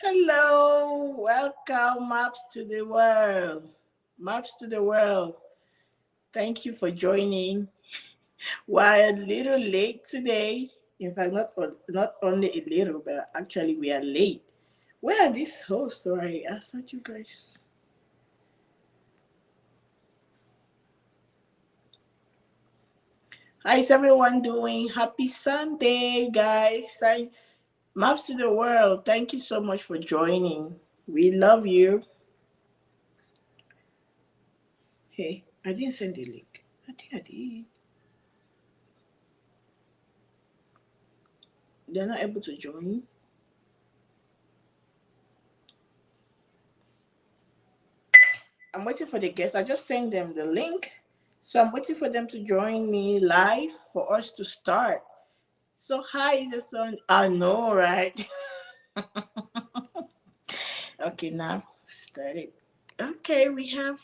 Hello, welcome, Maps to the World. Maps to the World. Thank you for joining. We're a little late today. In fact, not only a little, but actually we are late. Where are these hosts? Right, I thought you guys. How's everyone doing? Happy Sunday, guys. Maps to the World. Thank you so much for joining. We love you. Hey, I didn't send the link. I think I did. They're not able to join. I'm waiting for the guests. I just sent them the link. So I'm waiting for them to join me live for us to start. So hi, is the sun? I know, right? Okay, now started. Okay, we have.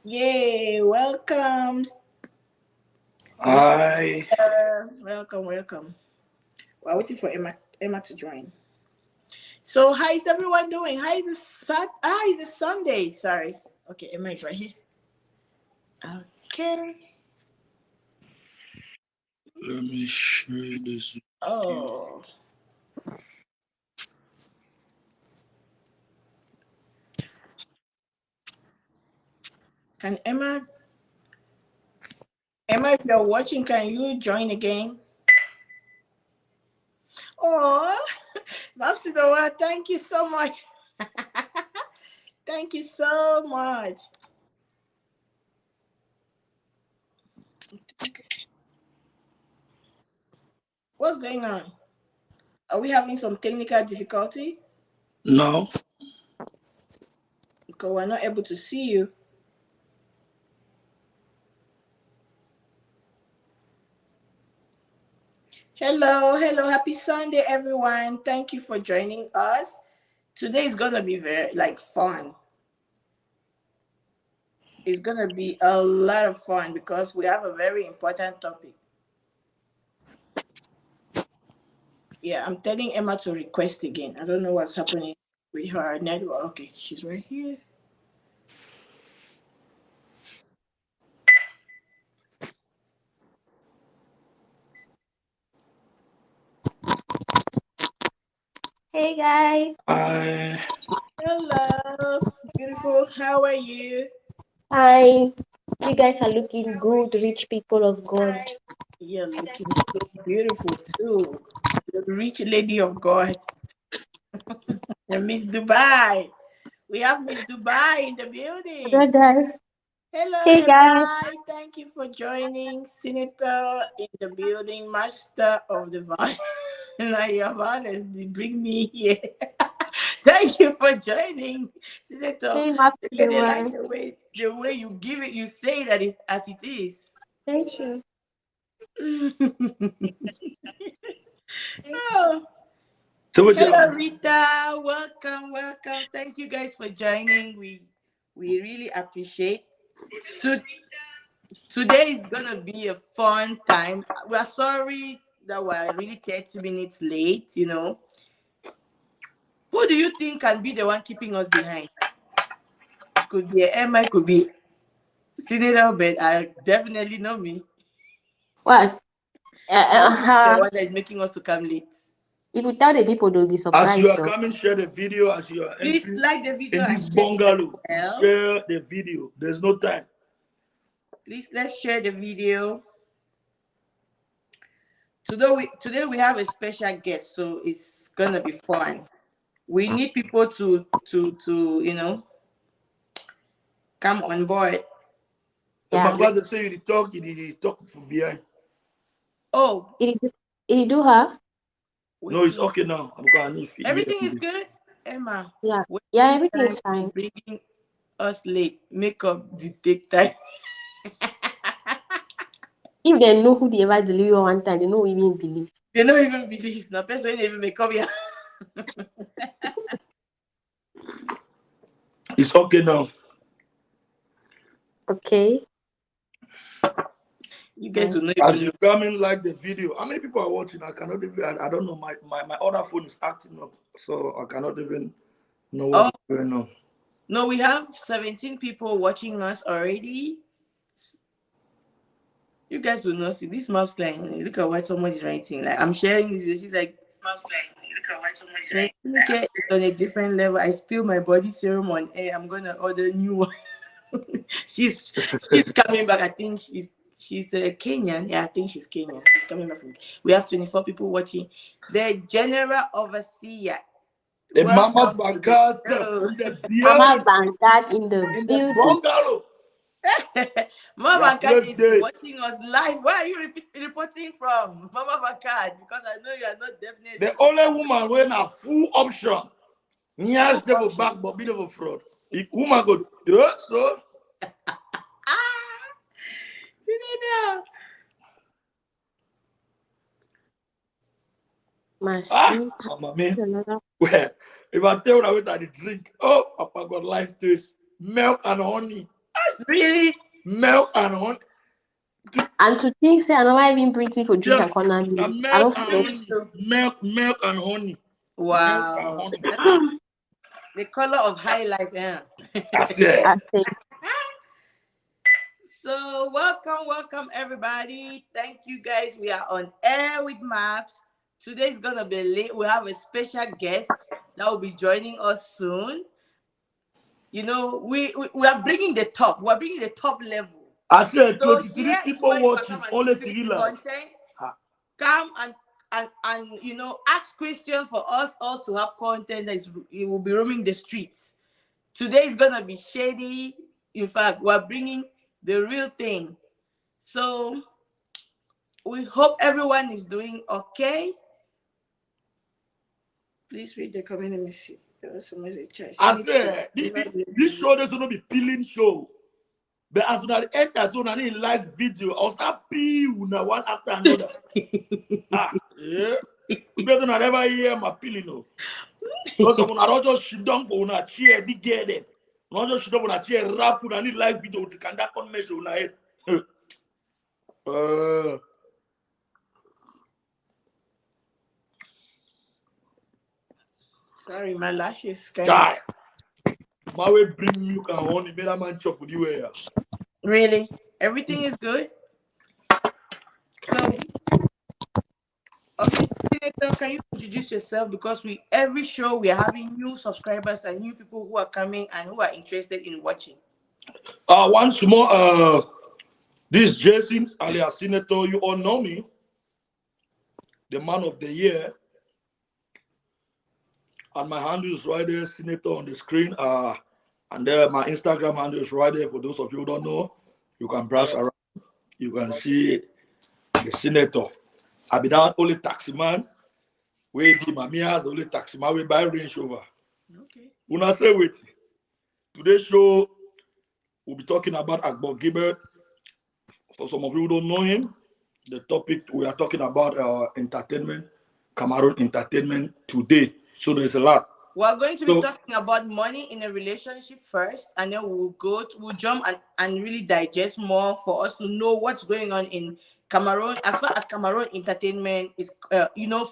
Yay! Welcome, Hi. welcome, welcome. We're waiting for Emma to join. So how is everyone doing? How is it's a Sunday. Sorry. Okay, Emma is right here. Okay. Let me share this. Oh. Can Emma, if you're watching, can you join again? Oh, Mapsidowa, thank you so much. Thank you so much. What's going on? Are we having some technical difficulty? No. Because we're not able to see you. Hello, hello, happy Sunday, everyone. Thank you for joining us. Today is gonna be very fun. It's gonna be a lot of fun because we have a very important topic. Yeah, I'm telling Emma to request again. I don't know what's happening with her network. Okay, she's right here. Hey guys, Hi. Hello, beautiful. How are you? hi. You guys are looking good, rich people of God. You're looking so beautiful too. The rich lady of God, Miss Dubai. We have Miss Dubai in the building. Hello guys. Hello, Hey guys. Dubai. Thank you for joining. Senator in the building, Master of the Vine. Now you have honestly bring me here. Thank you for joining, Senator. Hey Maps to the They like world. the way you give it, you say that it as it is. Thank you. Oh, So what you hello, have? Rita. Welcome, welcome. Thank you guys for joining. We really appreciate. To, Today is gonna be a fun time. We are sorry that we're really 30 minutes late. Who do you think can be the one keeping us behind? It could be Emma, it could be Senator, but I definitely know me. What? Who will be the one that is making us to come late? If you tell the people, they'll be As you surprised are though. coming, share the video as you are Please entering like the video in and this share it as bungalow. well. Share the video. There's no time. Please let's share the video. Today we have a special guest, so it's gonna be fun. We need people to come on board. And my Yeah. brother say you talk from behind. Oh, It do her? No, it's waiting. okay now. I'm going to hear Everything is you. good, Emma. Yeah. Yeah, Waiting everything time is is fine. bringing us late. Makeup did take time. If they know who they ever deliver one time, they don't even believe. They don't even believe. No person even makeup here. It's okay now. Okay. You guys will not As even you know. come in, like the video. How many people are watching? I cannot even. I don't know. My other phone is acting up, so I cannot even know Oh what's going on. no, we have 17 people watching us already. You guys will not see this mouse line. Look at what someone is writing. Like I'm sharing this video. She's like, mouse line. Look at what someone is writing. Okay, it's on a different level. I spill my body serum on air. I'm gonna order a new one. she's she's coming back. I think she's Kenyan. Yeah, I think she's Kenyan. She's coming back from. We have 24 people watching. The general overseer. The Mama Welcome to the Vanguard show. in the Mama building, Vanguard in the in the building. bungalow. Mama Yeah, Vankad great is day. watching us live. Where are you reporting from, Mama Vankad? Because I know you are not The definitely in only woman wearing a full option. Yes, full they will option. back, but bit of a fraud. If woman go do it, so Ah, Senator. Machine. mama man. Another. Where if I tell her what I drink, oh, Papa got life taste. Milk and honey. Really? Milk and honey. And to think, say, I know why even pretty for drink Yeah, and corner a me. I milk don't and follow. Me honey. too. Milk and honey. Milk and Wow. honey. That's the color of high life. Yeah. That's it. I say, So welcome everybody. Thank you guys. We are on air with Maps. Today's gonna be late. We have a special guest that will be joining us soon. You know, we are bringing the top. We're bringing the top level. I said So 23 here is people where you can come watching, and only create 3 live. content. Ah, Come and ask questions for us all to have content that is it will be roaming the streets. Today is gonna be shady. In fact, we're bringing the real thing. So we hope everyone is doing okay. Please read the comment. Let me see. There was some message. I said, this show is going to be peeling show. But as soon as I enter, so I need like video, I'll start peel one after another. Yeah. You better not ever hear my peeling. No. Because when I don't just sit down for una chair, they get it. When I just sit down for una chair, rap, I need like video to conduct on measure una head. Sorry, my lashes kind Guy. My way bring milk and honey, better man chop with you here. Really? Everything is good? So, okay, Senator, can you introduce yourself? Because every show we are having new subscribers and new people who are coming and who are interested in watching. Once more, this Jason alias Senator, you all know me, the man of the year. And my handle is right there, Senator on the screen. And there my Instagram handle is right there. For those of you who don't know, you can browse around. You can see the Senator. I be that only taxi man. We be my the only taxi man. We buy Range Rover. Okay. Una say wait. Today's show we'll be talking about Akbar Gilbert. For some of you who don't know him, the topic we are talking about entertainment, Cameroon entertainment today. So there's a lot. We're going to be talking about money in a relationship first, and then we'll jump and really digest more for us to know what's going on in Cameroon. As far as Cameroon entertainment is,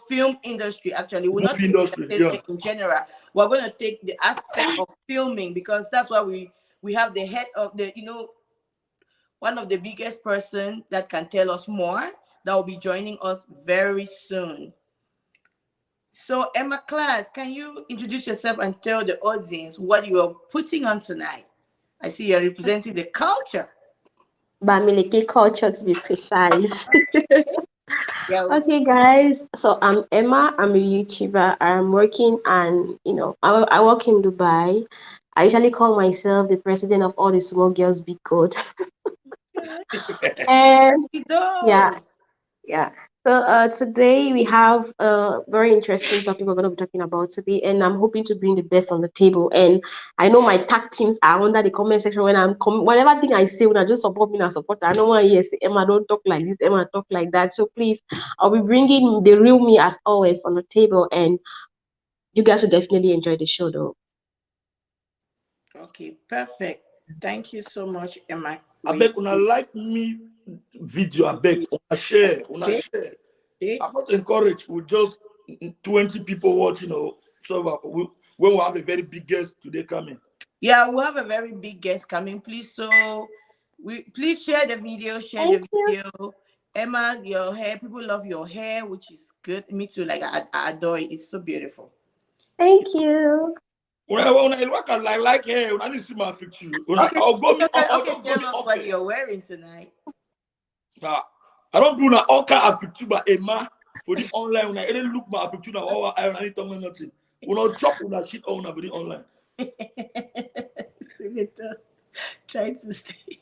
film industry, actually, we're not Movie taking industry, entertainment in general. We're going to take the aspect of filming because that's why we have the head of one of the biggest person that can tell us more that will be joining us very soon. So, Emma Class, can you introduce yourself and tell the audience what you are putting on tonight? I see you're representing the culture. Bamileke culture to be precise. Yeah. Okay, guys. So I'm Emma. I'm a YouTuber. I'm working and I work in Dubai. I usually call myself the president of all the small girls big god. And yeah, yeah. So today we have a very interesting topic we're going to be talking about today, and I'm hoping to bring the best on the table. And I know my tag teams are under the comment section when whatever thing I say, when I just support me and support. I don't want to hear say Emma don't talk like this, Emma talk like that. So please, I'll be bringing the real me as always on the table, and you guys will definitely enjoy the show though. Okay, perfect. Thank you so much, Emma I beg una like me video. I beg una share. I'm not encouraged with just 20 people watching. So when we have a very big guest today coming. Yeah, we have a very big guest coming. Please, please share the video. Share Thank the you. video. Emma, your hair. People love your hair, which is good. Me too. Like I adore it. It's so beautiful. Thank you. When I look at like hey, when I need to see my picture, Okay, I'll go me I'll okay. just go Tell me us what office. you're wearing tonight. Nah, I don't do na all kind of picture by Emma for the online. When I even look my picture now, I need to tell me nothing. We not chop on that shit on for the online. Senator, try to stay.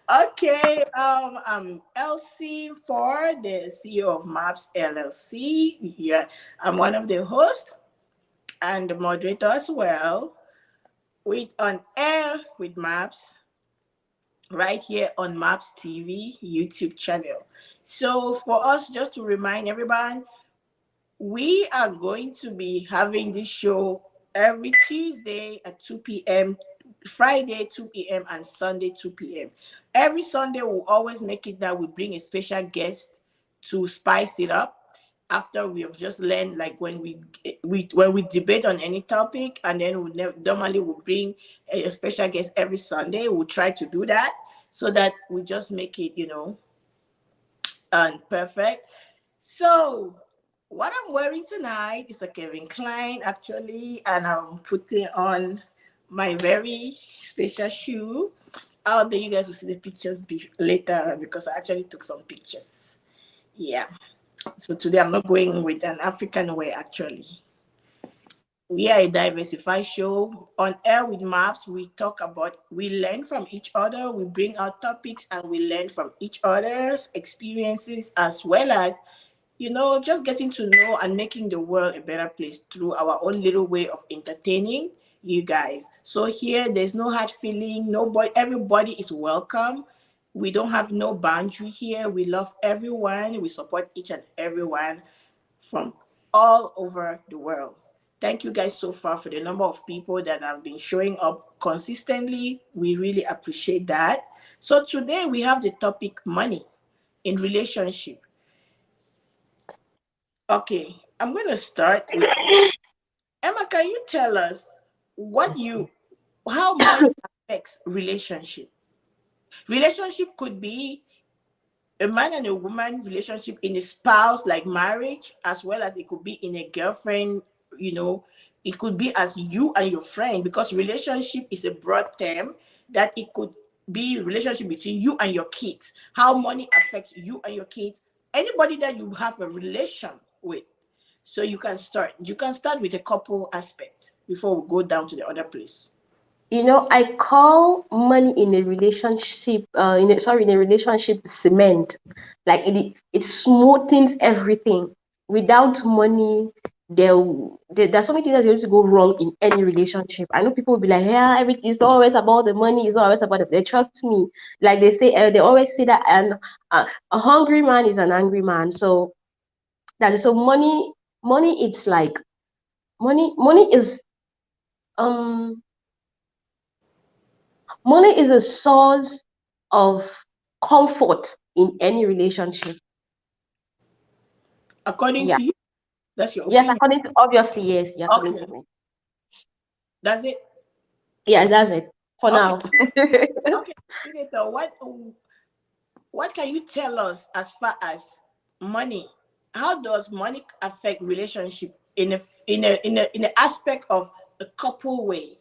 Okay, I'm Elsie Ford, the CEO of Maps LLC. Yeah, I'm one of the hosts and the moderator as well. With on air with Maps right here on Maps TV YouTube channel. So for us, just to remind everyone, we are going to be having this show every Tuesday at 2 p.m., Friday 2 p.m., and Sunday 2 p.m. Every Sunday, we'll always make it that we bring a special guest to spice it up. After we have just learned, like when we debate on any topic, and then normally we bring a special guest every Sunday. We'll try to do that so that we just make it, and perfect. So, what I'm wearing tonight is a Kevin Klein, actually, and I'm putting on my very special shoe. Out there, you guys will see the pictures later because I actually took some pictures. Yeah. So today I'm not going with an African wear, actually. We are a diversified show. On air with Maps, we learn from each other, we bring out topics and we learn from each other's experiences, as well as just getting to know and making the world a better place through our own little way of entertaining you guys. So here, there's no hard feeling. Nobody, everybody is welcome. We don't have no boundary here. We love everyone. We support each and everyone from all over the world. Thank you guys so far for the number of people that have been showing up consistently. We really appreciate that. So today we have the topic money in relationship. Okay, I'm going to start with Emma. Can you tell us how money affects relationship? Relationship could be a man and a woman relationship, in a spouse like marriage, as well as it could be in a girlfriend. It could be as you and your friend, because relationship is a broad term, that it could be relationship between you and your kids, how money affects you and your kids, anybody that you have a relation with. So you can start with a couple aspect before we go down to the other place. I call money in a relationship, in a relationship, cement. Like it smoothens everything. Without money, there's so many things that are going to go wrong in any relationship. I know people will be like, yeah, everything is not always about the money. It's not always about it. They trust me. Like they say, they always say that, and a hungry man is an angry man. So that is so money. It's like money is um money is a source of comfort in any relationship. According Yeah. to you, that's your Yes, opinion. according to obviously, yes, yeah, according to Okay, me. that's it. Yeah, that's it for Okay, now. okay. Senator, what can you tell us as far as money? How does money affect relationship in a aspect of a couple way?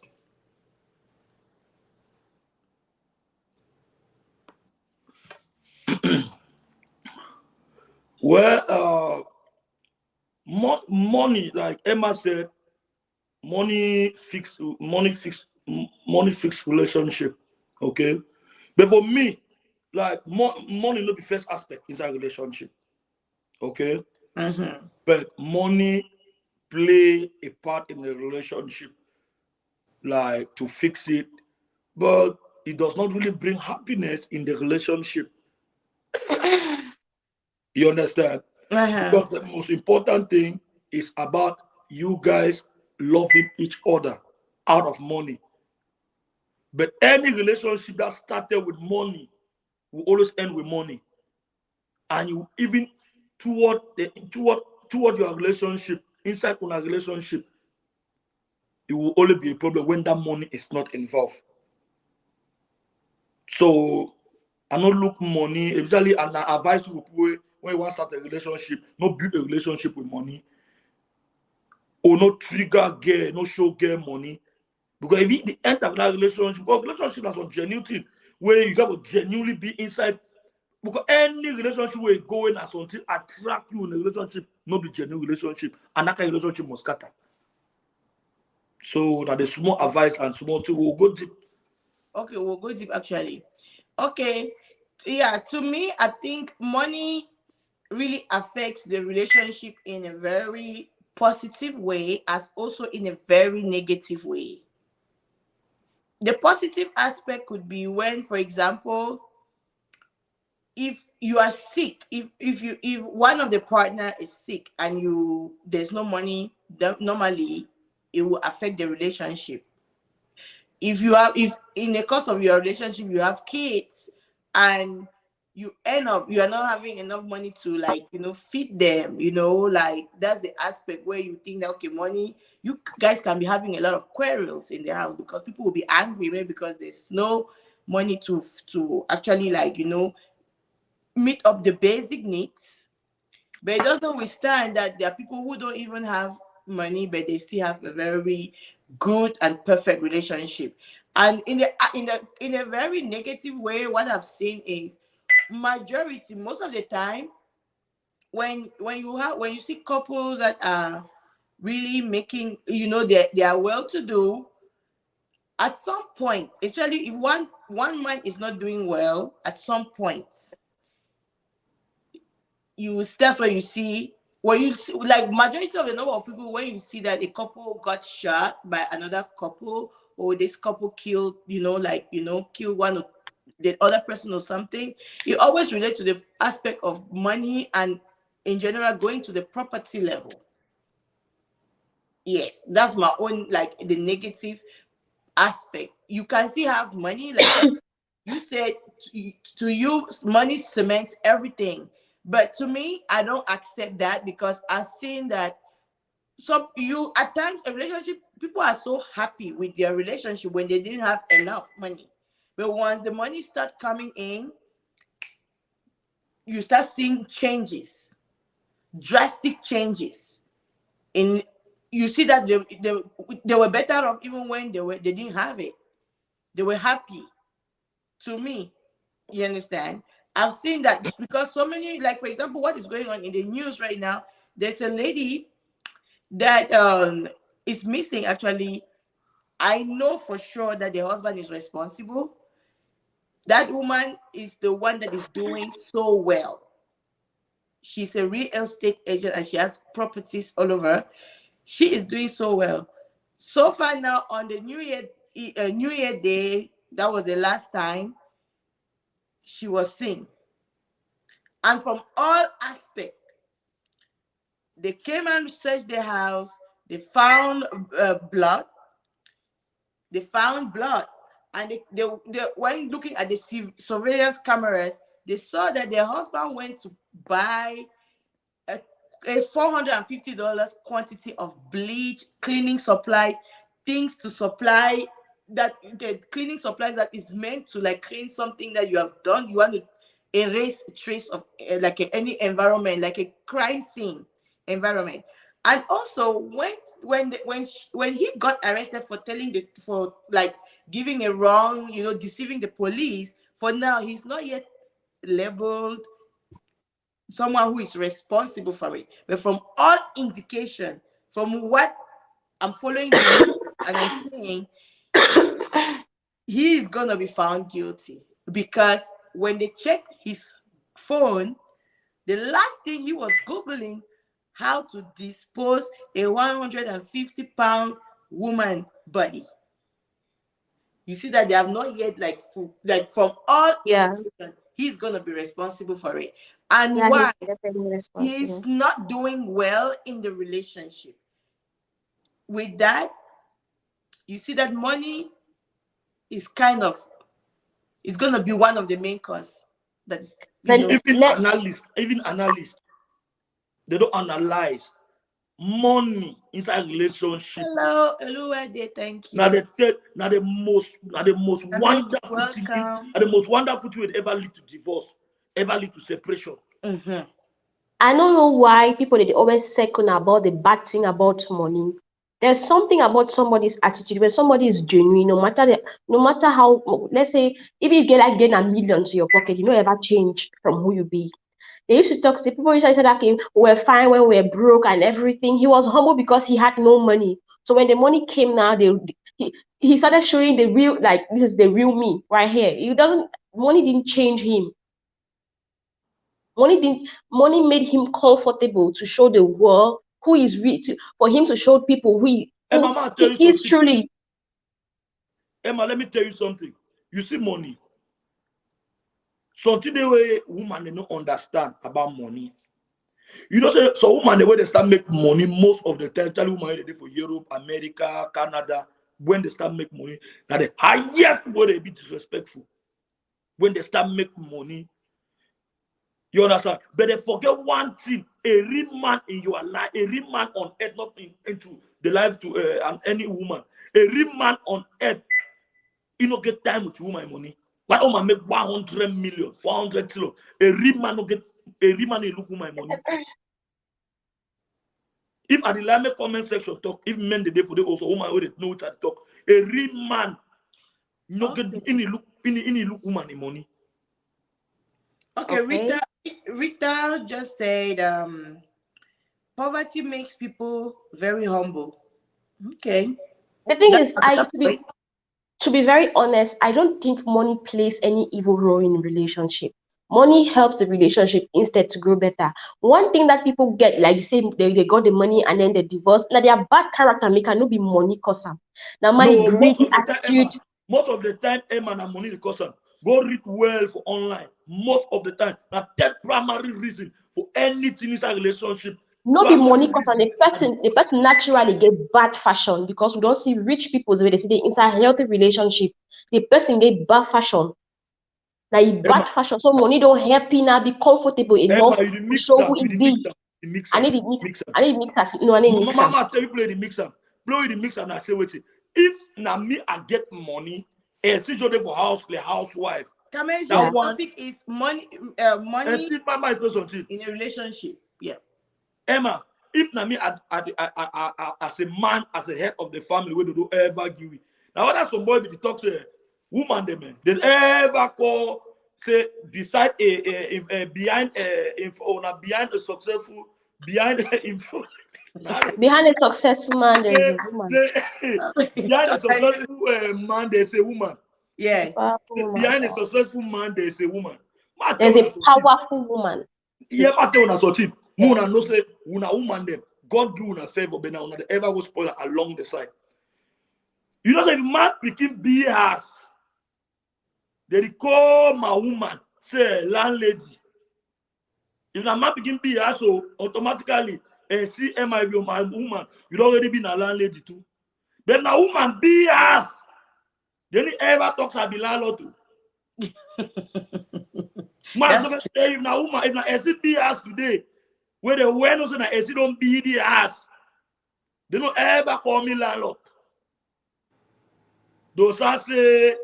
Well, money, like Emma said, money fix relationship. Okay, but for me, like money not the first aspect inside relationship. Okay, Mm-hmm. but money play a part in the relationship, like to fix it, but it does not really bring happiness in the relationship. You understand? Uh-huh. Because the most important thing is about you guys loving each other out of money. But any relationship that started with money will always end with money. And you even toward your relationship, inside on a relationship, it will only be a problem when that money is not involved. So I not look money, especially and I advise people when you want to start a relationship, not build a relationship with money, or not trigger girl, not show girl money. Because if you the end of that relationship, because relationship is a genuine thing where you got to genuinely be inside. Because any relationship where you go in as something attract you in a relationship, not be genuine relationship, and that kind of relationship must scatter. So that the small advice and small thing will go deep. Okay, we'll go deep actually. Okay. Yeah, to me, I think money really affects the relationship in a very positive way as also in a very negative way. The positive aspect could be when, for example, if you are sick, if one of the partner is sick and there's no money, normally it will affect the relationship. If in the course of your relationship you have kids and you are not having enough money to, like, feed them, like that's the aspect where you think that, okay, money, you guys can be having a lot of quarrels in the house because people will be angry, maybe because there's no money to actually, like, meet up the basic needs. But it doesn't withstand that there are people who don't even have money, but they still have a very good and perfect relationship. And in a very negative way, what I've seen is majority, most of the time, when you see couples that are really making, they are well to do, at some point, especially if one man is not doing well, at some point that's where you see, when you see, like, majority of the number of people, when you see that a couple got shot by another couple, or this couple killed, kill one of the other person or something, it always relates to the aspect of money and in general going to the property level. Yes, that's my own, like, the negative aspect. You can still have money, like you said, to you, money cements everything. But to me, I don't accept that, because I've seen that at times, a relationship, people are so happy with their relationship when they didn't have enough money. But once the money start coming in, you start seeing changes, drastic changes. In You see that they were better off even when they didn't have it. They were happy. To me, you understand? I've seen that because so many, like, for example, what is going on in the news right now, there's a lady that is missing actually. I know for sure that the husband is responsible. That woman is the one that is doing so well. She's a real estate agent and she has properties all over. She is doing so well. So far now, on the New Year Day, that was the last time she was seen. And from all aspects, they came and searched the house. They found blood. They found blood. And they when looking at the surveillance cameras, they saw that their husband went to buy a, a $450 quantity of bleach, cleaning supplies, things to supply, that the cleaning supplies that is meant to, like, clean something that you have done. You want to erase a trace of any environment, like a crime scene environment. And also, when he got arrested for like giving a wrong, deceiving the police, for now he's not yet labeled someone who is responsible for it. But from all indication, from what I'm following the news and I'm seeing, he is gonna be found guilty, because when they checked his phone, the last thing he was googling, how to dispose a 150-pound woman body. You see that they have not yet, like, like, from all Yeah. indication, he's gonna be responsible for it. And Yeah, he's why? definitely He's responsible. not doing well in the relationship. With that, you see that money is kind of, it's going to be one of the main cause. That's, even analysts, they don't analyze money inside relationship. Hello, thank you. Now the most wonderful thing, welcome. the most wonderful thing would ever lead to divorce, ever lead to separation. I don't know why people they always second about the bad thing about money. There's something about somebody's attitude when somebody is genuine, no matter how, let's say, if you get like gain a million to your pocket, you don't ever change from who you be. They used to talk to people usually said that we were fine when we were broke and everything. He was humble because he had no money. So when the money came now, he started showing the real, like, this is the real me right here. Money didn't change him. Money made him comfortable to show the world who is real, for him to show people who Mama, he is truly. Emma, let me tell you something. You see money. Something the way woman they don't understand about money. You know, so woman the way they start make money most of the time, tell woman they do for Europe, America, Canada, when they start make money, now the highest way they be disrespectful. When they start make money, you understand? But they forget one thing: a real man in your life, a real man on earth, not into the life to any woman. A real man on earth, you don't get time with woman money. Why woman make 100 million, 100 kilo? A real man don't get, a real man look woman money. If at the line comment section talk, if men the day for the also woman will know what I talk. A real man no get any look woman in money. Okay, Rita just said poverty makes people very humble. Okay. The thing is, to be very honest, I don't think money plays any evil role in relationship. Money helps the relationship instead to grow better. One thing that people get, like you say, they got the money and then they divorce. Now their bad character make no be money cause them. Now money greedy attitude. Most of the time, Emma and money cause them. Go read well for online. Most of the time, that primary reason for anything in a relationship. No be money cause the person naturally get bad fashion because we don't see rich people where they see they inside healthy relationship. The person get bad fashion. Like bad fashion, so money don't help you now be comfortable enough to show who it be. I need the mix. I need mix. No, I need mix. Mama tell you play the mixer. Play the mixer and I say wait. If na me I get money, see Jode for house play housewife. That topic is money. Money see mama is something in a relationship. Yeah. Emma, if na me as a man, as a head of the family, we do ever give it. Now what that's some boy be talk to woman them they ever call say beside behind behind a successful behind behind a successful man there is a woman. Behind a successful man there's a woman. Yeah. Behind a successful man there's a woman. There's a powerful woman. Yeah, I tell you something. Una no say una woman them. God do una favor, but now una ever go spoil along the side. You know, if man became BS, they call my woman, say landlady. If a man begin BS, so automatically, see my woman, you already been a landlady too. But now woman BS, they didn't ever talk to be landlord too. Man, if na woman, if na BS today, where the awareness and I don't be the ass. They don't ever call me landlord. Those are say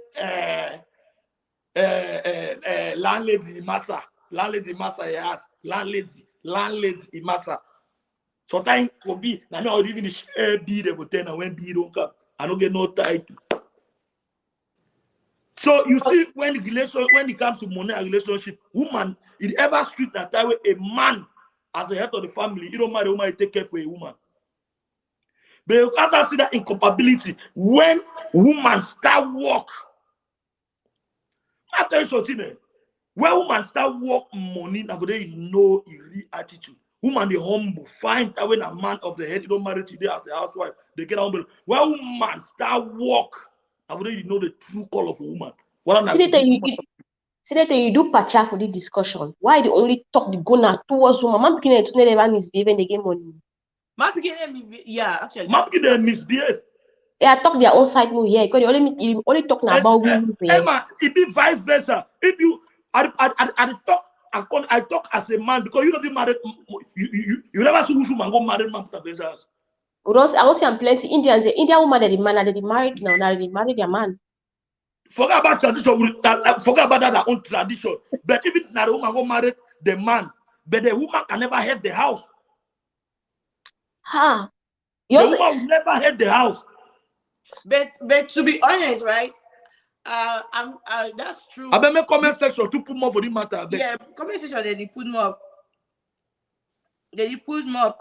landlady massa, yes, landlady massa. Sometimes will be now me already even share B they go tell and when B don't come, I don't get no title. So you see when it comes to money and relationship, woman, it ever sweet that time a man as a head of the family, you don't mind the woman you take care for a woman. But you can't see that incompatibility when woman start work. I tell you something, when woman start work money, now they know a real attitude. Woman they humble, find that when a man of the head, you don't marry today as a housewife, they get humble. When woman start work, now they know the true call of a woman. See that you do pacha for the discussion. Why they only talk the gunner towards woman? Man begin to never misbehave when they get money. Man begin yeah, actually. Man begin misbehave. Yeah, talk their own side no, yeah, because you only talking about women here. Emma, it be vice versa. If you, I talk as a man because you don't marry. You never see who man go marry man to the house. I don't see I'm plenty Indians. The Indian woman that the man that they married now, now they married their man. Forget about tradition. Forget about that own tradition. But even now, the woman go marry the man, but the woman can never head the house. Ha! The woman will never head the house. But to be honest, right? That's true. I bet me comment section to put more for the matter. Yeah, comment section they put more. They put more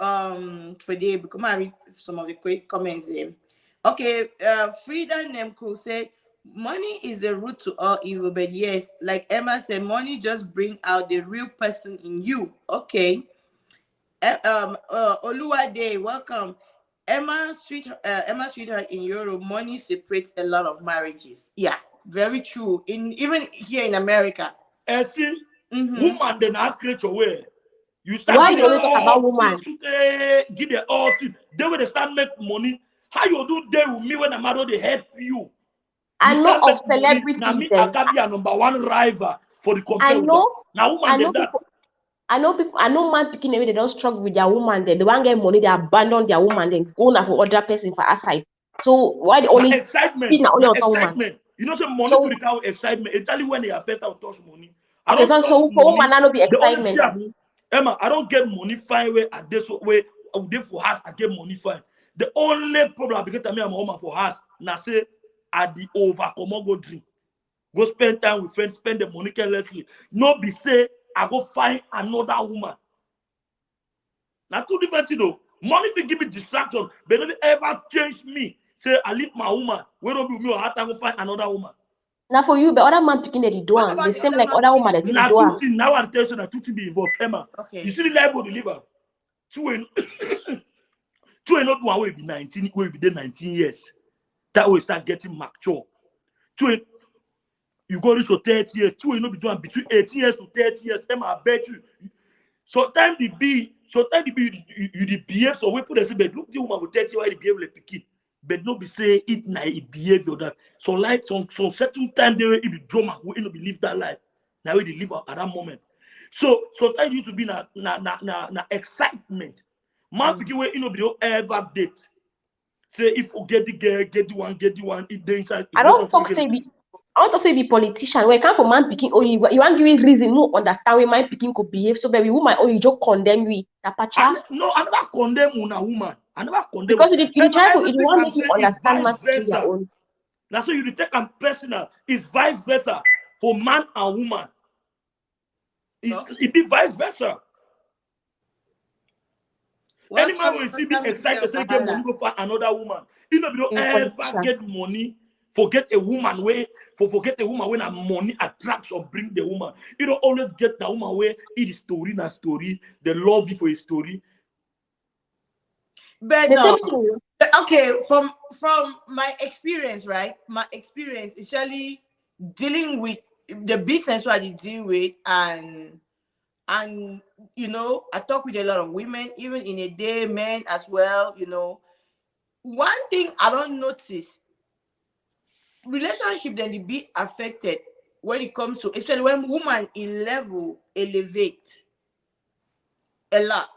for the because I read some of the quick comments there. Okay, Frida Nemko said money is the root to all evil, but yes, like Emma said, money just bring out the real person in you. Okay. Oluwade, welcome. Emma sweetheart in Europe, money separates a lot of marriages. Yeah, very true. Even here in America. See, woman they not create your way. You start why you always talk about woman? Give the all thing. Then when they start make money, how you do there with me when I'm out they help you? I know of celebrities. Now me, I can be a number one rival for the company. Now woman they that. I know people. I know man picking away. They don't struggle with their woman. They don't get money. They abandon their woman. Then go now for other person for aside. So why the only excitement? Woman? You know, say money to the cow excitement. Especially when they are first out touch money. Okay, so for woman, I don't be excitement. Emma, I don't get money fine way at this way. I would for house. I get money fine. The only problem because me I'm home for house. Now say at the over go drink. Go spend time with friends. Spend the money carelessly. No be say. I go find another woman. Now, two different things, though. Money will give me distraction, but don't ever change me. Say, I leave my woman. Where don't be me or I go find another woman. Now, for you, the other man picking the door, the same like other woman that now, two things, now I'm telling you that two things be involved. Emma, okay. You see the level deliver. Two ain't not one will be 19, will be there 19 years. That way start getting mature. Two ain't. You go reach for 30 years, two will not be doing between 18 years to 30 years. Emma, I bet you. Sometimes you behave so we put a say, but look the woman with 30 why they behave like picky. But not be say it na it behavior that. So life some certain time they will be drama, we not believe that life. Now we live at that moment. So sometimes used to be na excitement. Man picky way be don't ever date. Say if you get the girl, get the one, it the inside. I don't talk say I want to say be politician. When it come for man picking, oh you want giving reason, no understand where man picking could behave. So baby woman, oh you just condemn we. No, I never condemn una woman. I never condemn because you try to you want to make you understand man picking their own. That's why you take them personal. It's vice versa for man and woman. It be vice versa. Any man will see be excited say get money go for another woman. You know, you don't ever get money. Forget a woman way forget a woman when a money attraction bring the woman. You don't always get the woman where it is story na story, the love you for a story. But no, okay, from my experience, right? My experience, especially dealing with the business what I deal with, and you know, I talk with a lot of women, even in a day, men as well. You know, one thing I don't notice. Relationship then be affected when it comes to, especially when woman in level elevate a lot.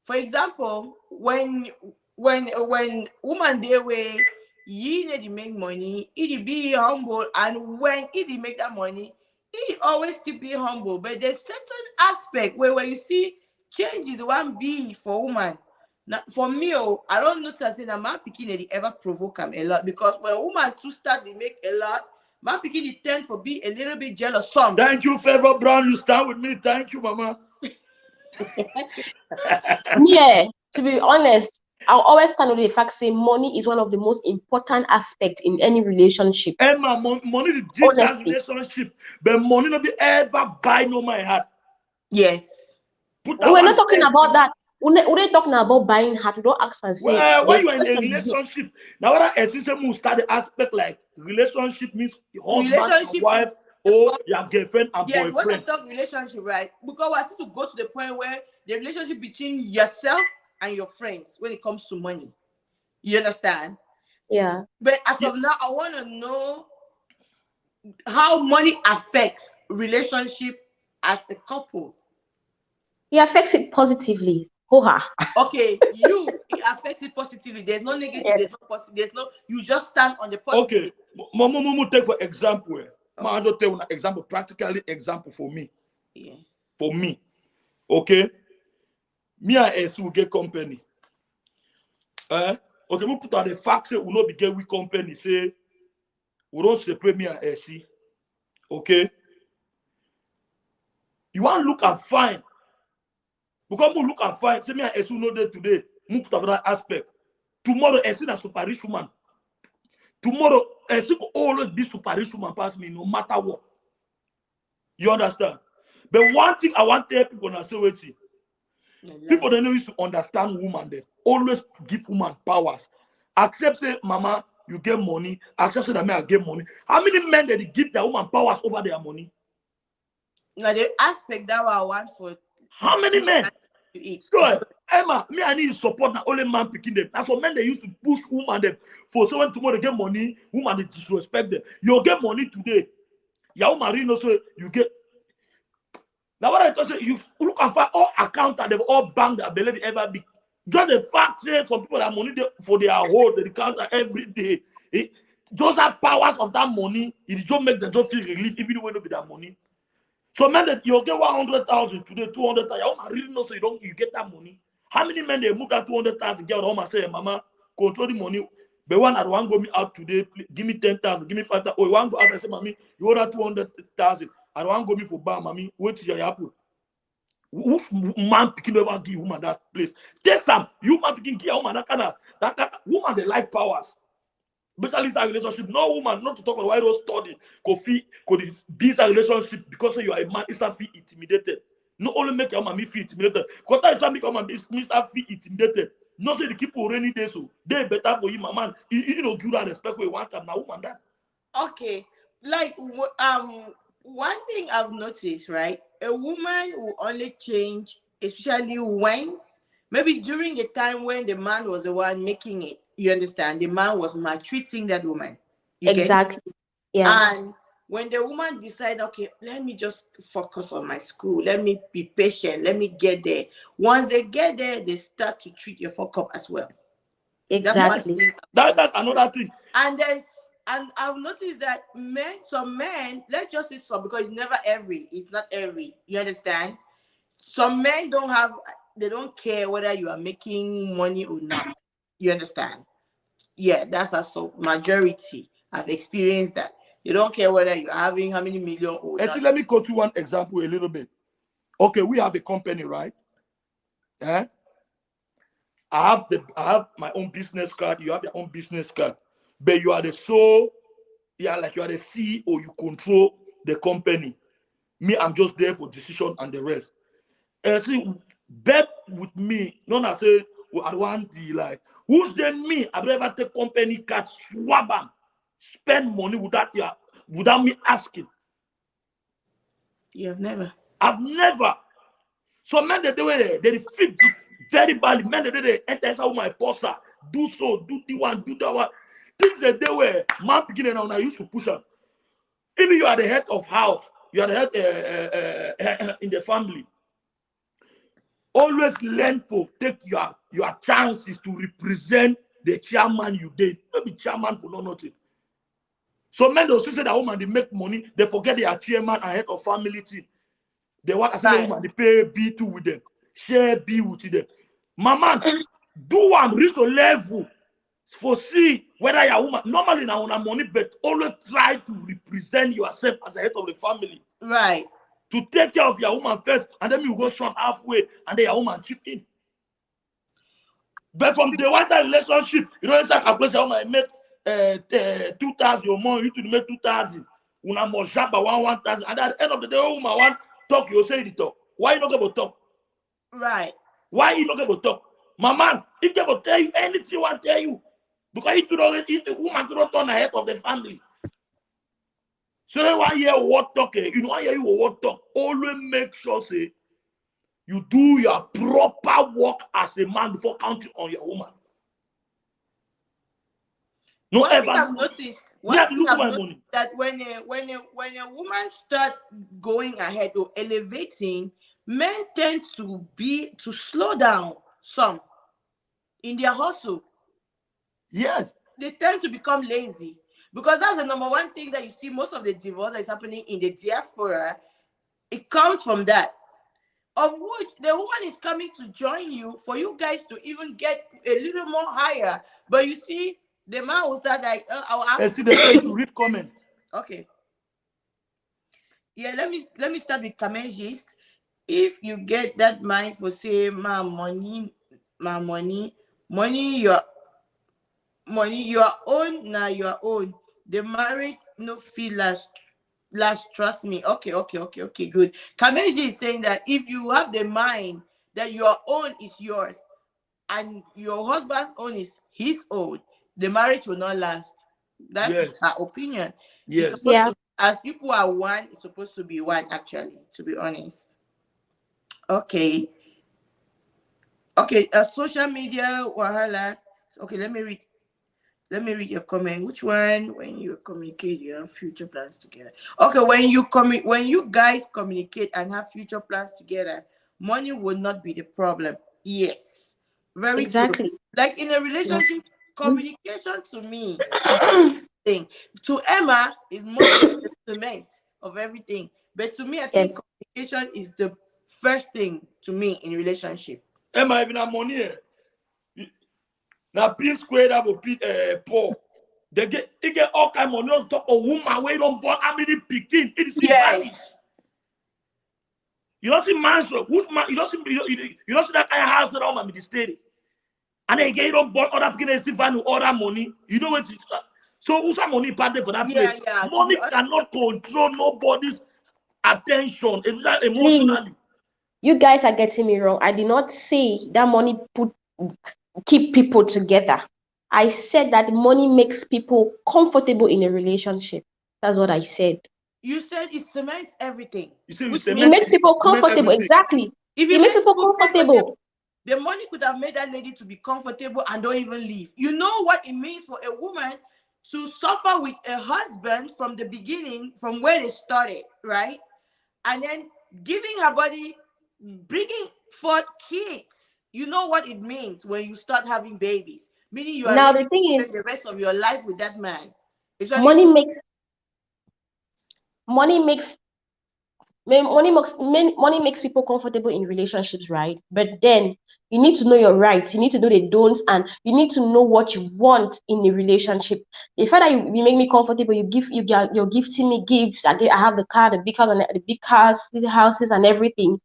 For example, when woman they way you need to make money, it be humble, and when it make that money, it always still be humble. But there's certain aspect where you see change is one big for woman. Now, for me, I don't notice that my picking ever provoke them a lot, because when woman to start they make a lot, my picking tend for be a little bit jealous. Some. Thank you, Favor Brown. You stand with me. Thank you, Mama. Yeah, to be honest, I'll always stand with the fact say money is one of the most important aspects in any relationship. Emma, money is deep that relationship, but money not be ever buy no my heart. Yes. We're not talking about that. We're talking about buying heart. We don't ask and say. Well, when you are in a relationship, now what I system will start the aspect like relationship means husband and wife, or your girlfriend and boyfriend. When I talk relationship, right? Because I see to go to the point where the relationship between yourself and your friends when it comes to money. You understand? Yeah. But as of now, I want to know how money affects relationship as a couple. It affects it positively. Hoha. Okay, it affects it positively. There's no negative. Yes. There's no positive. There's no. You just stand on the Okay, positive. Momo take for example. Okay. I just tell you an example, practically example for me. Yeah. For me, okay. Me and S will get company. Okay, we put out the fact say we not be get we company. Say we don't separate me and S. Okay, you want look and fine. Because we look and fine. Say me and S will know there today. We put out that aspect. Tomorrow S is a super rich woman. Tomorrow S will always be super rich woman past me no matter what. You understand? But one thing I want to tell people now say wait. People don't know used to understand woman. They always give woman powers. Accept say, mama, you get money. Accept say that me I get money. How many men they give their woman powers over their money? Now the aspect that I want for How many men? to eat. So Emma, me I need support now. Only man picking them. That's what men they used to push woman them for someone tomorrow they get money. Woman they disrespect them. You get money today. Your woman no so you get. Now what I tell you, you look and find all accounts and they've all bank that believe ever be. Just the fact say some people that money for their hold, they counter every day. Just have powers of that money, it just make them just feel relief even when it be that money. So men that you get 100,000 today, 200,000, I really know so you get that money. How many men they move that 200,000 get home and say, mama, control the money. But one I want go me out today, please, give me 10,000, give me 5,000. Oh, you want go out and say, mommy, you order 200,000. I don't want go me for bar, mommy. Wait till you happen. Which man picking ever give woman that place? Tell some you man picking give woman that kind of woman they like powers. Especially a relationship. No woman, not to talk about why those study could be a relationship because you are a man, it's not feel intimidated. Not only make your man feel intimidated. Because that is not make your man feel intimidated. Not say the people rainy days so they better for you, my man. You know, give that respect for you one time now, woman that. Okay, like one thing I've noticed, right? A woman will only change, especially when maybe during the time when the man was the one making it. You understand? The man was maltreating that woman. You get it? Exactly. Yeah. And when the woman decide, okay, let me just focus on my school, let me be patient, let me get there. Once they get there, they start to treat your fuck up as well. That's one Exactly. thing. That's another thing. And I've noticed that some men, let's just say some, because it's not every. You understand? Some men they don't care whether you are making money or not. You understand? Yeah, that's also majority. I've experienced that. You don't care whether you're having how many million or not. See, let me go to one example a little bit. Okay, we have a company, right? Yeah. I have my own business card. You have your own business card, but you are the sole. Yeah, like you are the CEO. You control the company. Me, I'm just there for decision and the rest. See, bet with me. None I say I want the like. Who's then me? I've never take company card, swab them, spend money without me asking. You have never. I've never. So men they do it, they fit very badly. Men they enter inside my poster, do so, do the one, do that one. Things that they were man beginning now. I used to push up. Even you are the head of house, you are the head in the family. Always learn to take your chances to represent the chairman you did. Don't be chairman for nothing. So men also say that woman they make money, they forget they are chairman and head of family team. They want to say woman they pay B2 with them, share B with them. My man, do one reach a level for see whether you're a woman. Normally now on a money, but always try to represent yourself as the head of the family. Right. To take care of your woman first, and then you go short halfway, and then your woman chip in. But from the one time relationship, you don't start calculating your woman make 2,000 or more, you to make 2,000. Una must jump by 1,000, and at the end of the day, woman want talk, you say the talk. Why you not going to talk? Right. Why you not going to talk? My man, he can tell you anything he want to tell you. Because the woman don't turn the head of the family. So then one hear what talk, you know, I hear you what talk. Always make sure say you do your proper work as a man before counting on your woman. No One thing ever I've look. noticed, Me one have thing look I've my noticed money. that when a woman start going ahead or elevating, men tend to slow down some in their hustle. Yes. They tend to become lazy because that's the number one thing that you see most of the divorce that is happening in the diaspora. It comes from that. Of which the woman is coming to join you for you guys to even get a little more higher. But you see, the man will start like, I'll And ask. see, they say you should read comment. Okay. Yeah, let me start with Kamejist. If you get that mind for say my money, your own now your own. The marriage no feel last trust me. Okay, good. Kameji is saying that if you have the mind that your own is yours and your husband's own is his own, the marriage will not last. That's Yes. her opinion. It's Yes. supposed Yeah, to, as people are one, it's supposed to be one actually, to be honest. Okay. Okay, social media wahala. Okay, let me read your comment. Which one? When you communicate, you have future plans together. Okay, when you guys communicate and have future plans together, money will not be the problem. Yes, very true. exactly. Like in a Yeah. relationship, communication to me is the thing. To Emma, is money is the cement of everything. But to me, I think Yes. communication is the first thing to me in relationship. Am I even have money? Now, P squared up with Paul. They get all kind of money on top of woman where don't born how many picking. It is vanish. Yes. You don't see mansion. Which man? You don't see that kind of house that all man be stay. And then you don't born other picking and see value other money. You know what? So who's some money part there for that place? Yeah, yeah. To be Money honest, cannot control nobody's attention, Please, emotionally. you guys are getting me wrong. I did not say that money keep people together. I said that money makes people comfortable in a relationship. That's what I said. you said it cements everything, You say you which It means cement, makes people cement comfortable. everything. Exactly. if It it makes makes people people comfortable, comfortable. the money could have made that lady to be comfortable and don't even leave. You know what it means for a woman to suffer with a husband from the beginning, from where they started, right? And then giving her body, bringing forth kids. You know what it means when you start having babies, meaning you are Now ready the to thing is, spend the rest of your life with that man. It's like money makes money makes money makes people comfortable in relationships, right? But then you need to know your rights, you need to know the don'ts, and you need to know what you want in a relationship. The fact that you make me comfortable, you're gifting me gifts. I have the car, the big car, and the big cars, the houses, and everything.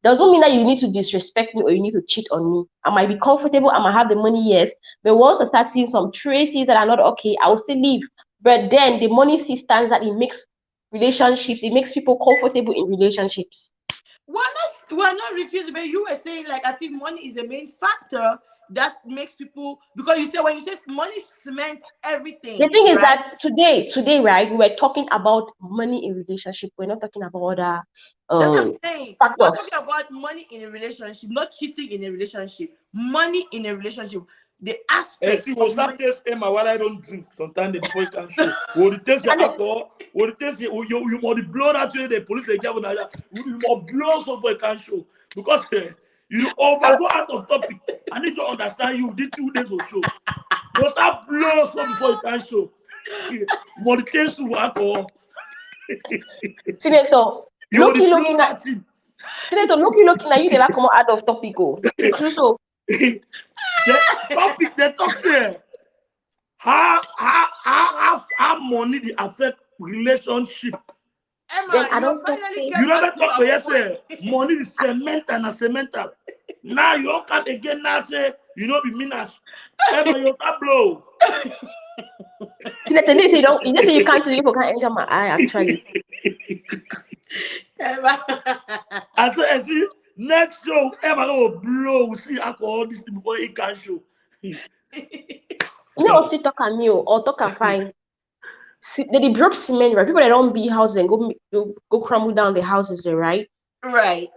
Doesn't mean that you need to disrespect me or you need to cheat on me. I might be comfortable, I might have the money, yes. But once I start seeing some traces that are not okay, I will still leave. But then the money still stands that it makes relationships, it makes people comfortable in relationships. we're not refusing, but you were saying like as if money is the main factor that makes people, because you say when you say money cements The everything, thing is right? that today, right, we were talking about money in relationship. We're not talking about other That's what I'm uh saying. We're factors. talking about money in a relationship, not cheating in a relationship. Money in a relationship, the And aspect see, we'll of start money. taste Emma while I don't drink sometimes before you can show. Will you taste your And alcohol? Will you taste you must blow that way the police they give you you must blow so for you can show. Because you over and go out of topic. I need to understand you did 2 days or show. You start blow so before you can show. You must taste your alcohol. Senator, You will blow looking at that thing. looking at you never come out of topic. Oh. True, true. So The topic they talk here. How money dey affect relationship. then Emma, I you don't finally say You get back never to talk our for point. yesterday. Money is cement and a cemental. Now you don't come again now say you know be meaners. Ever you start blow. Senator, this you don't you just say you can't see people can't enter my eye actually. Emma. I see next show ever go blow. We see alcohol this thing before it can show. No, see talk and me or talk and fine. See, they broke cement, right? People that don't build houses and go crumble down the houses, right? Right.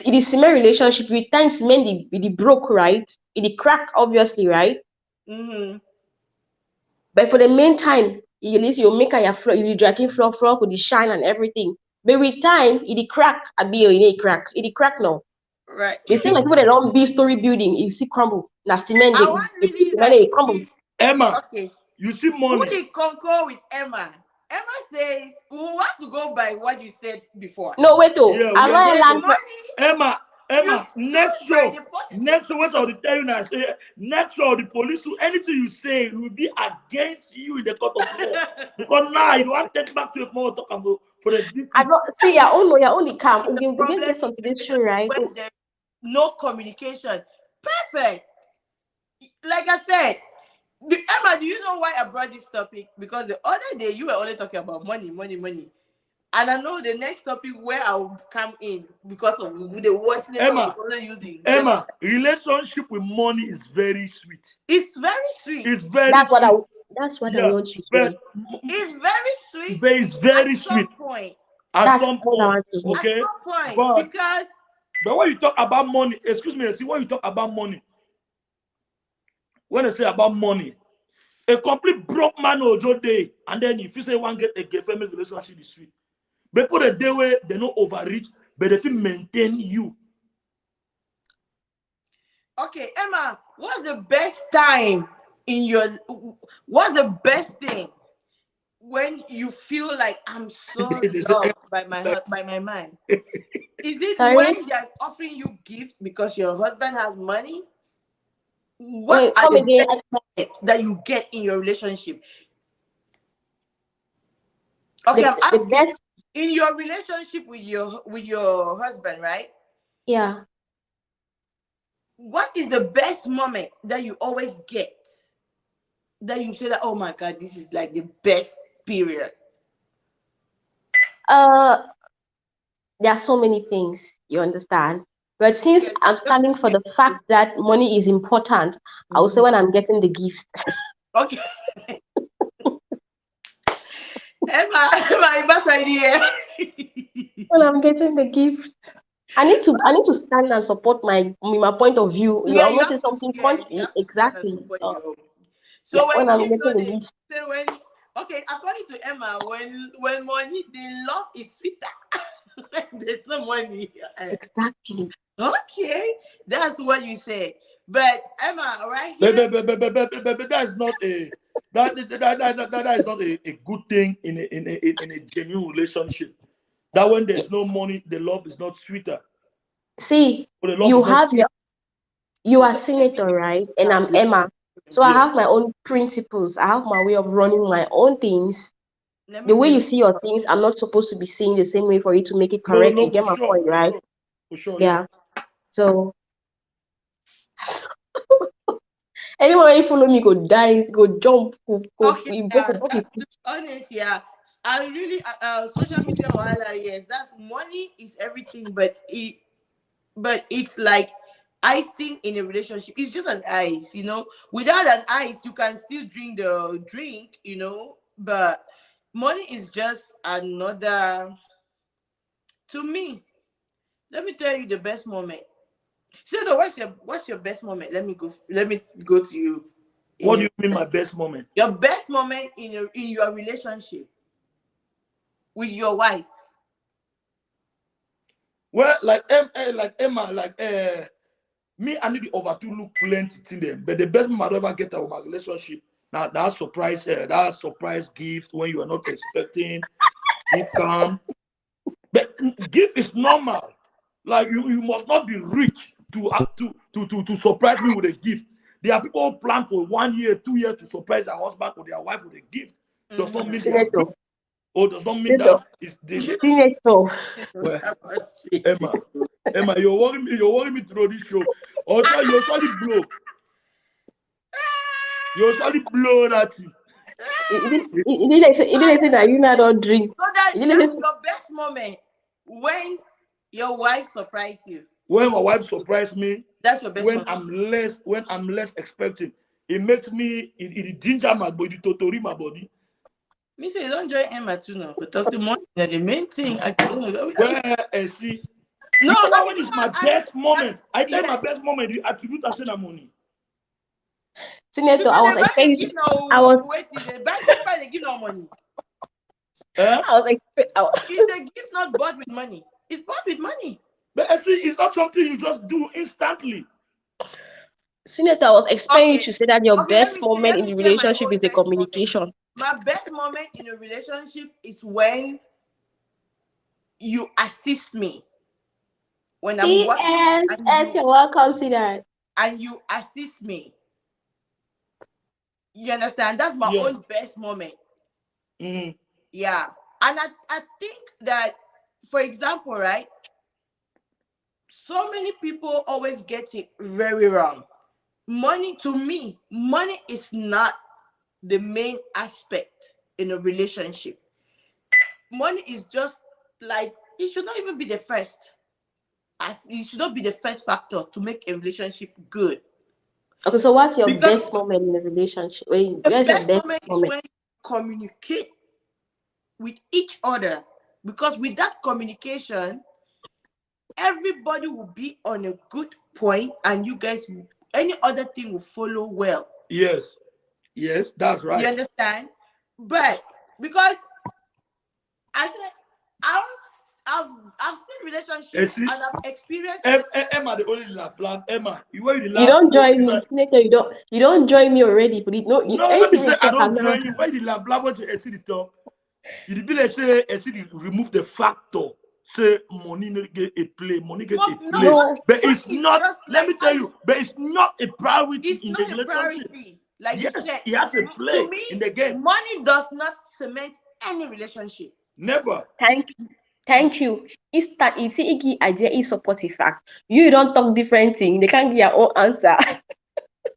In the cement relationship, with time cement the broke, right? It the crack, obviously, right? Mm-hmm. But for the meantime, at least you make your floor, you dragging floor with the shine and everything. But with time, it crack. I be a crack. It crack now. Right. They say like people that don't build story building, you see crumble. Now cement I want they really put like it crumble. Emma, okay. you see Who money. did concur with Emma? Emma says we have to go by what you said before. No, wait though. Yeah, I'm we are not going There's to land. money. Emma, You next stood by show, the positive. next show, what I'll tell you now, say, next show, the police, anything you say will be against you in the court of law. Because now, you want to take back to a more talk about for the district. I don't see your only calm. The We problem get some in today's show, right? when there's no communication. Perfect. Like I said, Emma, do you know why I brought this topic? Because the other day you were only talking about money. And I know the next topic where I will come in because of the words Emma, using. Emma, relationship with money is very sweet. It's very sweet. It's very That's sweet. That's what I want to hear. It's very sweet. It's very at sweet. Some point. At some point. Okay. At some point. But when you talk about money, excuse me, see when you talk about money, when I say about money, a complete broke man or Joe day, and then if you say one get a gay family relationship is sweet. But for the day where they don't overreach, but they feel maintain you. Okay, Emma, what's the best time in your? What's the best thing when you feel like I'm so loved by my man? Is it when they're offering you gifts because your husband has money? What are the best moments that you get in your relationship? Okay, I'm asking, in your relationship with your husband, right? Yeah. What is the best moment that you always get? That you say that, oh my God, this is like the best period. There are so many things, you understand. But since I'm standing for the fact that money is important, I will say when I'm getting the gifts. Okay. Emma, best idea. When I'm getting the gifts, I need to stand and support my point of view. Yeah, I'm not saying something exactly. So when I'm getting the the gifts. Okay, according to Emma, when money, the love is sweeter. There's no money. Exactly. Okay, that's what you say. But Emma, right here. But that's not a that is not a good thing in a genuine relationship. That when there's no money, the love is not sweeter. See, you are senator, right? And I'm Emma. So I have my own principles. I have my way of running my own things. The way you see your things, I'm not supposed to be seeing the same way for you to make it correct. No, you get my point, right? For sure, yeah. So anyone you follow me go die, go jump, go okay, to be honest, yeah. I really social media yes, that's money is everything, but it's like icing in a relationship. It's just an ice, without an ice you can still drink the drink, but money is just another. To me, let me tell you the best moment. So what's your best moment? Let me go to you. What do you mean my best moment? Your best moment in your relationship with your wife. Well, like Emma, me, I need to look plenty to them. But the best moment I ever get out of my relationship, now that surprise gift when you are not expecting, gift come. But gift is normal. Like you must not be rich to surprise me with a gift. There are people who plan for 1 year, 2 years to surprise their husband or their wife with a gift. Does not mean they are rich. Or does not mean that it's well, Emma, you're worrying me through this show. Also, you're sorry blow. You're sorry blow that thing. It didn't say that you not drink. So that's your best moment when your wife surprised you. When my wife surprised me, that's your best moment. When I'm less expecting, it makes me it ginger my body, totori my body. Me say you don't join Emma too now. For talk to money, the main thing I see. No, that one is my best moment. I tell my best moment, you attribute as money. Senator, I was expecting you know, I was wait till the bank they give no money. I was Is the gift not bought with money? It's bought with money. But I see, it's not something you just do instantly. Senator, I was expecting you Okay. to say that your Okay, best moment let in me the share my relationship own is the best moment. communication. My best moment in a relationship is when you assist me. When I'm working Yes, you're welcome to that. and you assist me. You understand? That's my Yeah. own best moment. Mm-hmm. Yeah. And I think that, for example, right? So many people always get it very wrong. Money, to me, money is not the main aspect in a relationship. Money is just like, it should not even be the first. As it should not be the first factor to make a relationship good. Okay, so what's your Because best moment in a relationship? the Where's your best best moment is moment? when you communicate with each other. Because with that communication, everybody will be on a good point, and you guys, any other thing will follow well. Yes. Yes, that's You right. understand? But because I said, I've, I've seen You relationships see, and I've experienced. Emma, the only laugh. Emma, you where you You laugh don't so join me, different. Senator. You don't join me already. But No, let me anything say we I talk, I'm don't not. join you. Why the laugh what you see the talk? You be like say I see the remove the factor. Say money no get a play, money get a No, play. No, But it's money is not, just let like, me tell you, but it's not a priority it's in the not a relationship. priority. Like you Yes, said, he has a to play me, in the game. money does not cement any relationship. Never. thank you. It's that you see, Iggy idea is supportive fact. You don't talk different thing. They can't give your own answer.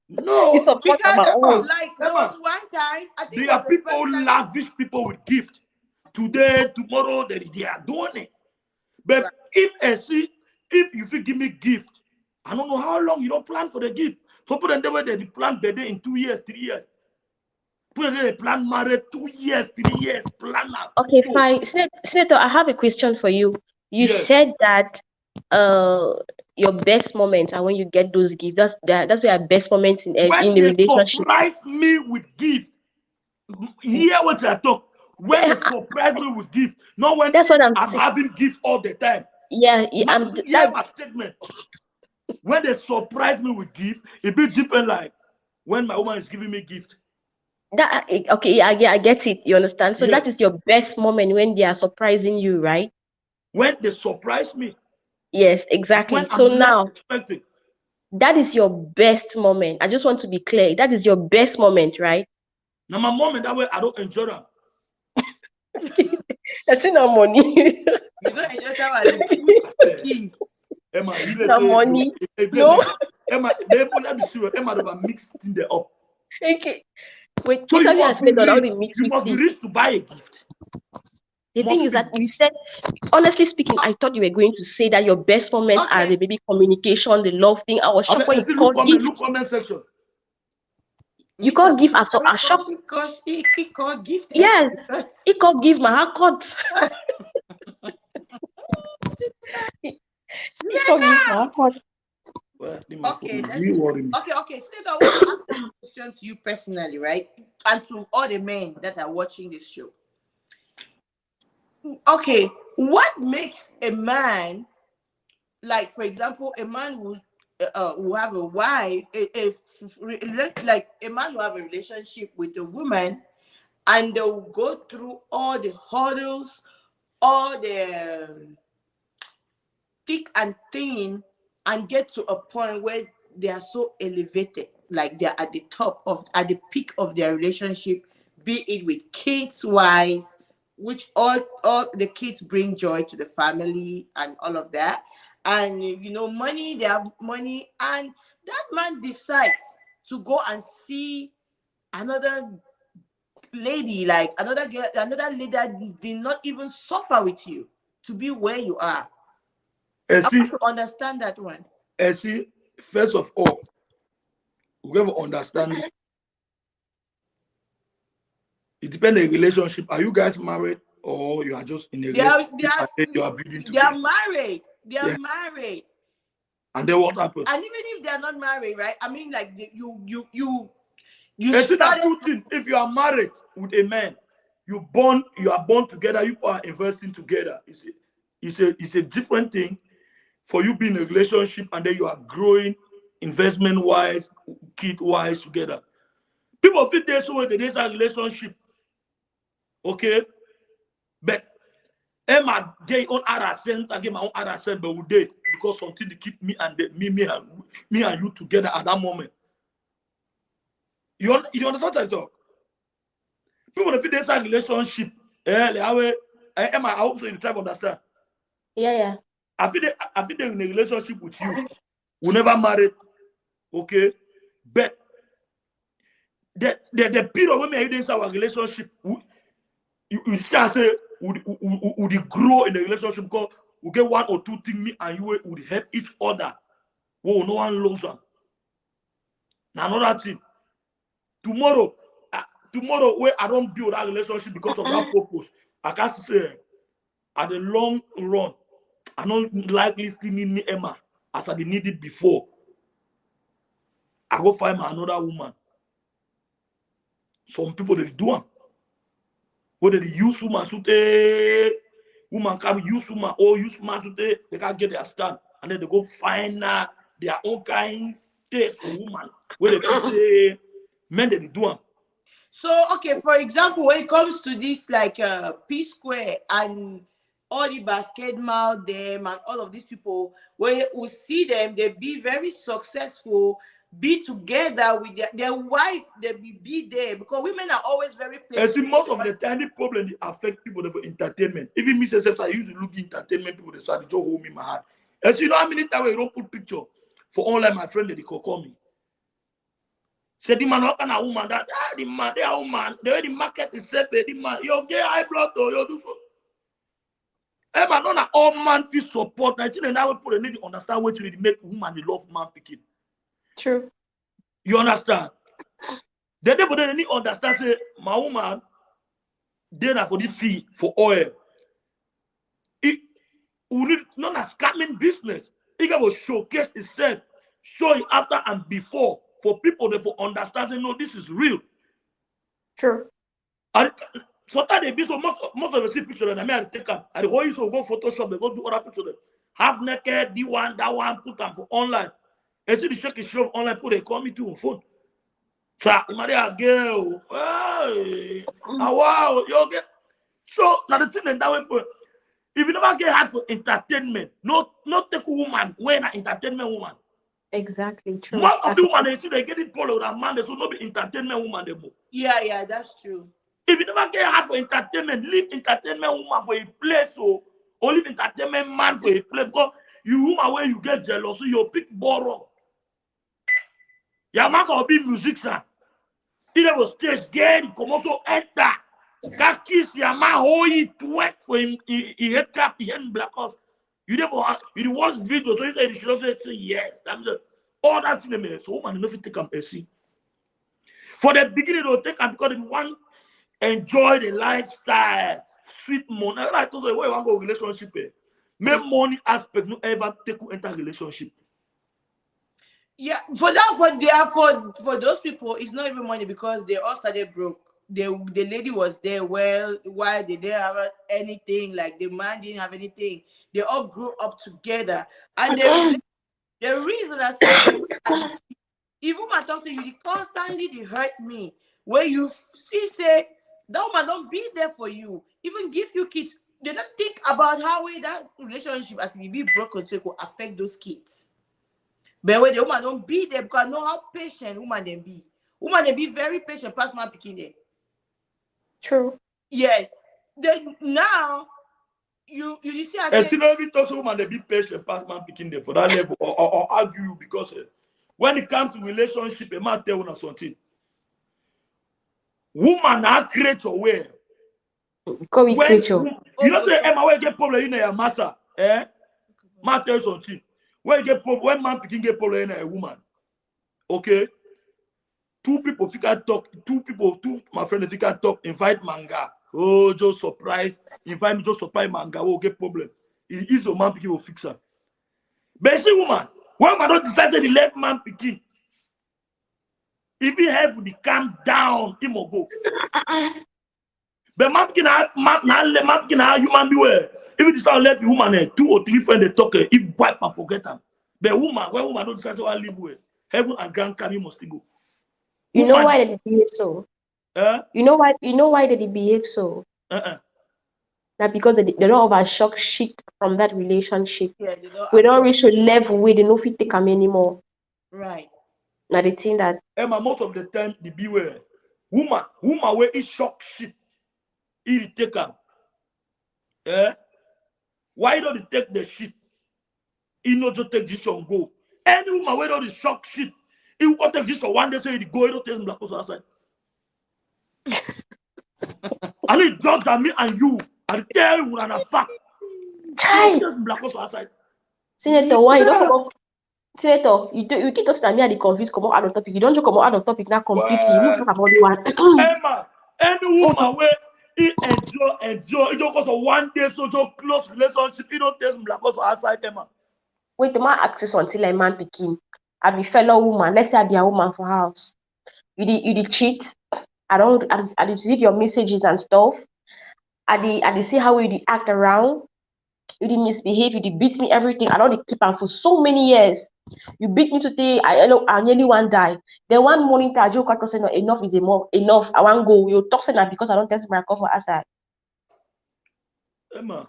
You No, support Because, our own. like, there was Emma, one time, I think it there was are the people first who time. lavish people with gift. Today, tomorrow, they are doing it. But Right. if you feel give me gift, I don't know how long you don't plan for the gift. So put them there they plan better in 2 years, 3 years. Put them there, they plan married 2 years, 3 years, plan out. Okay, So fine. Senator, I have a question for you. You yes. said that uh your best moment and when you get those gifts, that's your best moment When in the they relationship. surprise me with gift, hear what I talk. When they Eh, surprise me with gift, not when That's what I'm I'm saying. having gift all the time. Yeah, Not I'm hear that. my statement. When they surprise me with gift, it be different like when my woman is giving me gift. Okay, yeah, I get it. You understand? So that Yes. is your best moment when they are surprising you, right? When they surprise me, Yes, when exactly. So I'm less now expecting. that is your best moment. I just want to be clear. That is your best moment, right? Now my mom and that way I don't enjoy them. That's not money. You don't enjoy that as you push the king. Emma, you let's Not say money. let's No. say Emma, they let me see Emma over mixed in the up. Okay. Wait, So this you have you must be said that all rich. the mix You with must be tea. rich to buy a gift. The Must thing you is be that you rich? said, honestly speaking, I thought you were going to say that your best moments are Okay. the baby communication, the love thing. I was I mean, shocked when you see, called look gift. comment section. You Me too. called gift as I a mean, shock. because he called gift X Yes, because he called give my heart called. He called give my heart called. Well, leave my okay, phone. that's You worry me. okay. So I want to ask this question to you personally, right? And to all the men that are watching this show. Okay, what makes a man, like for example, a man who have a wife, like a man who have a relationship with a woman, and they'll go through all the hurdles, all the thick and thin, and get to a point where they are so elevated, like they're at the top of, at the peak of their relationship, be it with kids wise, which all the kids bring joy to the family and all of that, and money, they have money, and that man decides to go and see another lady, like another girl, another lady that did not even suffer with you to be where you are. And I see, want to understand that one. first of all, we have to understand it. It depends on the relationship. Are you guys married or you are just in a They are relationship they and are then you are building they are together? married. They are Yeah. married. And then what happened? And even if they are not married, right? I mean, like You see that started two things. If you are married with a man, you are born together, you are investing together. It's a different thing for you being in a relationship and then you are growing investment wise, kid wise together. People feel they so when they start relationship, okay, but Emma get on other sense, I get my own other sense, but we did because something to keep me and you together at that moment. You understand what I talk? People that feel they start relationship, Emma, I hope so you try to understand. Yeah. I feel they're in a relationship with you. We never married, okay, but the period when we are in our relationship, you start say would grow in the relationship because we get one or two things me and you would help each other. Whoa, no one loves them. Now another thing. Tomorrow where I don't build that relationship because of that purpose, I can say at the long run, I don't likely still need me Emma as I need it before. I go find my another woman. Some people they do them. Whether they use woman woman can use woman or use woman they can't get their stand and then they go find their own kind taste for woman where they feel say men they do them. So, okay, for example, when it comes to this, like P Square and all the basketball, them and all of these people, when we see them, they be very successful, be together with their wife, they be there because women are always very And see, patient. most of the tiny problem they affect people for entertainment. Even me, myself, I used to look entertainment people, they start to hold me in my heart. And so you know how many times you don't put picture for online, my friend, they call me. Say the man what kind of woman that the man they are woman the way the market is set the man you get high blood or you do so. Eh man, not all man feel support. I think now people need to understand what you make woman they love man picking. True. You understand? They need to understand say my woman they na for this fee for oil. It we need not a scamming business. It will showcase itself, show it after and before for people that for understand say no, this is real. True. And sometimes they be so most of the see picture and I mean I take them. I go use go Photoshop, they go do other picture them. Half naked, the one, that one, put them for online. And see the check is show online, put they call me to a phone. So Maria girl, hey, wow, you get so now the thing that way put if you never get hard for entertainment, not take a woman when an entertainment woman. Exactly. True. Most of the woman they see they get it followed and man, they should not be entertainment woman they more. Yeah, that's true. If you never get hard for entertainment, leave entertainment woman for a place or leave entertainment man for a place because you woman where you get jealous, so you pick borrow. Your man can be musician. He was stage get come out to enter. Can kiss your man hold it wet for him he head cap, he head black off. You never you watch video, so you say you should say yes. All that thing man. So woman you know take them see. For the beginning they'll take them because they want enjoy the lifestyle, sweet money. I told you where you want to go relationship. Make money aspect no ever take you enter relationship. Yeah, for those people, it's not even money because they all started broke. The lady was there well while they didn't have anything, like the man didn't have anything. They all grew up together. And the reason I say if woman talk to you, they constantly they hurt me. Where you see say that woman don't be there for you, even give you kids. They don't think about how that relationship as it be broken so it will affect those kids. But when the woman don't be there because I know how patient woman they be. Woman they be very patient past man picking there. True. Yes. Then now you see I And say see no even talk so woman they be patient past man picking there for that level or argue because when it comes to relationship, a man tell you something. Woman are creature where Come when creature. you know say Emma when get problem in your massa, man tell you something. When you get problem, when man picking get problem in a woman, okay. Two my friends figure talk, invite manga. Oh, just surprise. Invite me, just surprise manga. Oh, get problem. It is a man picking will fix her. But see, woman, when man don't decide to let man picking, even have the calm down, he will go. But man can have human beware. If you start let the woman 2 or 3 friends they talk, if wipe and forget them. But woman, when woman don't discuss what live with, heaven and grand coming must go. You know why they behave so? You know why they behave so? That because they don't overshock shit from that relationship. Yeah, they don't we don't reach a level where they no fit take them anymore. Right. Now they think that Emma, most of the time the beware. Woman where it shock shit. He take them. Why don't they take the shit? He not just take this and go. Any woman where don't shock shit. He will take this for one day, say he go, he don't take black person outside. I need judge on me and you. I tell you when I'm a fact. You don't take black person outside. Senator, why you don't come up? Senator, you keep us me at the confused come out of topic. You don't just come out of topic now completely. You talk about one. Emma, any woman where he endure, it just cause of one day so just close relationship, he don't take black person outside, Emma. Wait, the man access until a man picking. I be fellow woman. Let's say I be a woman for house. You did cheat. I receive your messages and stuff. I see how you act around. You did misbehave. You did beat me everything. I don't keep on for so many years. You beat me today. I nearly one die. Then one morning, I joke say no, enough is enough. I want go. You talk that because I don't test my call for outside. Emma,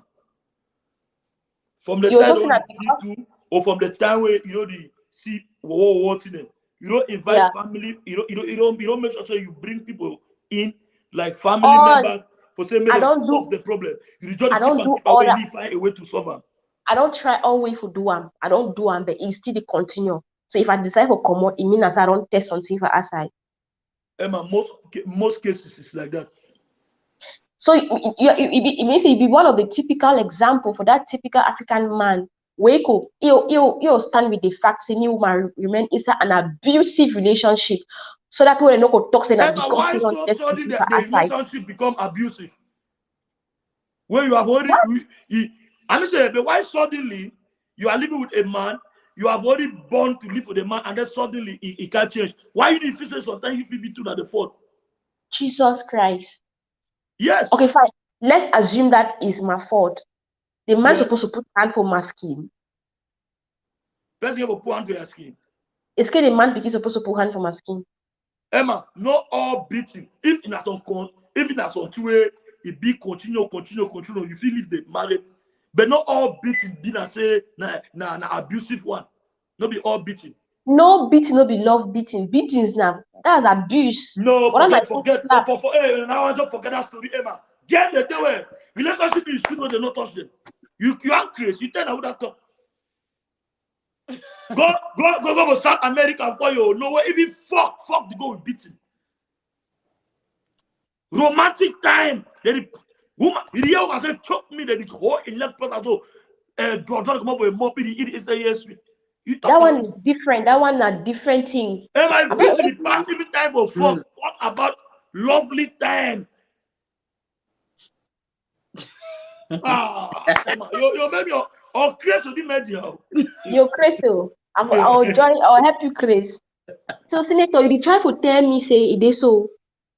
from the time you do, or from the time where you know the see what in them, you don't invite family. You don't make sure you bring people in like family members for say maybe solve the problem. You just keep away and find a way to solve them. I don't try always to do them. I don't do them, but it still continue. So if I decide to come out, it means I don't test something for outside. Emma, most cases is like that. So it means it be one of the typical example for that typical African man. Wake up, he'll stand with the fact say me woman remain inside an abusive relationship. So that people no go talk say that because why so suddenly the relationship become abusive? Where you have already I'm saying, but why suddenly you are living with a man, you have already born to live with a man, and then suddenly he can't change? Why you need to say sometimes if you be two at the fault? Jesus Christ. Yes. Okay, fine. Let's assume that is my fault. The man supposed to put hand for my skin. Let's give a put hand for your skin. It's the man because supposed to put hand for my skin. Emma, not all beating. If in a some two way, it be continue, you feel leave the marriage. But not all beating be na say na abusive one. Not be all beating. No beating, no be love beating. Beatings now, that's abuse. No, forget. Hey, now I just forget that story, Emma. Get the day where relationship is sweet when they not touch them. You are crazy. You tell them that talk. Go to South America for you. No way, even fuck the go with beating. Romantic time. Woman, the young say choke me. That the whole elect person so Georgia come up with a mop. It is the yes sweet. That one is different. That one a different thing. Emma, the past even time for fuck. What about lovely time? Emma, you maybe or Chris will be media. You're crazy. I'll help you, Chris. So, Senator, you try to tell me say it is so.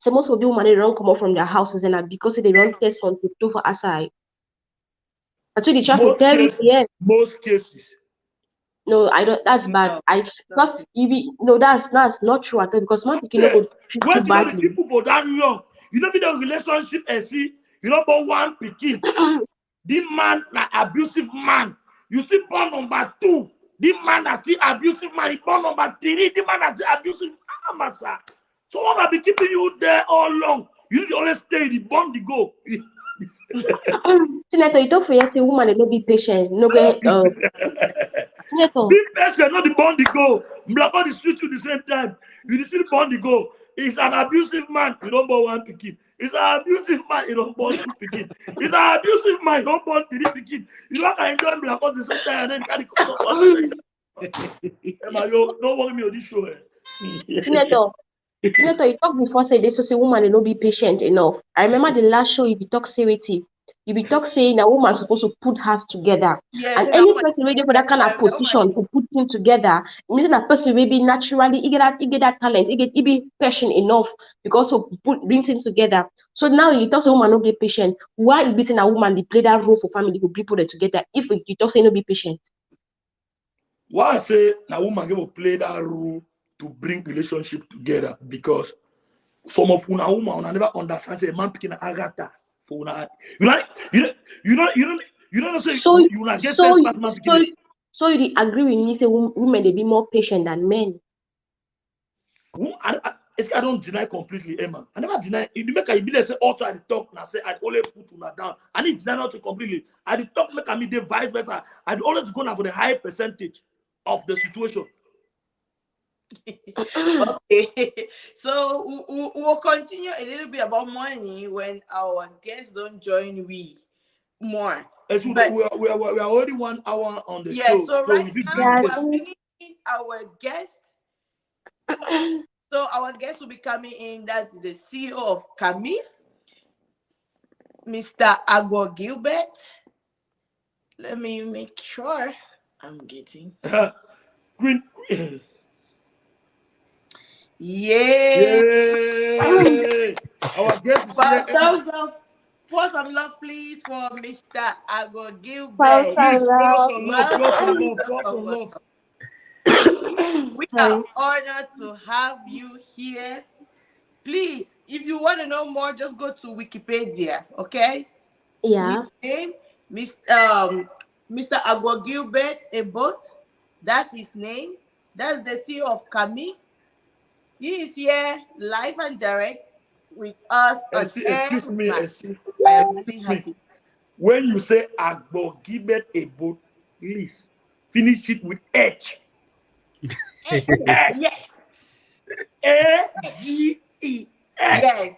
So most of the women they don't come out from their houses and because they don't test something to for outside. That's what they try to tell me. Yes. Most cases. No, I don't. That's bad. That's not true at all because my people no go treat you badly. The people for that young, you know, be the relationship and see, you know, but one picking. The man, like abusive man, you still born number 2. The man that's still abusive man, he born number 3. The man that's still abusive massa. So what I be keeping you there all long? You need to always stay the bond the go. Senator, you talk for you say woman they no be patient, no get be patient, not the bond the go. Black body switch you the same time. You still bond the go. He's an abusive man, you don't born 1 pikin. He's an abusive man, you don't born 2 pikin. He's an abusive man, you don't born 3 pikin. You don't enjoy black body the same time and then carry Emma, you don't want me on this show. Senator, you talk before say this was a woman they no be patient enough. I remember the last show you be talk seriously. You be talk saying a woman supposed to put hers together. Yes, and any person ready for that kind of position to put thing together, meaning that person maybe naturally he get that talent, he be patient enough because of bring things together. So now you talk say woman no get patient. Why you beating a woman they play that role for family who bring people together? If you talk say no be patient. Why I say now woman will play that role to bring relationship together because some of una woman una never understand say a man picking agata for una. You know, you know, you know, you know, you don't know say So you not get so sense past man so picking. so you dey agree with me say women they be more patient than men. I don't deny completely, Emma. I never deny. If you make a be say also I dey talk and I say I only put una down. I need deny not to completely. I dey talk make me the vice versa. I dey always go now for the high percentage of the situation. Okay, so we'll continue a little bit about money when our guests don't join we more. As But we are already 1 hour on the yeah, show, so so right if you now bring Yeah, we I are guests, think bringing in our guest. So our guest will be coming in. That's the CEO of Camif, Mr. Agua Gilbert. Let me make sure I'm getting. Queen, Yeah. yay! Our guest is here, Well, Emma. thumbs up. Pour some love, please, for Mr. Agua five Gilbert. Please pour love. some love, pour some Welcome, love, pour welcome, some love. welcome. We are Sorry. honored to have you here. Please, if you want to know more, just go to Wikipedia, okay? His Yeah. name, Mr. Agua Gilbert Ebot. That's his name. That's the CEO of Camif. He is here live and direct with us on air Excuse with me, Max. I am really me. happy. When you say Agbo, give it a boat, please finish it with H. H. H. Yes. A-G-E. H. Yes.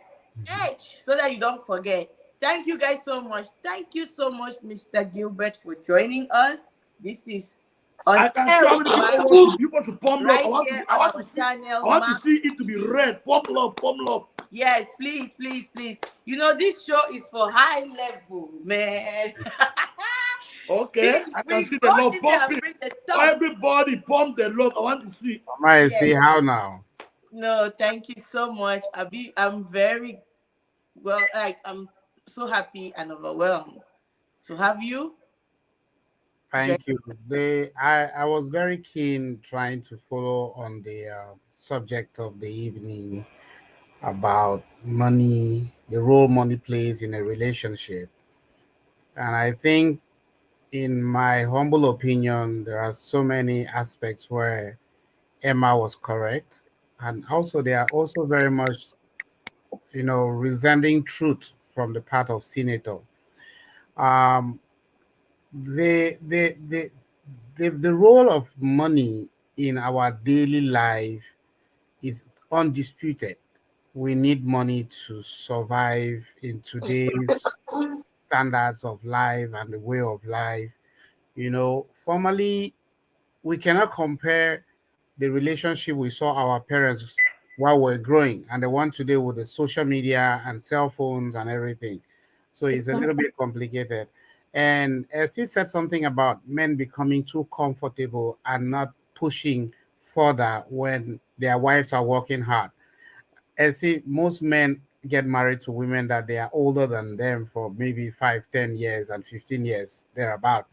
H. So that you don't forget. Thank you guys so much. Thank you so much, Mr. Gilbert, for joining us. This is on I can see air how with many people Max want to pump love. right here I on want to our see channel, I want to Max see it to be TV. red. Pump love, pump love. Yes, please, please, please. You know, this show is for high level, man. Okay, I can we see go the love in there and pumping. bring the top. Everybody pump the love. I want to see. I see Yes. how now. No, thank you so much. I'm very well, like, I'm so happy and overwhelmed to have you join. Thank you. I was very keen trying to follow on the subject of the evening about money, the role money plays in a relationship. And I think, in my humble opinion, there are so many aspects where Emma was correct. And also, there are also very much, resounding truth from the part of Senator. Um, the the role of money in our daily life is undisputed. We need money to survive in today's standards of life and the way of life. Formerly, we cannot compare the relationship we saw our parents while we're growing and the one today with the social media and cell phones and everything. So it's a little bit complicated. And as he said something about men becoming too comfortable and not pushing further when their wives are working hard. As see, most men get married to women that they are older than them for maybe 5, 10 years and 15 years thereabout.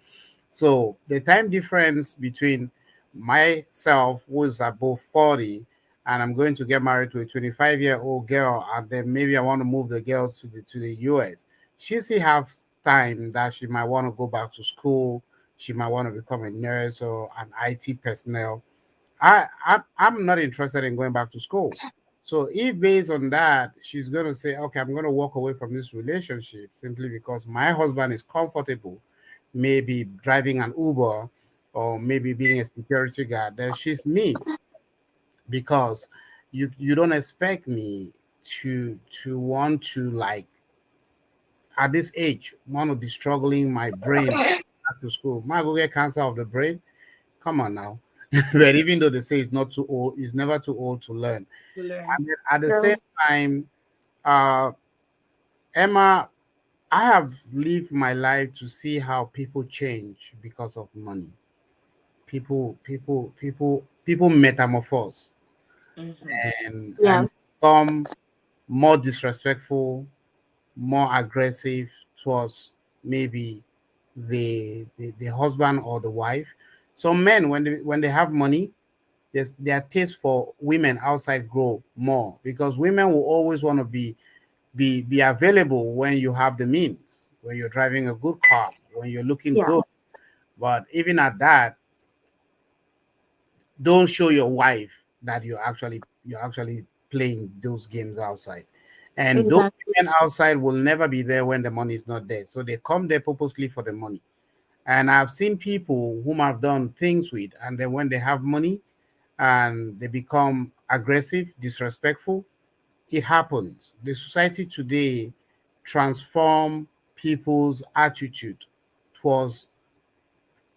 So the time difference between myself, who is above 40, and I'm going to get married to a 25-year-old girl, and then maybe I want to move the girl to the US. She still has time that she might want to go back to school. She might want to become a nurse or an IT personnel. I'm not interested in going back to school. So if based on that, she's going to say, okay, I'm going to walk away from this relationship simply because my husband is comfortable, maybe driving an Uber or maybe being a security guard, then she's me, because you don't expect me to want to, like, at this age, want to be struggling my brain back to school. Might go get cancer of the brain. Come on now. But even though they say it's not too old, it's never too old to learn. To learn. And then at the same True. time, uh, Emma, I have lived my life to see how people change because of money. people metamorphose Mm-hmm. and become more disrespectful, more aggressive towards maybe the husband or the wife. Some men, when they have money, their taste for women outside grow more, because women will always want to be available when you have the means, when you're driving a good car, when you're looking yeah, good. But even at that, don't show your wife that you're actually playing those games outside. And those exactly. women outside will never be there when the money is not there. So they come there purposely for the money. And I've seen people whom I've done things with, and then when they have money and they become aggressive, disrespectful, it happens. The society today transform people's attitude towards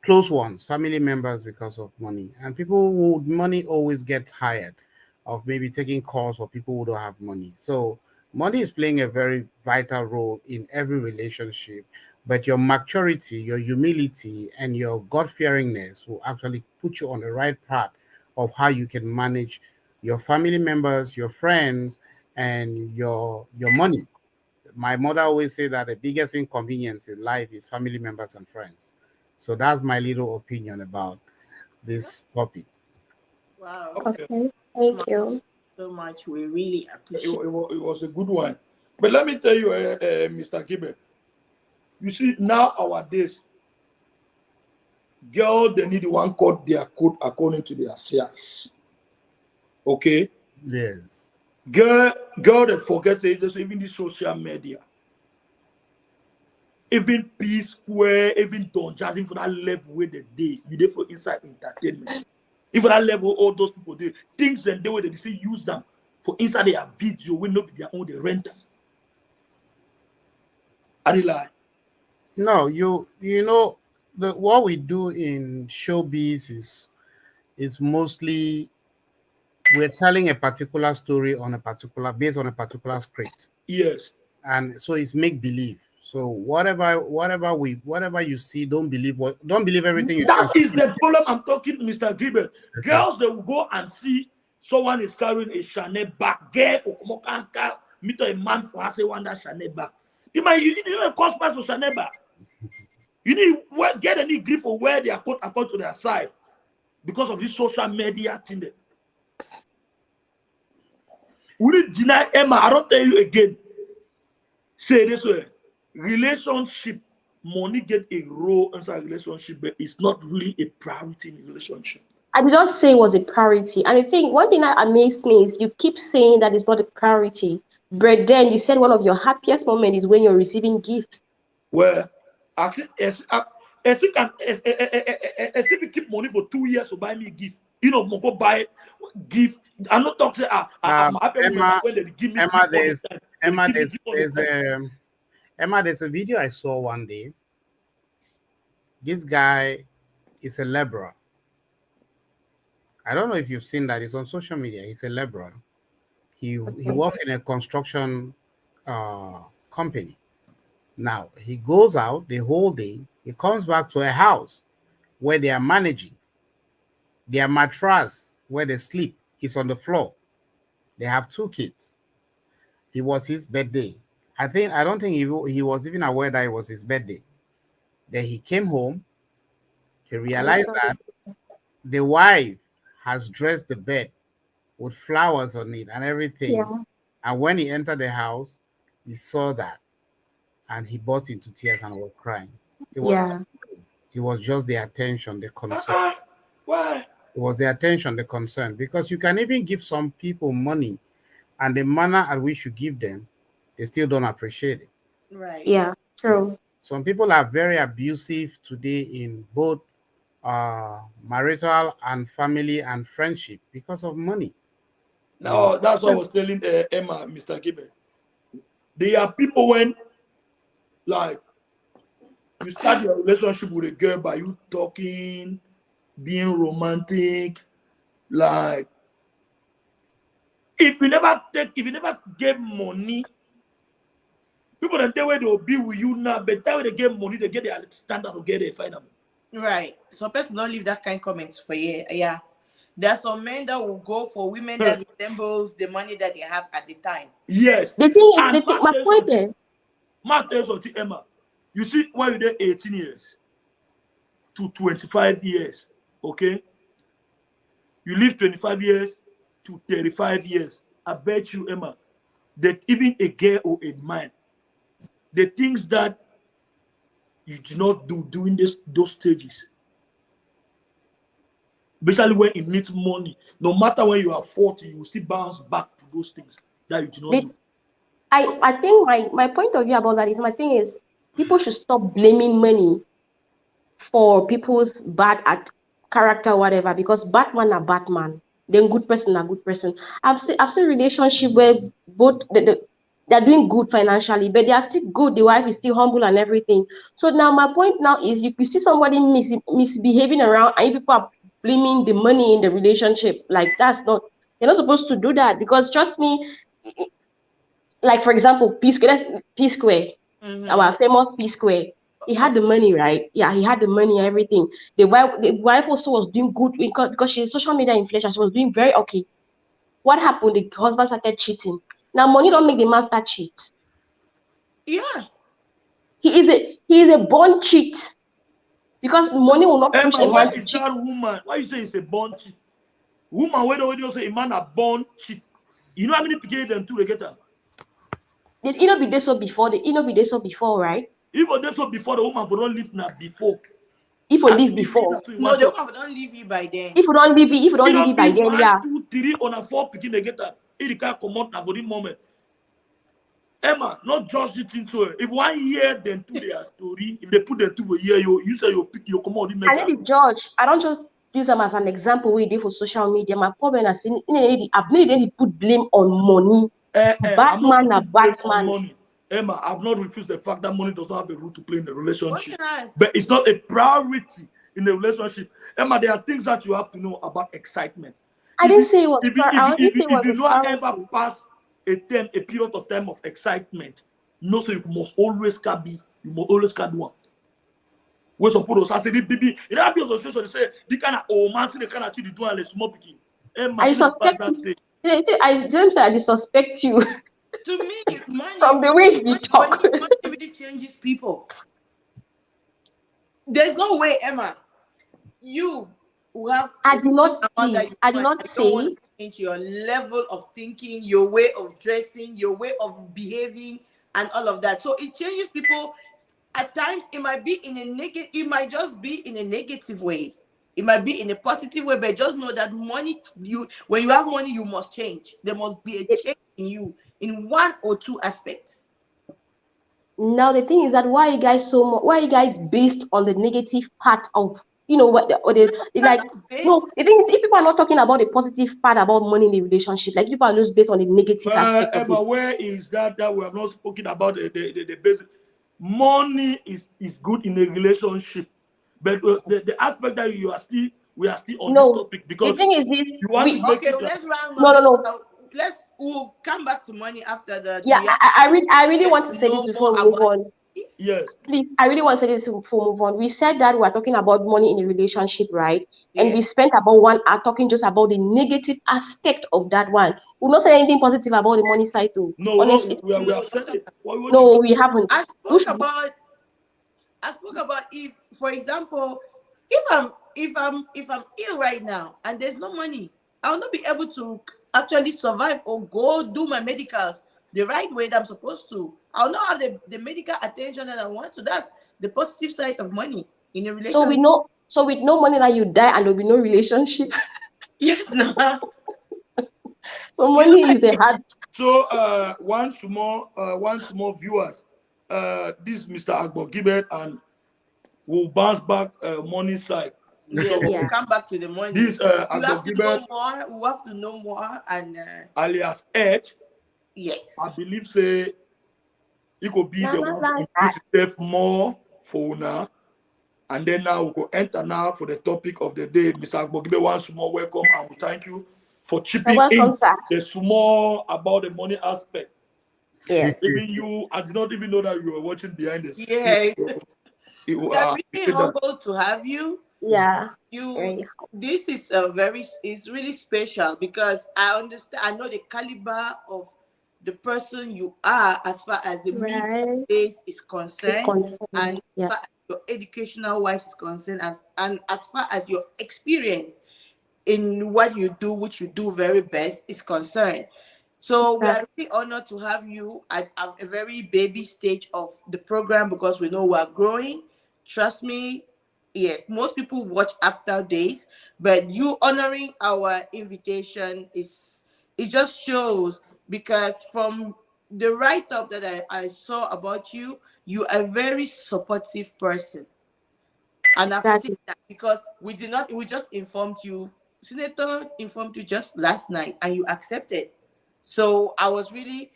close ones, family members, because of money. And people with money always get tired of maybe taking calls for people who don't have money. So money is playing a very vital role in every relationship. But your maturity, your humility, and your God fearingness will actually put you on the right path of how you can manage your family members, your friends, and your money. My mother always say that the biggest inconvenience in life is family members and friends. So that's my little opinion about this topic. Wow. Okay. Okay, So thank much, you. so much. We really appreciate. It was a good one. But let me tell you, Mr. Gibbon, you see, now nowadays, girl, they need one cut their coat according to their size. Okay? Yes. Girl, girl, they forget say there's even the social media. Even P Square, even Don Jazzy for that level where they day, you there for inside entertainment. Even that level, all those people do things and the way they say use them for inside their video will not be their own the renters. I dey lie. No, you know the what we do in showbiz is mostly we're telling a particular story on a particular based on a particular script. Yes. And so it's make believe. So whatever you see, don't believe everything you see on That is social the problem I'm talking, Mr. Gilbert. media. Girls, they will go and see someone is carrying a Chanel bag. Girl, Okomokanka, meet a man for her say one that Chanel bag. You know the cost price of Chanel bag. You need get any grip for where they are quote according to their size because of this social media thing. There. We need deny Emma. I don't tell you again. Say this way. Relationship, money get a role inside relationship, but it's not really a priority in relationship. I did not say it was a priority. And I think one thing that amazed me is you keep saying that it's not a priority, but then you said one of your happiest moments is when you're receiving gifts. Where actually, as you can, as if you keep money for 2 years to buy me a gift, you know, go buy gift. I'm not talking. I'm happy women Emma, that when they give me Emma, gift all the time, they Emma, give me gift all the there's time. Emma, there's a video I saw one day. This guy is a laborer. I don't know if you've seen that. It's on social media. He's a laborer. He Okay. works in a construction uh, company. Now he goes out the whole day. He comes back to a house where they are managing. Their mattress where they sleep is on the floor. They have two kids. It was his birthday. I don't think he was even aware that it was his birthday. Then he came home. He I'm realized sorry. that the wife has dressed the bed with flowers on it and everything. Yeah, And when he entered the house, he saw that and he burst into tears and was crying. It was yeah, it was just the attention, the concern. Uh-uh. Why? It was the attention, the concern. Because you can even give some people money and the manner at which you give them, they still don't appreciate it. Right. yeah, true. Some people are very abusive today in both marital and family and friendship because of money. You know, Now that's what I was telling Emma, Mr. Gibbon. There are people when like you start your relationship with a girl by you talking, being romantic, like if you never get money, people don't tell where they'll be with you now, but that way they get money, they get their standard to get their final. Right. Some person don't leave that kind of comments for you. Yeah. There are some men that will go for women that resembles the money that they have at the time. Yes. The thing is, And my point is, Emma, you see, when you did 18 years to 25 years, okay? You live 25 years to 35 years. I bet you, Emma, that even a girl or a man, the things that you do not do during those stages, especially when it needs money, no matter when you are 40, you will still bounce back to those things that you do not the, do. I think my point of view about that is, my thing is, people should stop blaming money for people's bad at character, whatever, because Batman are Batman, then good person are good person. I've seen relationship where both they're doing good financially, but they are still good. The wife is still humble and everything. So now my point now is, you see somebody misbehaving around, and people are blaming the money in the relationship. Like, that's not, you're not supposed to do that, because trust me, like for example, P Square, Mm-hmm. our famous P Square. He had the money, right? Yeah, he had the money and everything. The wife also was doing good, because she's a social media influencer. She was doing very okay. What happened? The husband started cheating. Now money don't make the man start cheat. Yeah. He is a born cheat, because money will not push Emma, a man where to is cheat. that woman? Why you say it's a born cheat? Woman, where do you say a man a born cheat? You know how many people them two they get her? Did it not be there so before? Did it not be there so before, right? Even they so before the woman for don't live now before. If you As live we be before, now, so you No, want the to. woman don't leave you by then. if you don't leave it, It don't be by then, one, yeah. 2, 3 on a 4 picking they get that. It can't come out now for the moment. Emma, not just it into it. If 1 year, then 2 their story. If they put the 2 a year, you say you pick you come out, you make I need it. the judge. I don't just use them as an example we did for social media. My problem is, I've made any put blame on money. I'm not Batman are putting blame on Batman. money. Emma, I've not refused the fact that money does not have a role to play in the What relationship. has? But it's not a priority in the relationship. Emma, there are things that you have to know about excitement. I If didn't you say it was. if you if I you didn't if say you, it if was you a not ever priority. pass a period of time of excitement, no, so you must always can be, you must always can do one. Where suppose I say baby, in that be association they say the kind of old man see the kind of thing they do and the small picking. Emma, I you know pass suspect. that stage. I James said I suspect you To me, from the way you talk. money really changes people. There's no way, Emma, you will have I a did certain not amount that please. you I did want. not I don't want say. to change your level of thinking, your way of dressing, your way of behaving, and all of that. So it changes people. At times, it might be in a negative. It might just be in a negative way. It might be in a positive way, but just know that money. When you have money, you must change. There must be a It. change in you in one or two aspects. Now the thing is that, why are you guys so much? Why are you guys based on the negative part of, what the That's like? not based. No, the thing is, if people are not talking about the positive part about money in the relationship, like, people are just based on the negative aspect of it. Emma, where is that we have not spoken about the basic? Money is good in a relationship, but the aspect that we are still on this No, topic the because thing is this. you want to We make Okay, it like let's round No, up no, because no. we'll come back to money after that. Yeah, We have I really get want to to say this know more before we move about on. it. yes. Please, I really want to say this before we move on. We said that we are talking about money in a relationship, right? And Yeah. we spent about 1 hour talking just about the negative aspect of that one. We've not said anything positive about the money side, too. No, Honestly, we No, have said it. What you no, talk? we haven't. I We spoke should, about I spoke about if, for example, if I'm ill right now and there's no money, I'll not be able to actually survive or go do my medicals the right way that I'm supposed to. I'll not have the medical attention that I want. So that's the positive side of money in a so we relationship. know. So with no money, that you die and there'll be no relationship. Yes, no. So You money is a like hard. So one small viewers. This is Mr. Agbo Gibet and we'll bounce back money side. yes, we'll Yeah. So come back to the money. this You Agbo have to know Gibet more. We have to know more, and alias Edge, I yes. believe say it could be Nah, the not one to like that. introduce itself more for now. And then now we'll go enter now for the topic of the day. Mr. Agbogibe, once more welcome and we thank you for You're chipping in welcome, sir. the small about the money aspect. Yes. Even you, I did not even know that you were watching behind the screen. Yes. We are You really said that. humbled to have you. Yeah. You, Very. this is a very, it's really special because I understand, I know the caliber of the person you are as far as the media Right. space is It's concerned, and concerned. as Yeah. far as your educational wise is concerned, as and as far as your experience in what you do, which you do very best, is concerned. So we That, are really honored to have you at a very baby stage of the program because we know we are growing. Trust me, yes, most people watch after days, but you honoring our invitation is, it just shows, because from the write-up that I saw about you, you are a very supportive person. And I've that seen that because we did not, we just informed you, Senator informed you just last night, and you accepted. So I was really,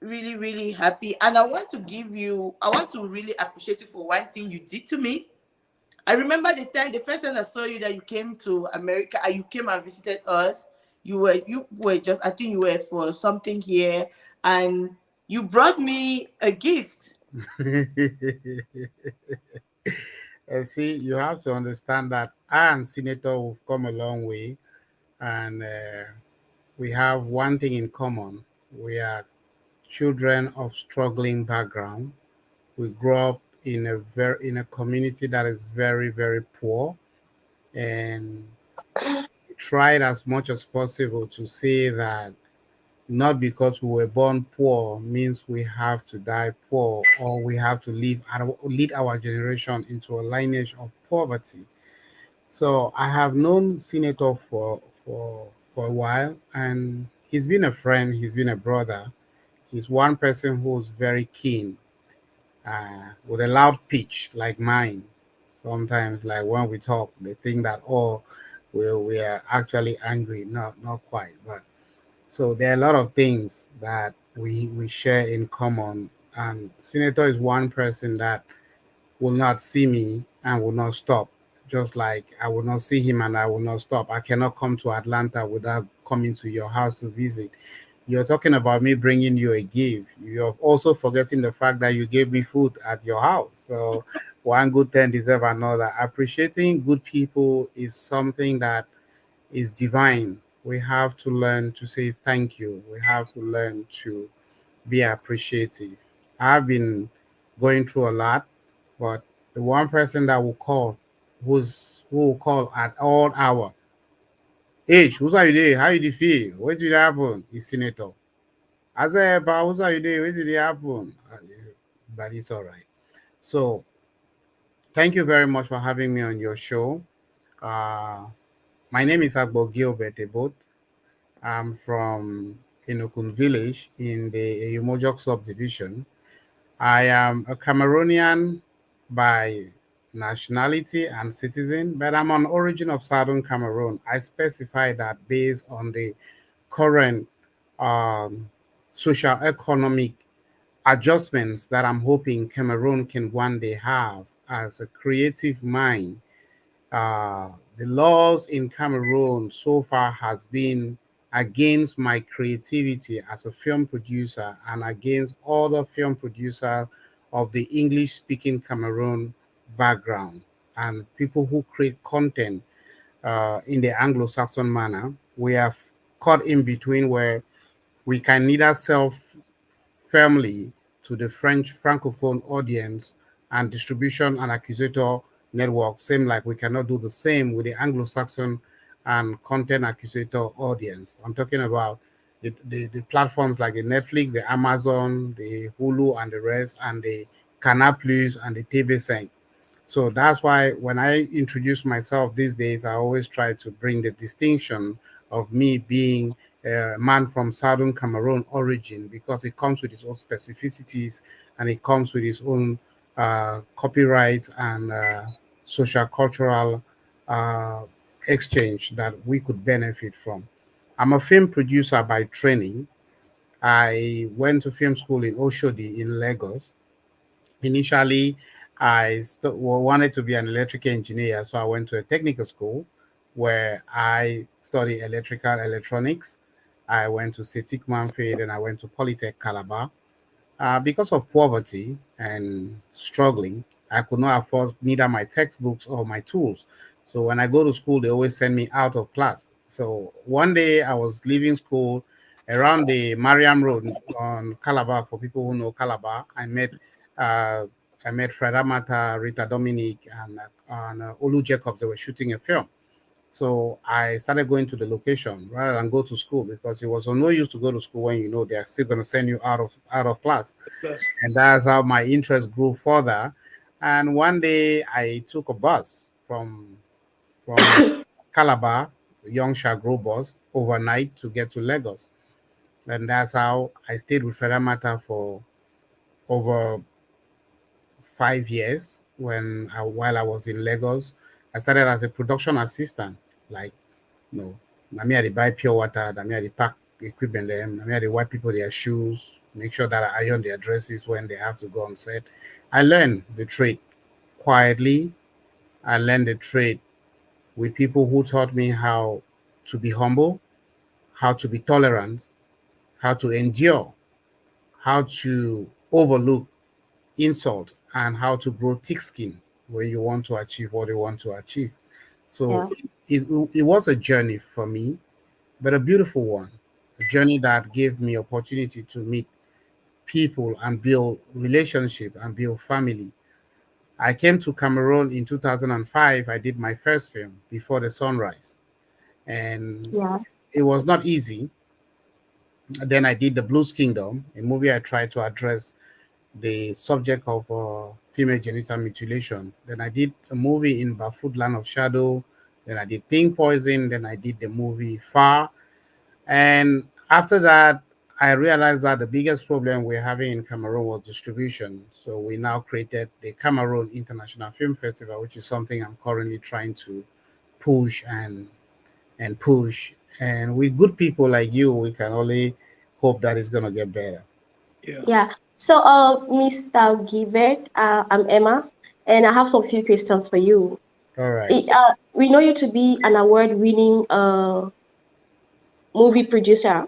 really, really happy. And I want to give you, I want to really appreciate you for one thing you did to me. I remember the time, the first time I saw you, that you came to America and you came and visited us. You were just, I think you were for something here, and you brought me a gift. See, you have to understand that I and Senator have come a long way, and we have one thing in common. We are children of struggling background. We grew up in a community that is very, very poor, and we tried as much as possible to say that not because we were born poor means we have to die poor, or we have to lead our generation into a lineage of poverty. So I have known Senator for a while, and he's been a friend, he's been a brother. He's one person who's very keen, with a loud pitch like mine. Sometimes, like when we talk, they think that, oh, we are actually angry. Not quite, but so there are a lot of things that we share in common. And Senator is one person that will not see me and will not stop. Just like I will not see him and I will not stop. I cannot come to Atlanta without coming to your house to visit. You're talking about me bringing you a gift. You're also forgetting the fact that you gave me food at your house. So one good thing deserve another. Appreciating good people is something that is divine. We have to learn to say thank you. We have to learn to be appreciative. I've been going through a lot, but the one person that will call, who will call at all hour, H, who's are you there? How you dey feel? What did happen? Is Senator. I said, but who's are you there? What did it happen? But it's all right. So thank you very much for having me on your show. Uh, my name is Agbo Gilbert Ebot. I'm from Inokun village in the Eyumojok subdivision. I am a Cameroonian by nationality and citizen, but I'm an origin of Southern Cameroon. I specify that based on the current um, social economic adjustments that I'm hoping Cameroon can one day have as a creative mind. The laws in Cameroon so far has been against my creativity as a film producer and against other film producers of the English speaking Cameroon background and people who create content in the Anglo-Saxon manner. We have caught in between where we can neither sell firmly to the French Francophone audience and distribution and accusator network, same like we cannot do the same with the Anglo-Saxon and content accusator audience. I'm talking about the platforms like the Netflix, the Amazon, the Hulu, and the rest, and the Canal Plus and the TV5. So that's why when I introduce myself these days, I always try to bring the distinction of me being a man from Southern Cameroon origin because it comes with its own specificities and it comes with its own copyright and social cultural uh, exchange that we could benefit from. I'm a film producer by training. I went to film school in Oshodi in Lagos. Initially, wanted to be an electrical engineer, so I went to a technical school where I studied electrical electronics. I went to CETIC Manfred and I went to Polytech Calabar. Because of poverty and struggling, I could not afford neither my textbooks or my tools. So when I go to school, they always send me out of class. So one day I was leaving school around the Mariam Road on Calabar. For people who know Calabar, uh, I met Fred Amata, Rita Dominic, and Olu Jacobs. They were shooting a film. So I started going to the location rather than go to school because it was of no use to go to school when you know they are still going to send you out of class. Yes. And that's how my interest grew further. And one day I took a bus from Calabar, Young Shagro bus, overnight to get to Lagos. And that's how I stayed with Ferramata for over 5 years while I was in Lagos. I started as a production assistant, like no, I mean, I buy pure water, I mean, I pack equipment them, I mean, I wipe people their shoes, make sure that I iron their dresses when they have to go on set. I learned the trade quietly. I learned the trade with people who taught me how to be humble, how to be tolerant, how to endure, how to overlook insult, and how to grow thick skin when you want to achieve what you want to achieve. So Yeah. it was a journey for me, but a beautiful one. A journey that gave me opportunity to meet people and build relationship and build family. I came to Cameroon in 2005. I did my first film, Before the Sunrise, and Yeah. it was not easy. Then I did The Blues Kingdom, a movie I tried to address the subject of female genital mutilation. Then I did a movie in Bafut Land of Shadow. Then I did Pink Poison. Then I did the movie Far. And after that, I realized that the biggest problem we're having in Cameroon was distribution. So we now created the Cameroon International Film Festival, which is something I'm currently trying to push and push. And with good people like you, we can only hope that it's gonna get better. Yeah. Yeah. So, Mr. Gilbert, I'm Emma, and I have some few questions for you. All right. We know you to be an award-winning movie producer.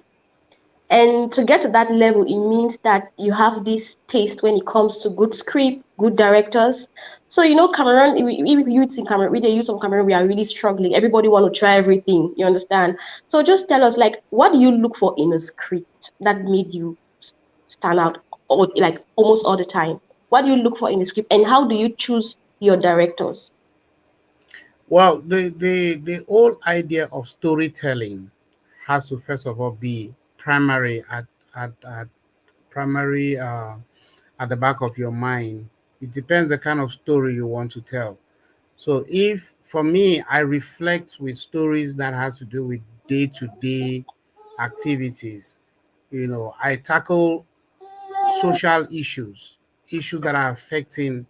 And to get to that level, it means that you have this taste when it comes to good script, good directors. So Cameroon, if youths in Cameroon, with the youth of Cameroon, we are really struggling. Everybody want to try everything. You understand? So just tell us, like, what do you look for in a script that made you stand out, or like almost all the time? What do you look for in a script, and how do you choose your directors? Well, the whole idea of storytelling has to first of all be primary at primary at the back of your mind. It depends the kind of story you want to tell. So if for me, I reflect with stories that has to do with day-to-day activities. I tackle social issues that are affecting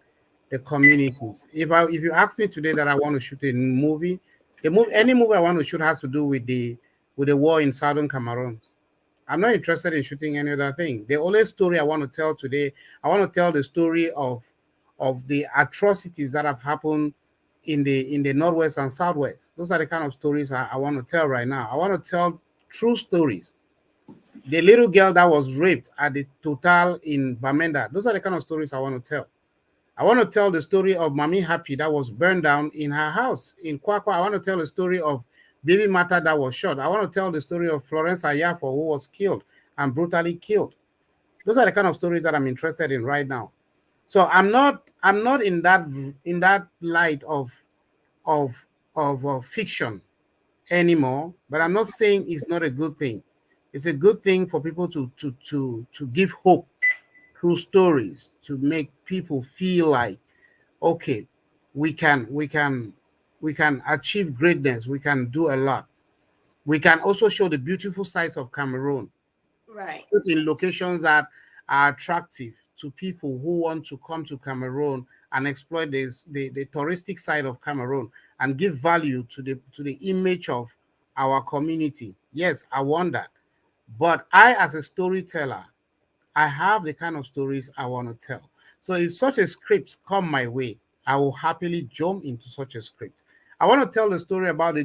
the communities. If you ask me today that I want to shoot a movie, any movie I want to shoot has to do with the war in southern Cameroon. I'm not interested in shooting any other thing. The only story I want to tell today, I want to tell the story of the atrocities that have happened in the northwest and southwest. Those are the kind of stories I want to tell right now. I want to tell true stories. The little girl that was raped at the Total in Bamenda. Those are the kind of stories I want to tell. I want to tell the story of Mami Happy that was burned down in her house in Kwakwa. I want to tell the story of Baby Mata that was shot. I want to tell the story of Florence Ayafo who was killed and brutally killed. Those are the kind of stories that I'm interested in right now. So I'm not in that light of fiction anymore. But I'm not saying it's not a good thing. It's a good thing for people to give hope through stories to make people feel like, okay, we can achieve greatness, we can do a lot. We can also show the beautiful sides of Cameroon Right. in locations that are attractive to people who want to come to Cameroon and exploit the touristic side of Cameroon and give value to the image of our community. Yes, I want that. But I, as a storyteller, I have the kind of stories I want to tell. So if such a script come my way, I will happily jump into such a script. I want to tell the story about the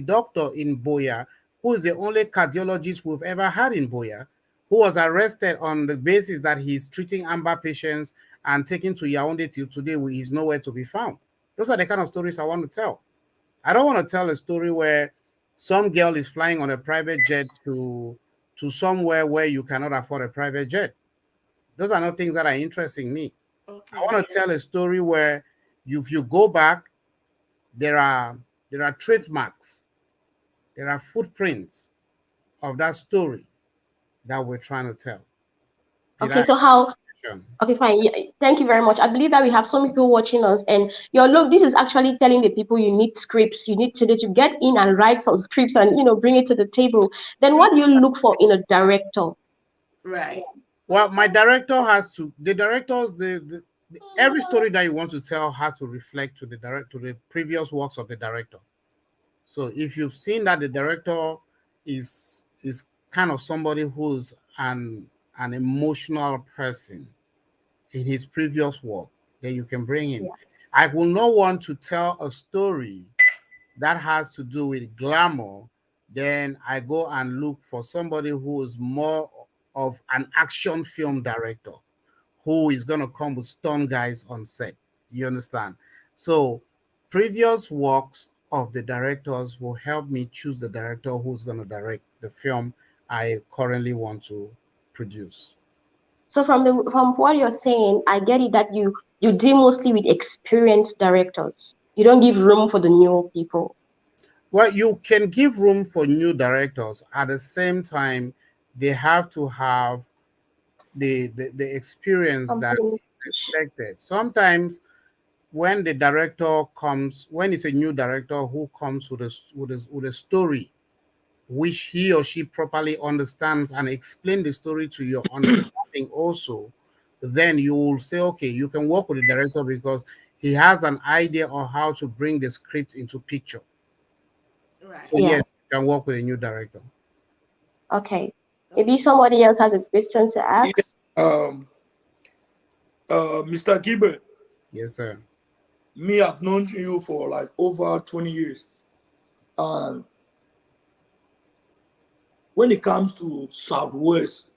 doctor in Boya, who is the only cardiologist we've ever had in Boya, who was arrested on the basis that he's treating AMBA patients and taken to Yaoundé till today, is nowhere to be found. Those are the kind of stories I want to tell. I don't want to tell a story where some girl is flying on a private jet to somewhere where you cannot afford a private jet. Those are not things that are interesting me. I Okay. want to tell a story where if you go back, there are trademarks, there are footprints of that story that we're trying to tell. Did Okay, I so how? mention? Okay, fine. Yeah, thank you very much. I believe that we have some people watching us, and your look. This is actually telling the people you need scripts. You need to get in and write some scripts and bring it to the table. Then what do you look for in a director? Right. Well, my director has to, the directors, every story that you want to tell has to reflect to the previous works of the director. So if you've seen that the director is kind of somebody who's an emotional person in his previous work, then you can bring in. Yeah. I will not want to tell a story that has to do with glamour. Then I go and look for somebody who is more of an action film director who is going to come with stun guys on set. You understand? So, previous works of the directors will help me choose the director who's going to direct the film I currently want to produce. So from what you're saying, I get it that you deal mostly with experienced directors. You don't give room for the new people. Well, you can give room for new directors. At the same time, they have to have the experience that Something. is expected. Sometimes when the director comes, when it's a new director who comes with a story which he or she properly understands and explain the story to your understanding also, then you will say, okay, you can work with the director because he has an idea on how to bring the script into picture. Right. So Yeah. yes, you can work with a new director. Okay. Maybe Okay. somebody else has a question to Yeah. ask. Mr. Gilbert, Yes, sir. me, I've known you for like over 20 years. And when it comes to Southwest,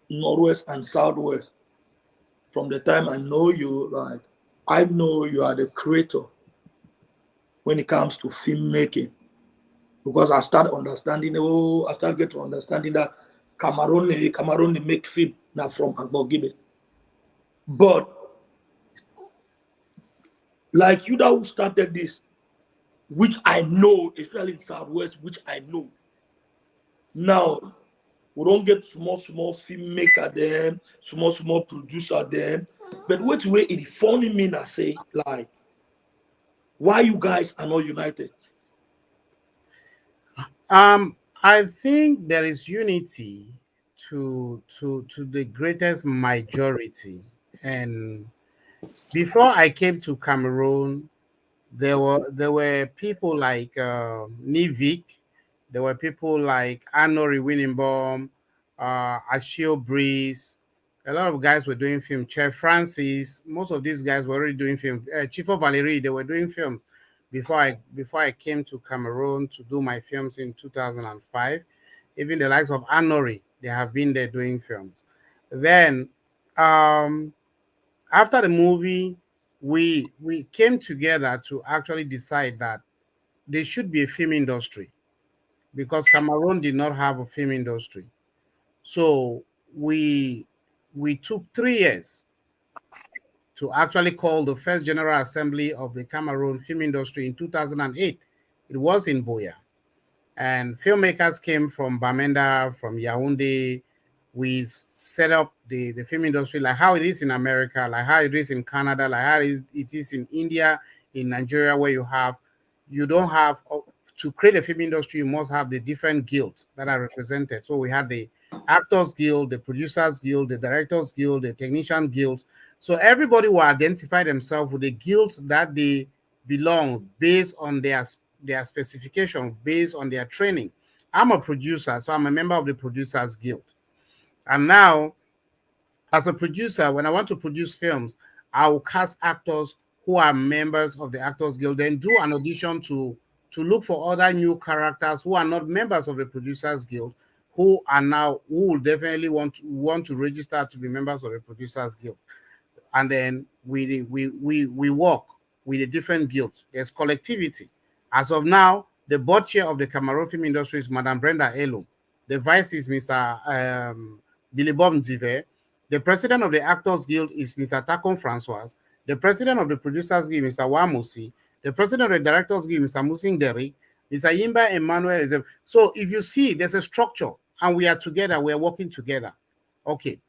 Northwest, and Southwest, from the time I know you, like, I know you are the creator when it comes to filmmaking. Because I start understanding, I start get to understanding that Cameroon they make film now from Agbogibe. But like you that who started this, which I know, especially in Southwest, which I know. Now we don't get small filmmaker them, small producer them. But wait way it funny me I say like why you guys are not united. I think there is unity to the greatest majority. And before I came to Cameroon, there were people like Nivik, there were people like Anori Winningbaum, Ashio Breeze. A lot of guys were doing film. Chef Francis, most of these guys were already doing film. Chief Valerie, they were doing films before I came to Cameroon to do my films in 2005. Even the likes of Anori, they have been there doing films. Then um, after the movie, we came together to actually decide that there should be a film industry because Cameroon did not have a film industry. So we we took 3 years to actually call the first General Assembly of the Cameroon film industry in 2008. It was in Boya. And filmmakers came from Bamenda, from Yaoundé. We set up the film industry like how it is in America, like how it is in Canada, like how it is in India, in Nigeria, where you don't have to create a film industry, you must have the different guilds that are represented. So we had the Actors Guild, the Producers Guild, the Directors Guild, the Technician Guild. So everybody will identify themselves with the guilds that they belong based on their specification, based on their training. I'm a producer, so I'm a member of the Producers Guild. And now, as a producer, when I want to produce films, I will cast actors who are members of the Actors Guild, then do an audition to look for other new characters who are not members of the Producers Guild, who will definitely want to register to be members of the Producers Guild. and then we work with the different guilds. There's collectivity. As of now, the board chair of the Cameroon film industry is Madame Brenda Elo. The vice is Mr. Billy Bob Nzive. The president of the Actors Guild is Mr. Takon Francois. The president of the Producers Guild, Mr. Wamusi. The president of the Directors Guild, Mr. Musing Derry. Mr. Yimba Emmanuel is so if you see there's a structure and we are together, we're working together. Okay.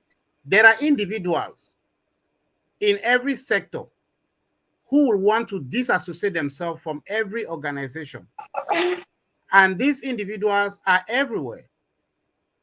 There are individuals in every sector who will want to disassociate themselves from every organization. And these individuals are everywhere.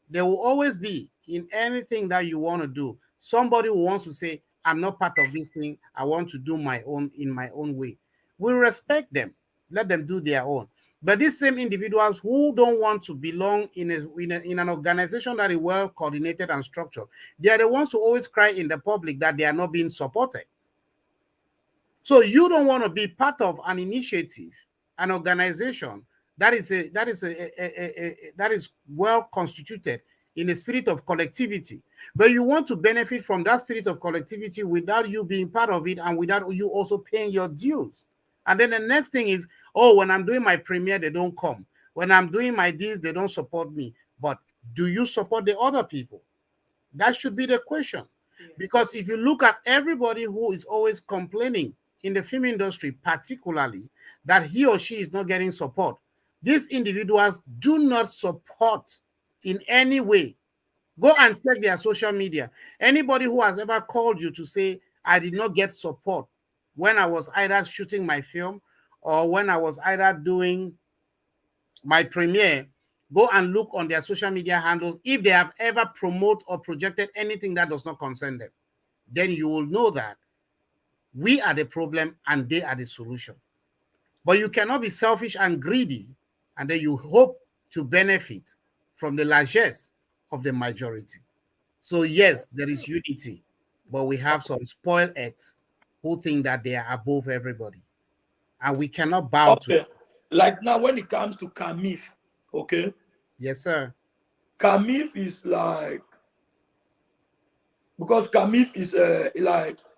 There will always be in anything that you want to do. Somebody who wants to say, I'm not part of this thing. I want to do my own in my own way. We respect them. Let them do their own. But these same individuals who don't want to belong in an organization that is well coordinated and structured, they are the ones who always cry in the public that they are not being supported. So you don't want to be part of an initiative, an organization that is well constituted in a spirit of collectivity, but you want to benefit from that spirit of collectivity without you being part of it and without you also paying your dues. And then the next thing is, oh, when I'm doing my premiere, they don't come. When I'm doing my deals, they don't support me. But do you support the other people? That should be the question. Yeah. Because if you look at everybody who is always complaining in the film industry, particularly, that he or she is not getting support, these individuals do not support in any way. Go and check their social media. Anybody who has ever called you to say, I did not get support when I was either shooting my film or when I was either doing my premiere, go and look on their social media handles if they have ever promoted or projected anything that does not concern them. Then you will know that we are the problem and they are the solution. But you cannot be selfish and greedy and then you hope to benefit from the largesse of the majority. So yes, there is unity, but we have some spoiled eggs who think that they are above everybody. And we cannot bow to. Like now, when it comes to Kamif, okay? Yes, sir. Kamif is like, because Kamif is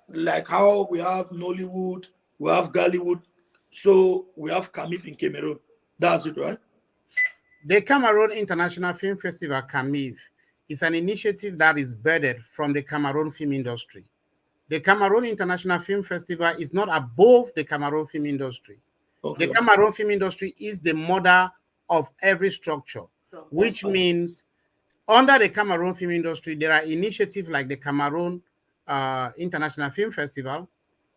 like how we have Nollywood, we have Gollywood, so we have Kamif in Cameroon. That's it, right? The Cameroon International Film Festival, Kamif, is an initiative that is birthed from the Cameroon film industry. The Cameroon International Film Festival is not above the Cameroon film industry. Okay. The Cameroon film industry is the mother of every structure, which means under the Cameroon film industry, there are initiatives like the Cameroon International Film Festival.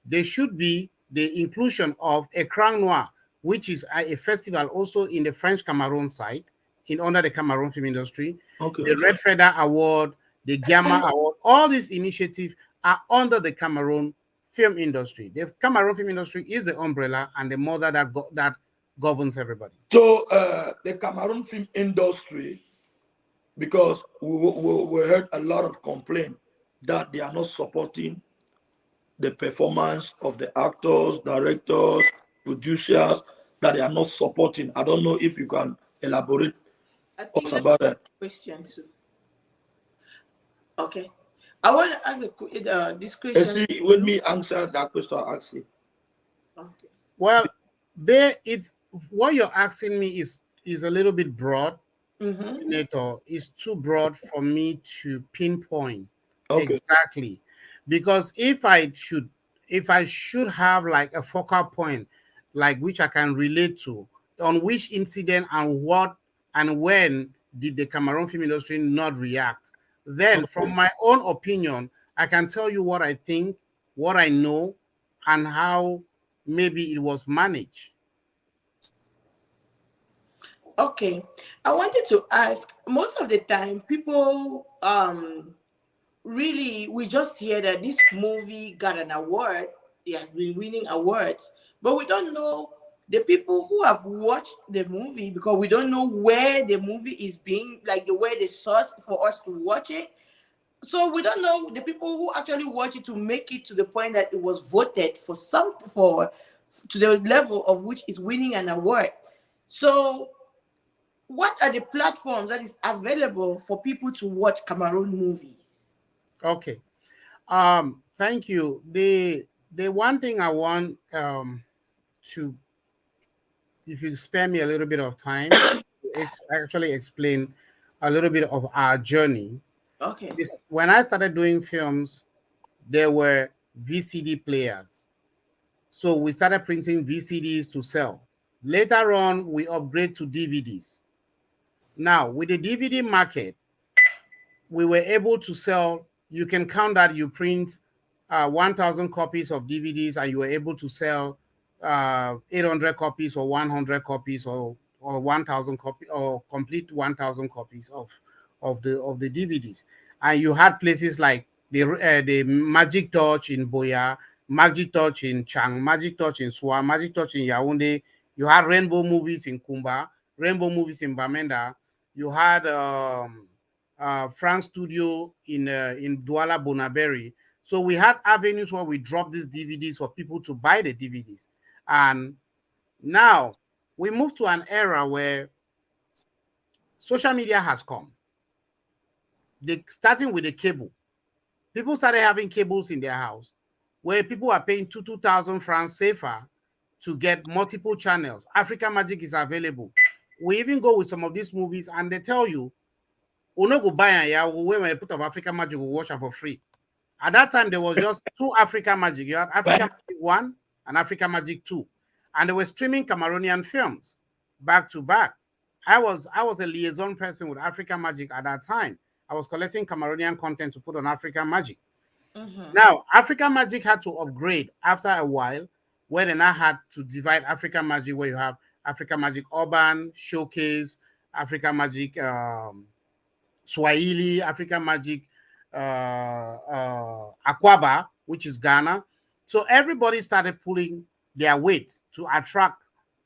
There should be the inclusion of a Écran Noir, which is a festival also in the French Cameroon side, under the Cameroon film industry. Okay. The Red Feather Award, the Gamma Award, all these initiatives are under the Cameroon film industry. The Cameroon film industry is the umbrella and the mother that governs everybody. So the Cameroon film industry, because we heard a lot of complaint that they are not supporting the performance of the actors, directors, producers, that they are not supporting. I don't know if you can elaborate us about that. Question too. Okay. I want to ask this question. Let me answer that question. Actually. Okay. Well, it's what you're asking me is a little bit broad. It's too broad for me to pinpoint exactly, because if I should have like a focal point, like which I can relate to, on which incident and what and when did the Cameroon film industry not react. Then, from my own opinion, I can tell you what I think, what I know, and how maybe it was managed. Okay. I wanted to ask, most of the time, people really, we just hear that this movie got an award. It has been winning awards, but we don't know the people who have watched the movie, because we don't know where the movie is being, like where the source for us to watch it. So we don't know the people who actually watch it to make it to the point that it was voted for to the level of which is winning an award. So what are the platforms that is available for people to watch Cameroon movies? Okay. Thank you. The one thing I want to, if you spare me a little bit of time, actually explain a little bit of our journey. Okay. Is when I started doing films, there were VCD players. So we started printing VCDs to sell. Later on, we upgrade to DVDs. Now, with the DVD market, we were able to sell, you can count that you print 1,000 copies of DVDs and you were able to sell 800 copies or 100 copies or 1,000 copies or complete 1,000 copies of the DVDs. And you had places like the Magic Touch in Boya, Magic Touch in Chang, Magic Touch in Swa, Magic Touch in Yaoundé. You had Rainbow Movies in Kumba, Rainbow Movies in Bamenda. You had France Studio in Douala Bonaberi. So we had avenues where we dropped these DVDs for people to buy the DVDs. And now we move to an era where social media has come. Starting with the cable. People started having cables in their house where people are paying 2,000 francs safer to get multiple channels. Africa Magic is available. We even go with some of these movies and they tell you, "Oh no, go buy and yeah, when they put of Africa Magic, we'll watch them for free." At that time, there was just two Africa Magic. You had Africa Magic 1 and Africa Magic 2. And they were streaming Cameroonian films back to back. I was a liaison person with Africa Magic at that time. I was collecting Cameroonian content to put on Africa Magic. Now, Africa Magic had to upgrade after a while, where they now had to divide Africa Magic, where you have Africa Magic Urban, Showcase, Africa Magic Swahili, Africa Magic Aquaba, which is Ghana. So everybody started pulling their weight to attract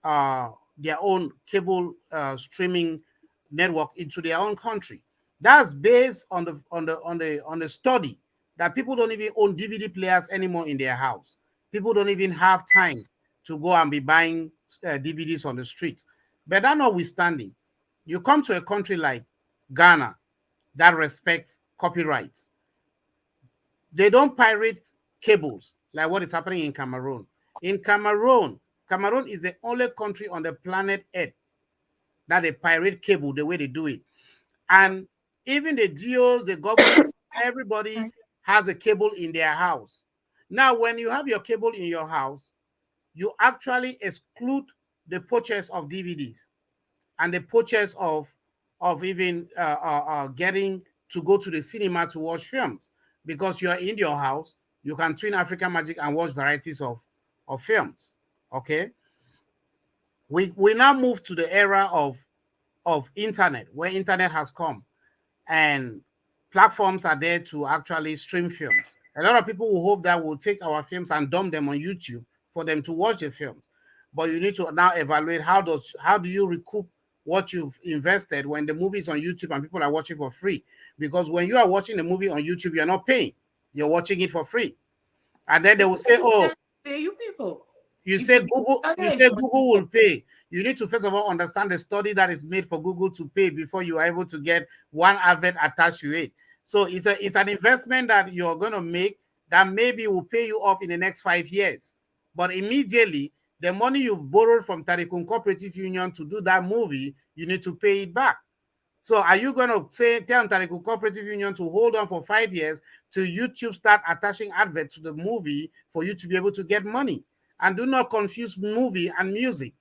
their own cable streaming network into their own country. That's based on the study that people don't even own DVD players anymore in their house. People don't even have time to go and be buying DVDs on the street. But that notwithstanding, you come to a country like Ghana that respects copyrights. They don't pirate cables like what is happening in Cameroon. In Cameroon, Cameroon is the only country on the planet Earth that they pirate cable the way they do it. And even the DOs, the government, everybody has a cable in their house. Now, when you have your cable in your house, you actually exclude the purchase of DVDs and the purchase of even getting to go to the cinema to watch films, because you are in your house, you can tune African Magic and watch varieties of films. Okay, we now move to the era of internet, where internet has come and platforms are there to actually stream films. A lot of people will hope that we'll take our films and dump them on YouTube for them to watch the films. But you need to now evaluate how do you recoup what you've invested when the movie is on YouTube and people are watching for free. Because when you are watching the movie on YouTube, you're not paying. You're watching it for free. And then they will say, "Oh, you people." You say Google will pay. You need to first of all understand the study that is made for Google to pay before you are able to get one advert attached to it. So it's an investment that you're going to make that maybe will pay you off in the next 5 years. But immediately, the money you've borrowed from Tarikun Cooperative Union to do that movie, you need to pay it back. So are you going to tell Tarikun Cooperative Union to hold on for 5 years till YouTube start attaching adverts to the movie for you to be able to get money? And do not confuse movie and music.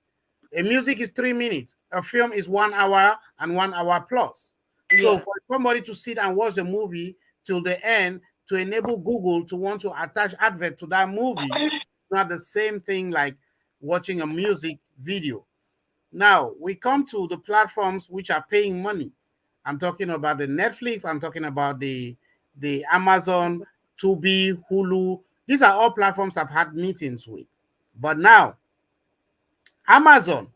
A music is 3 minutes. A film is 1 hour and 1 hour plus. Yeah. So for somebody to sit and watch the movie till the end to enable Google to want to attach advert to that movie, it's not the same thing like watching a music video. Now, we come to the platforms which are paying money. I'm talking about the Netflix. I'm talking about the Amazon, Tubi, Hulu. These are all platforms I've had meetings with. But now, Amazon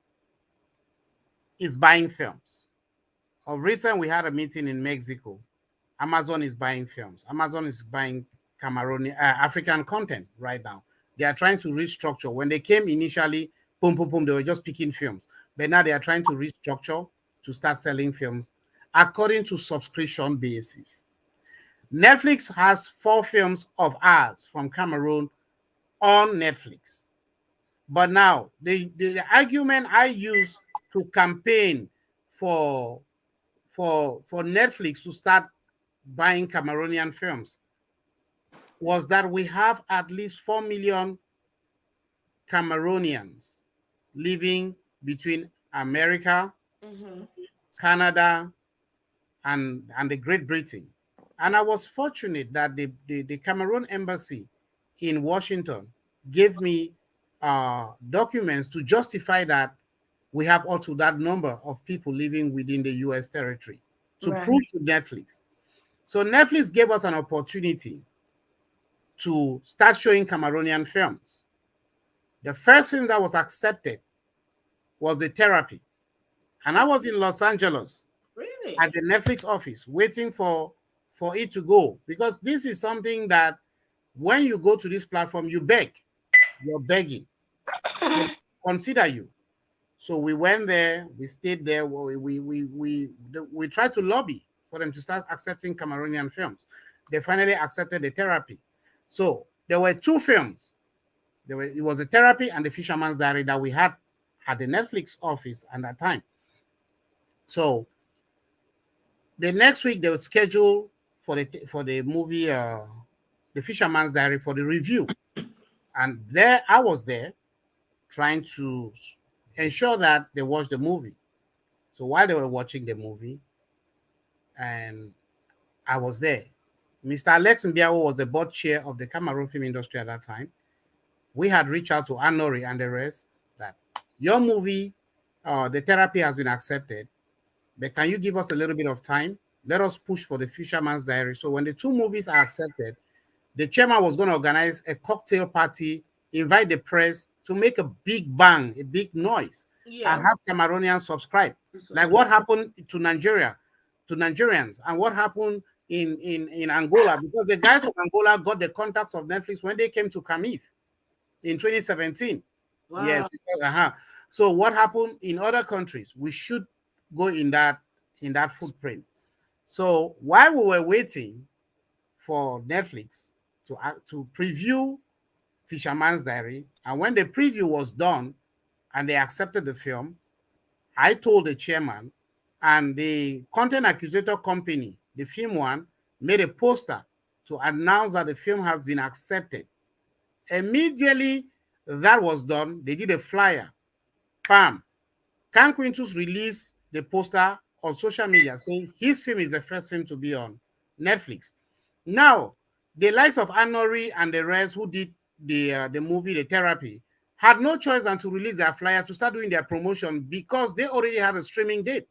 is buying films. Of recent, we had a meeting in Mexico. Amazon is buying films. Amazon is buying Cameroonian, African content right now. They are trying to restructure. When they came initially, boom, boom, boom, they were just picking films. But now they are trying to restructure to start selling films according to subscription basis. Netflix has 4 films of ours from Cameroon on Netflix. But now the argument I use to campaign for for Netflix to start buying Cameroonian films was that we have at least 4 million Cameroonians living between America, Canada, and the Great Britain. And I was fortunate that the Cameroon embassy in Washington gave me documents to justify that we have also that number of people living within the US territory to prove to Netflix. So Netflix gave us an opportunity to start showing Cameroonian films. The first film that was accepted was The Therapy. And I was in Los Angeles at the Netflix office waiting for it to go, because this is something that when you go to this platform, you beg. You're begging. Consider you. So we went there, we stayed there, we tried to lobby for them to start accepting Cameroonian films. They finally accepted The Therapy. So there were 2 films. It was The Therapy and The Fisherman's Diary that we had at the Netflix office at that time. So the next week they would schedule for the movie The Fisherman's Diary for the review. And there I was there trying to ensure that they watched the movie. So while they were watching the movie, and I was there, Mr. Alex Mbiawo was the board chair of the Cameroon film industry at that time. We had reached out to Anori and the rest that your movie, The Therapy, has been accepted, but can you give us a little bit of time? Let us push for The Fisherman's Diary. So when the 2 movies are accepted, the chairman was going to organize a cocktail party, invite the press to make a big bang, a big noise, and have Cameroonians subscribe. Like what happened to Nigeria, to Nigerians, and what happened in Angola, because the guys from Angola got the contacts of Netflix when they came to Camif in 2017. Wow. Yes. So what happened in other countries, we should go in that footprint. So while we were waiting for Netflix to preview Fisherman's Diary, and when the preview was done and they accepted the film, I told the chairman, and the content accusator company, the Film One, made a poster to announce that the film has been accepted. Immediately that was done, they did a flyer. Bam! Can Quintus released the poster on social media saying his film is the first film to be on Netflix. Now, the likes of Anori and the rest who did the movie The Therapy had no choice than to release their flyer to start doing their promotion, because they already had a streaming date.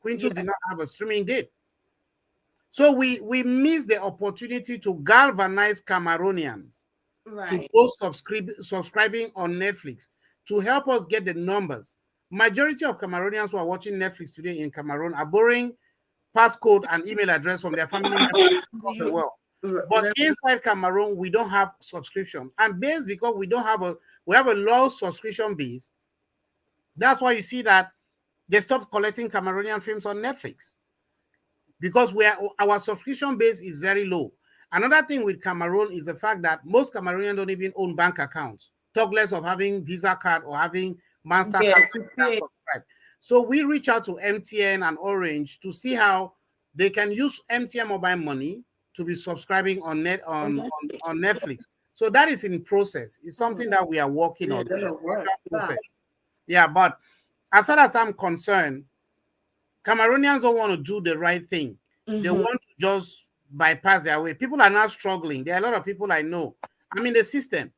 Quintus did not have a streaming date. So we missed the opportunity to galvanize Cameroonians to go subscribing on Netflix to help us get the numbers. Majority of Cameroonians who are watching Netflix today in Cameroon are borrowing passcode and email address from their family members across the world. But inside Cameroon, we don't have subscription. And based because we have a low subscription base, that's why you see that they stopped collecting Cameroonian films on Netflix, because our subscription base is very low. Another thing with Cameroon is the fact that most Cameroonians don't even own bank accounts, talk less of having Visa card or having Mastercard to subscribe. So we reach out to MTN and Orange to see how they can use MTN mobile money to be subscribing on Netflix. So that is in process. It's something that we are working on. Process. Yeah, but as far as I'm concerned, Cameroonians don't want to do the right thing. They want to just bypass their way. People are now struggling. There are a lot of people I know. I'm in the system.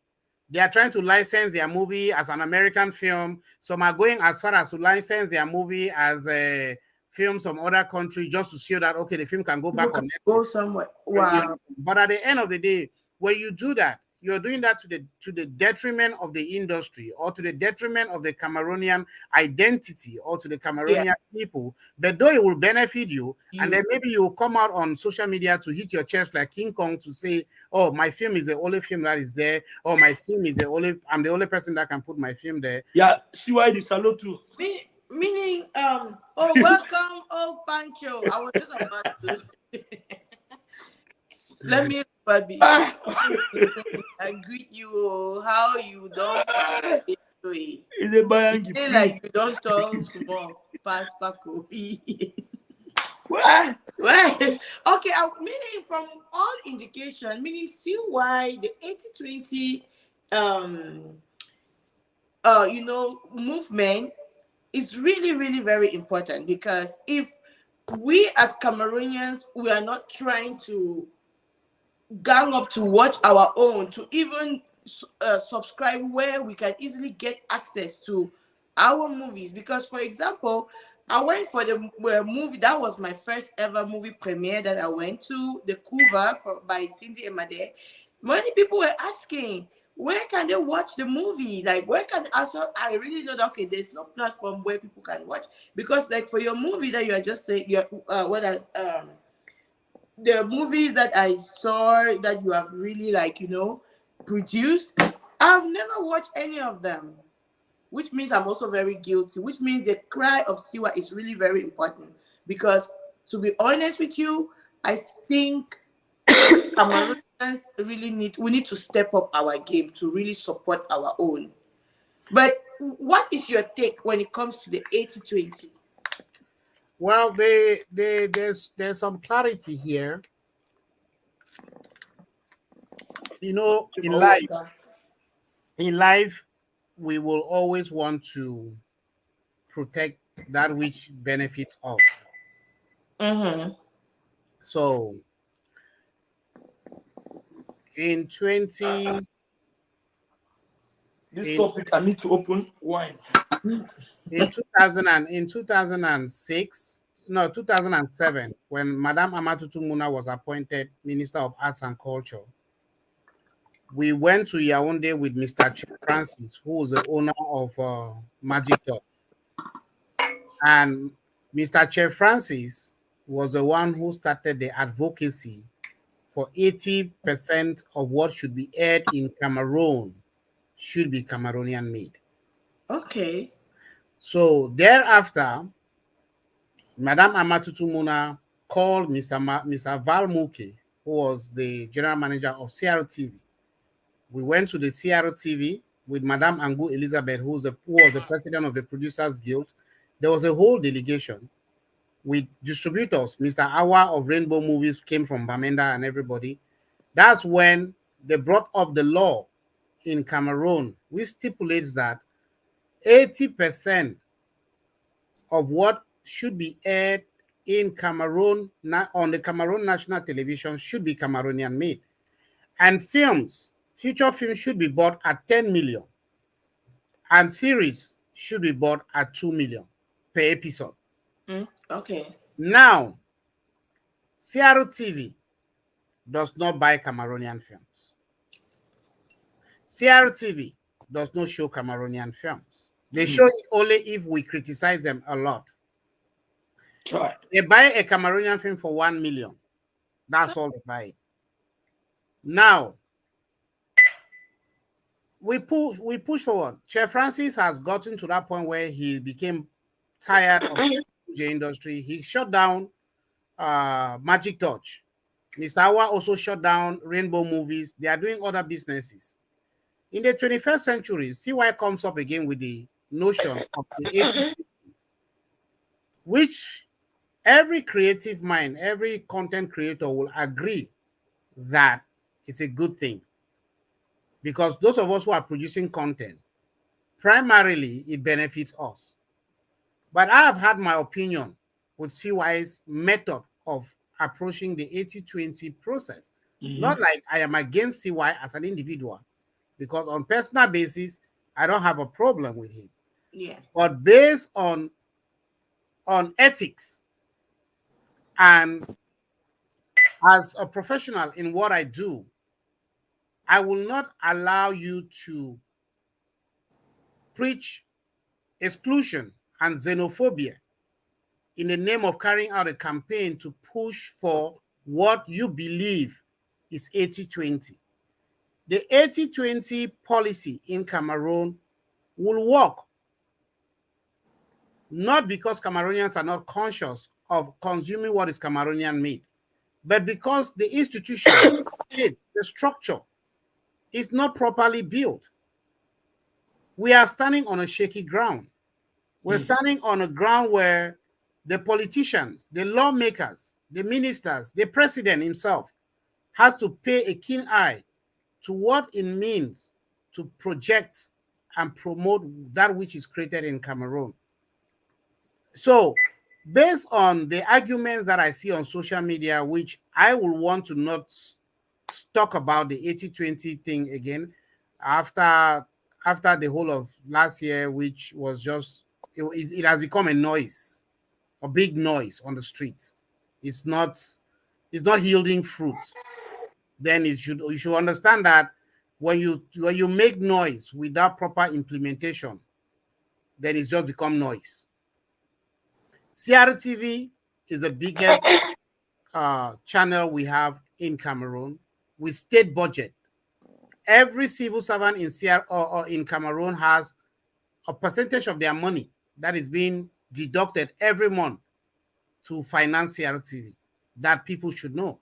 They are trying to license their movie as an American film. Some are going as far as to license their movie as a film from other country just to show that, okay, the film can go back on Netflix. Go somewhere. Wow. But at the end of the day, when you do that, you're doing that to the detriment of the industry, or to the detriment of the Cameroonian identity, or to the Cameroonian people. But though it will benefit you, and then maybe you will come out on social media to hit your chest like King Kong to say, oh, my film is the only film that is there, or my film is I'm the only person that can put my film there. Yeah, see why the salute too. Meaning, welcome, Pancho. I was just about to. Let me, Bobby. Ah. I greet you. Oh, how you don't fall into it. It's a It bayangi, say please. like you don't tell small pass Paco. Why? Well, okay, meaning from all indication, meaning see why the 80-20 um movement is really, really very important, because if we as Cameroonians, we are not trying to gang up to watch our own, to even subscribe where we can easily get access to our movies. Because, for example, I went for the movie that was my first ever movie premiere that I went to, The Cover by Cindy Emade. Many people were asking, where can they watch the movie? Like, where can also I really know that okay, there's no platform where people can watch, because like for your movie that you are just saying, the movies that I saw that you have really produced, I've never watched any of them, which means I'm also very guilty, which means the cry of Siwa is really very important, because to be honest with you, I think Cameroonians we need to step up our game to really support our own. But what is your take when it comes to the 80-20? Well, there's some clarity here. You know, in life, we will always want to protect that which benefits us. Mm-hmm. So in 20 This in topic, I need to open wine. in 2000 and in 2006, no, 2007, when Madame Amatutu Muna was appointed Minister of Arts and Culture, we went to Yaoundé with Mr. Chief Francis, who was the owner of Magic Dot. And Mr. Chief Francis was the one who started the advocacy for 80% of what should be aired in Cameroon should be Cameroonian made. Okay. So thereafter, Madame Amatutu Muna called Mr. Val Muke, who was the general manager of CRTV. We went to the CRTV with Madame Angu Elizabeth, who was the president of the Producers Guild. There was a whole delegation with distributors. Mr. Awa of Rainbow Movies came from Bamenda and everybody. That's when they brought up the law in Cameroon, which stipulates that 80% of what should be aired in Cameroon on the Cameroon national television should be Cameroonian made. And feature films should be bought at 10 million. And series should be bought at 2 million per episode. Okay. Now, CRTV does not buy Cameroonian films. CRTV does not show Cameroonian films. They show it only if we criticize them a lot. Try. They buy a Cameroonian film for 1 million. That's all they buy. Now, we push forward. Chef Francis has gotten to that point where he became tired of the industry. He shut down Magic Touch. Mr. Awa also shut down Rainbow Movies. They are doing other businesses. In the 21st century, CY comes up again with the notion of the 80, which every creative mind, every content creator will agree that it's a good thing. Because those of us who are producing content, primarily it benefits us. But I have had my opinion with CY's method of approaching the 80-20 process. Not like I am against CY as an individual, because on personal basis, I don't have a problem with him. Yeah. But based on ethics, and as a professional in what I do, I will not allow you to preach exclusion and xenophobia in the name of carrying out a campaign to push for what you believe is 80-20. The 80-20 policy in Cameroon will work, not because Cameroonians are not conscious of consuming what is Cameroonian made, But because the institution, the structure is not properly built, we are standing on a shaky ground. We're standing on a ground where the politicians, the lawmakers, the ministers, the president himself has to pay a keen eye to what it means to project and promote that which is created in Cameroon. So, based on the arguments that I see on social media, which I will want to not talk about the 80-20 thing again after the whole of last year, which was just it has become a noise, a big noise on the streets. It's not yielding fruit. Then you should understand that when you make noise without proper implementation, then it's just become noise. CRTV is the biggest channel we have in Cameroon with state budget. Every civil servant in or in Cameroon has a percentage of their money that is being deducted every month to finance CRTV. That people should know.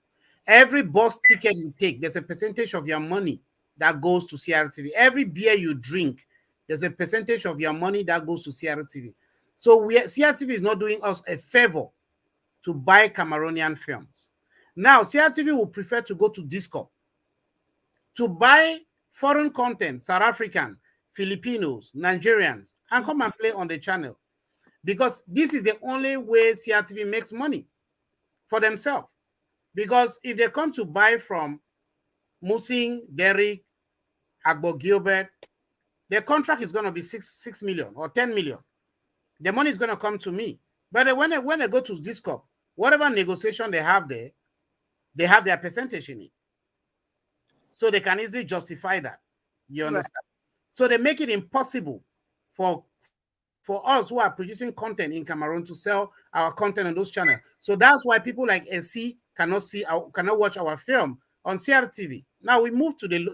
Every bus ticket you take, there's a percentage of your money that goes to CRTV. Every beer you drink, there's a percentage of your money that goes to CRTV. So CRTV is not doing us a favor to buy Cameroonian films. Now, CRTV will prefer to go to Discord to buy foreign content, South African, Filipinos, Nigerians, and come and play on the channel. Because this is the only way CRTV makes money for themselves. Because if they come to buy from Musing, Derrick, Agbo Gilbert, their contract is going to be 6 million or 10 million. The money is going to come to me. But when they go to Discord, whatever negotiation they have there, they have their percentage in it. So they can easily justify that. You understand? Right. So they make it impossible for us who are producing content in Cameroon to sell our content on those channels. So that's why people like SC cannot watch our film on CRTV. Now we move to the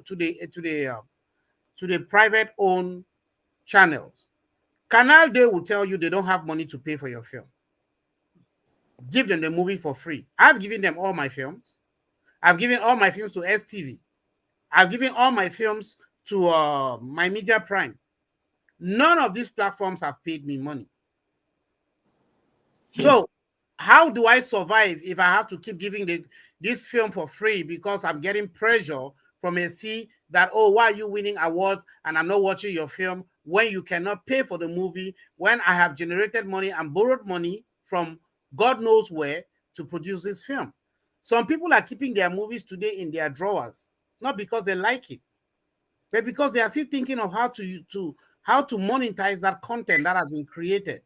private owned channels. Canal Day will tell you they don't have money to pay for your film. Give them the movie for free. I've given them all my films. I've given all my films to STV. I've given all my films to My Media Prime. None of these platforms have paid me money. So how do I survive if I have to keep giving this film for free because I'm getting pressure from SC that, oh, why are you winning awards and I'm not watching your film when you cannot pay for the movie, when I have generated money and borrowed money from God knows where to produce this film? Some people are keeping their movies today in their drawers, not because they like it, but because they are still thinking of how to monetize that content that has been created.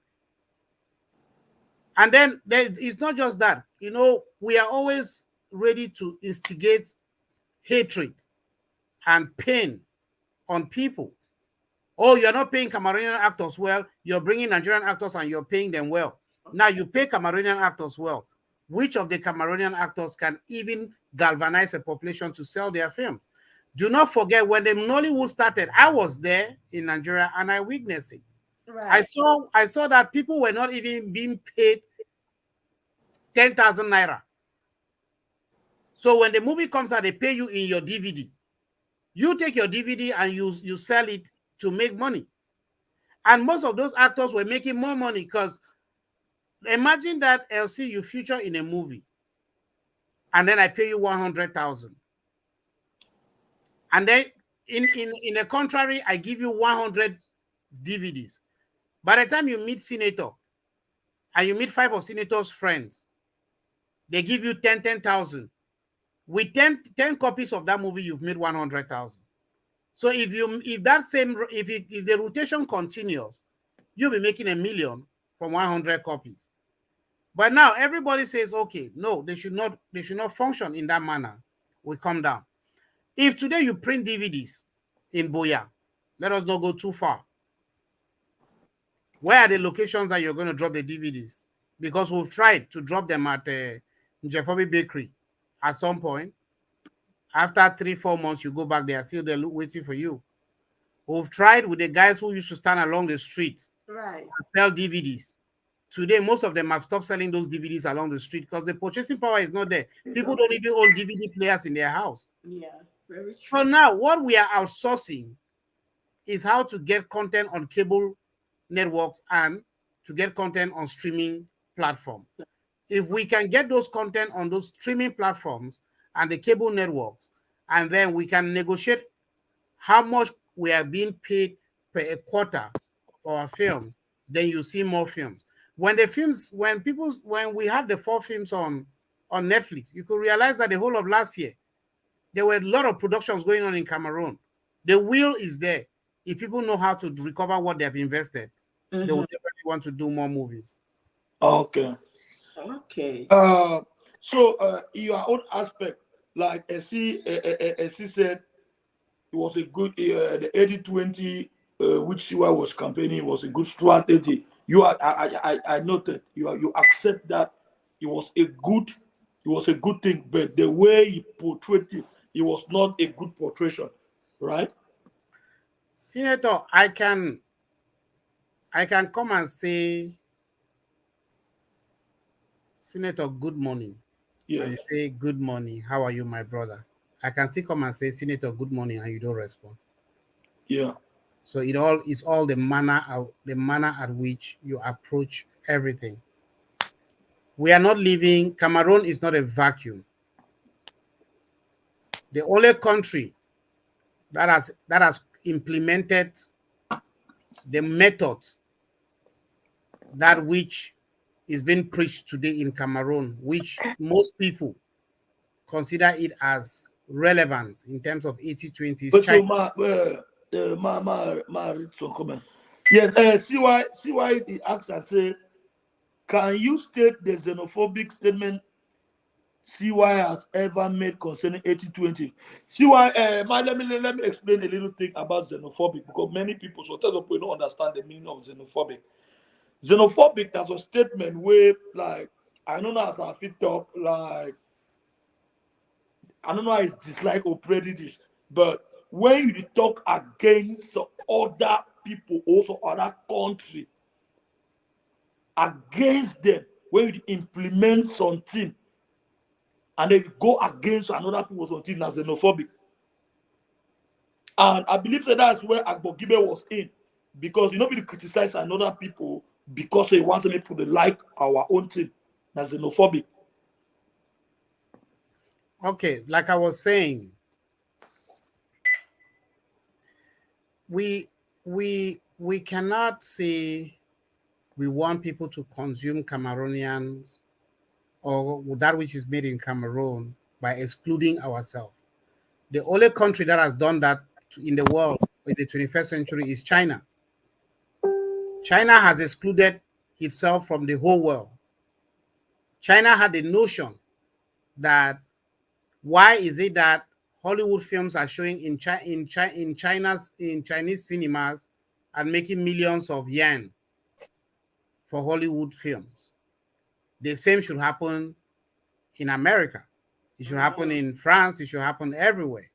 And then it's not just that. You know, we are always ready to instigate hatred and pain on people. Oh, you're not paying Cameroonian actors well. You're bringing Nigerian actors and you're paying them well. Now you pay Cameroonian actors well. Which of the Cameroonian actors can even galvanize a population to sell their films? Do not forget, when the Nollywood started, I was there in Nigeria and I witnessed it. Right. I saw that people were not even being paid 10,000 naira. So when the movie comes out, they pay you in your DVD. You take your DVD and you sell it to make money. And most of those actors were making more money because imagine that LC you feature in a movie and then I pay you 100,000. And then in the contrary, I give you 100 DVDs. By the time you meet Senator and you meet 5 of Senator's friends, they give you 10,000. With 10 copies of that movie, you've made 100,000. So if the rotation continues, you'll be making $1 million from 100 copies. But now everybody says, okay, no, they should not function in that manner. We come down. If today you print DVDs in Boya, let us not go too far. Where are the locations that you're going to drop the DVDs? Because we've tried to drop them at Jeffobi Bakery at some point. After 3-4 months, you go back there, still they're waiting for you. We've tried with the guys who used to stand along the street, right, and sell DVDs. today most of them have stopped selling those DVDs along the street because the purchasing power is not there. People don't even own DVD players in their house. Yeah, very So true. now what we are outsourcing is how to get content on cable networks and to get content on streaming platform. If we can get those content on those streaming platforms and the cable networks, and then we can negotiate how much we are being paid per a quarter for our films, then you see more films. When we had the 4 films on Netflix, you could realize that the whole of last year there were a lot of productions going on in Cameroon. The will is there. If people know how to recover what they have invested, they will definitely want to do more movies. Okay. Okay. So your own aspect, like as he said, it was a good the 80-20 which Siwa was campaigning was a good strategy. You are I noted you accept that it was a good thing, but the way he portrayed it, it was not a good portrayal, right? Senator, I can come and say, Senator, good morning. Yeah, And you say, good morning. How are you, my brother? I can still come and say, Senator, good morning, and you don't respond. yeah. So it's all the manner at which you approach everything. We are not living. Cameroon is not a vacuum. The only country that has implemented the methods that which is being preached today in Cameroon, which most people consider it as relevance in terms of 80-20 is But China. so read some comment. Yes, see why the asked and say, can you state the xenophobic statement CY has ever made concerning 80-20? CY, let me explain a little thing about xenophobic because many people, so tell people don't understand the meaning of xenophobic. Xenophobic, that's a statement where, like, I don't know as I fit talk, like, I don't know how it's dislike or prejudice, but when you talk against other people, also other country, against them, when you implement something and then go against another people something that's xenophobic. And I believe that that's where Agbogibe was in. Because you know we criticize another people because they want to make people like our own team. That's xenophobic. Okay, like I was saying, we we cannot say we want people to consume Cameroonians or that which is made in Cameroon by excluding ourselves. The only country that has done that in the world in the 21st century is China. China has excluded itself from the whole world. China had the notion that why is it that Hollywood films are showing in Chinese cinemas and making millions of yen for Hollywood films? The same should happen in America. It should happen in France. It should happen everywhere.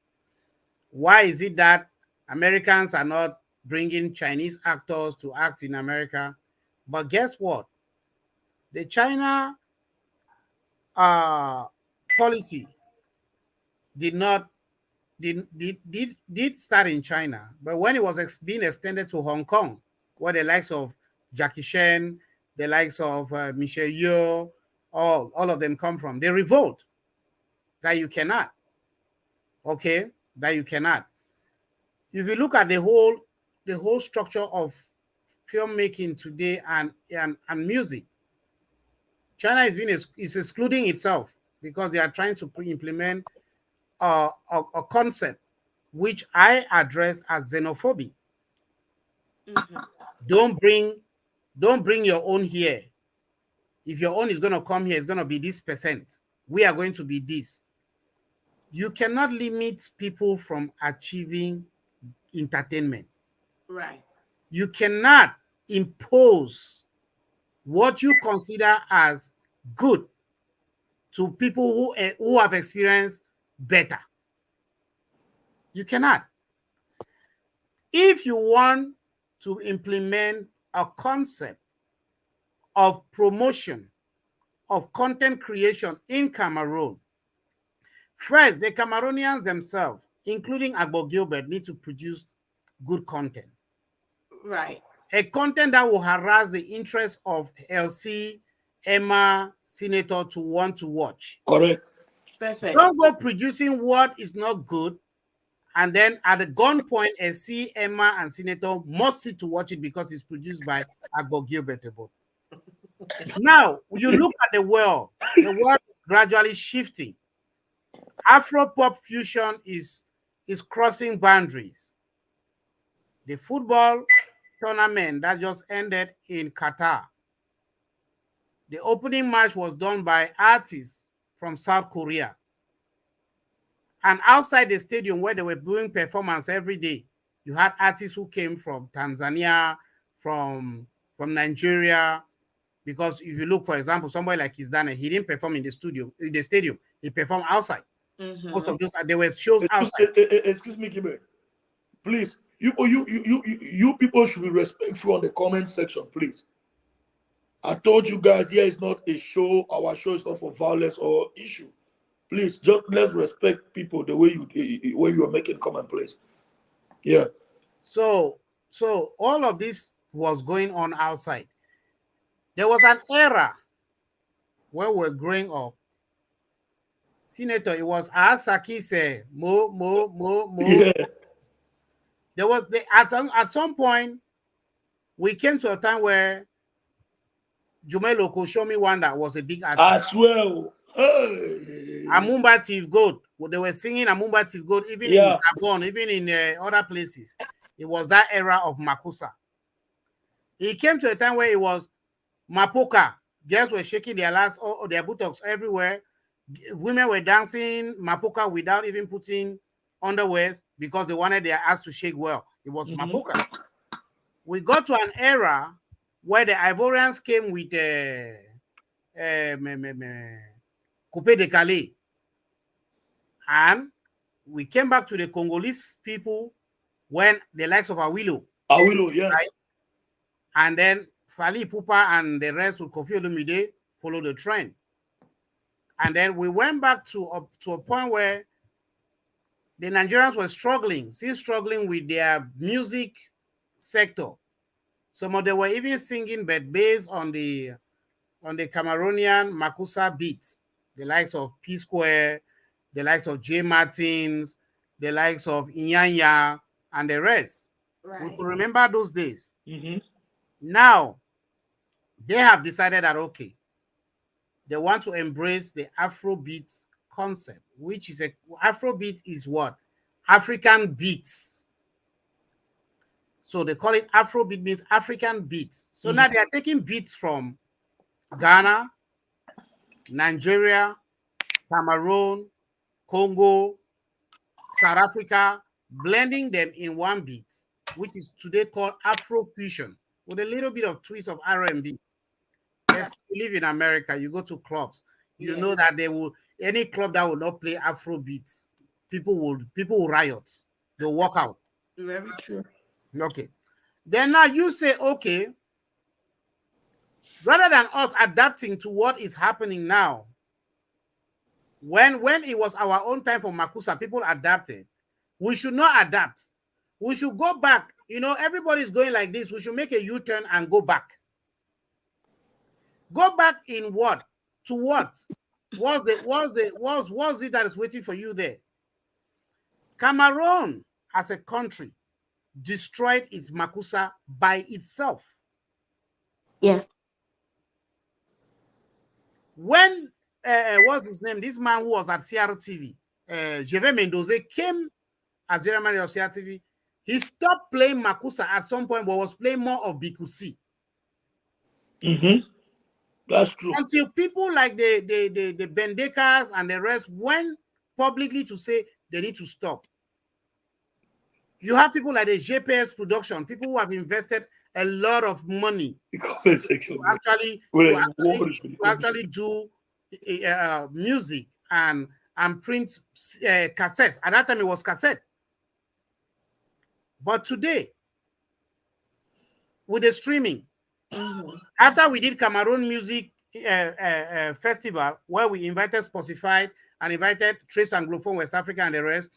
Why is it that Americans are not bringing Chinese actors to act in America? But guess what? The China uh, policy did not did start in China, but when it was being extended to Hong Kong, where the likes of Jackie Chan, the likes of Michelle Yeoh, all of them come from, they revolt that you cannot. Okay, that you cannot. If you look at the whole structure of filmmaking today and music, China is excluding itself because they are trying to implement a concept which I address as xenophobia. Don't bring don't bring your own here. If your own is going to come here, it's going to be this percent. We are going to be this. You cannot limit people from achieving entertainment. Right. You cannot impose what you consider as good to people who have experienced better. You cannot. If you want to implement a concept of promotion of content creation in Cameroon. First, the Cameroonians themselves, including Agbo Gilbert, need to produce good content. Right. A content that will harass the interest of LC, Emma, Senator to want to watch. Correct. Perfect. Don't go producing what is not good, and then at the gunpoint, LC, Emma, and Senator must sit to watch it because it's produced by Agbo Gilbert. Now, you look at the world is gradually shifting. Afro-pop fusion is crossing boundaries. The football tournament that just ended in Qatar, the opening match was done by artists from South Korea. And outside the stadium where they were doing performance every day, you had artists who came from Tanzania, from Nigeria. Because if you look, for example, somebody like Izdane, he didn't perform in the stadium. He performed outside. Most of those, there were shows outside. Excuse me, Kibe. Please, you people should be respectful on the comment section, please. I told you guys, here is not a show. Our show is not for violence or issue. Please, just let's respect people the way you are making comment, please. Yeah. So all of this was going on outside. There was an era where we were growing up. Senator, it was Asaki say mo. Yeah. There was at some point we came to a time where Jumeloko Show Me Wanda was a big artist. As well. Hey. Amumba Tiv Gold. They were singing Amumba Tiv Gold even in Gabon, even in other places. It was that era of Makusa. It came to a time where it was Mapoka. Girls were shaking their legs or their buttocks everywhere. Women were dancing Mapoka without even putting underwears because they wanted their ass to shake well. It was Mapoka. We got to an era where the Ivorians came with Coupé de Calais. And we came back to the Congolese people when the likes of Awilo. Awilo, yes. Right? And then Fali Ipupa and the rest with Koffi Olomide followed the trend. And then we went back to a point where the Nigerians were still struggling with their music sector. Some of them were even singing, but based on the Cameroonian Makusa beat, the likes of P Square, the likes of J Martins, the likes of Inyanya, and the rest. Right. We could remember those days. Now, they have decided that, okay, they want to embrace the Afrobeat concept, which is Afrobeat is what? African beats. So they call it Afrobeat, means African beats. So now they are taking beats from Ghana, Nigeria, Cameroon, Congo, South Africa, blending them in one beat, which is today called Afrofusion, with a little bit of twist of R&B. Yes, you live in America, you go to clubs, you know that any club that will not play Afrobeats, people will riot. They'll walk out. Very true. Okay. Then now you say, okay, rather than us adapting to what is happening now, when it was our own time for Makusa, people adapted. We should not adapt. We should go back. You know, everybody's going like this. We should make a U-turn and go back. Go back in what? To what? What's it that is waiting for you there? Cameroon, as a country, destroyed its Makusa by itself. Yeah. When what's his name? This man who was at CRTV, Jeve Mendoza, came as General Manager of CRTV. He stopped playing Makusa at some point, but was playing more of Bikusi. That's true. Until people like the Bendekas and the rest went publicly to say they need to stop. You have people like the GPS production, people who have invested a lot of money to actually do music and print cassettes. At that time, it was cassette. But today, with the streaming, Mm-hmm. After we did Cameroon Music Festival, where we invited Spotify and invited Trace Anglophone West Africa and the rest,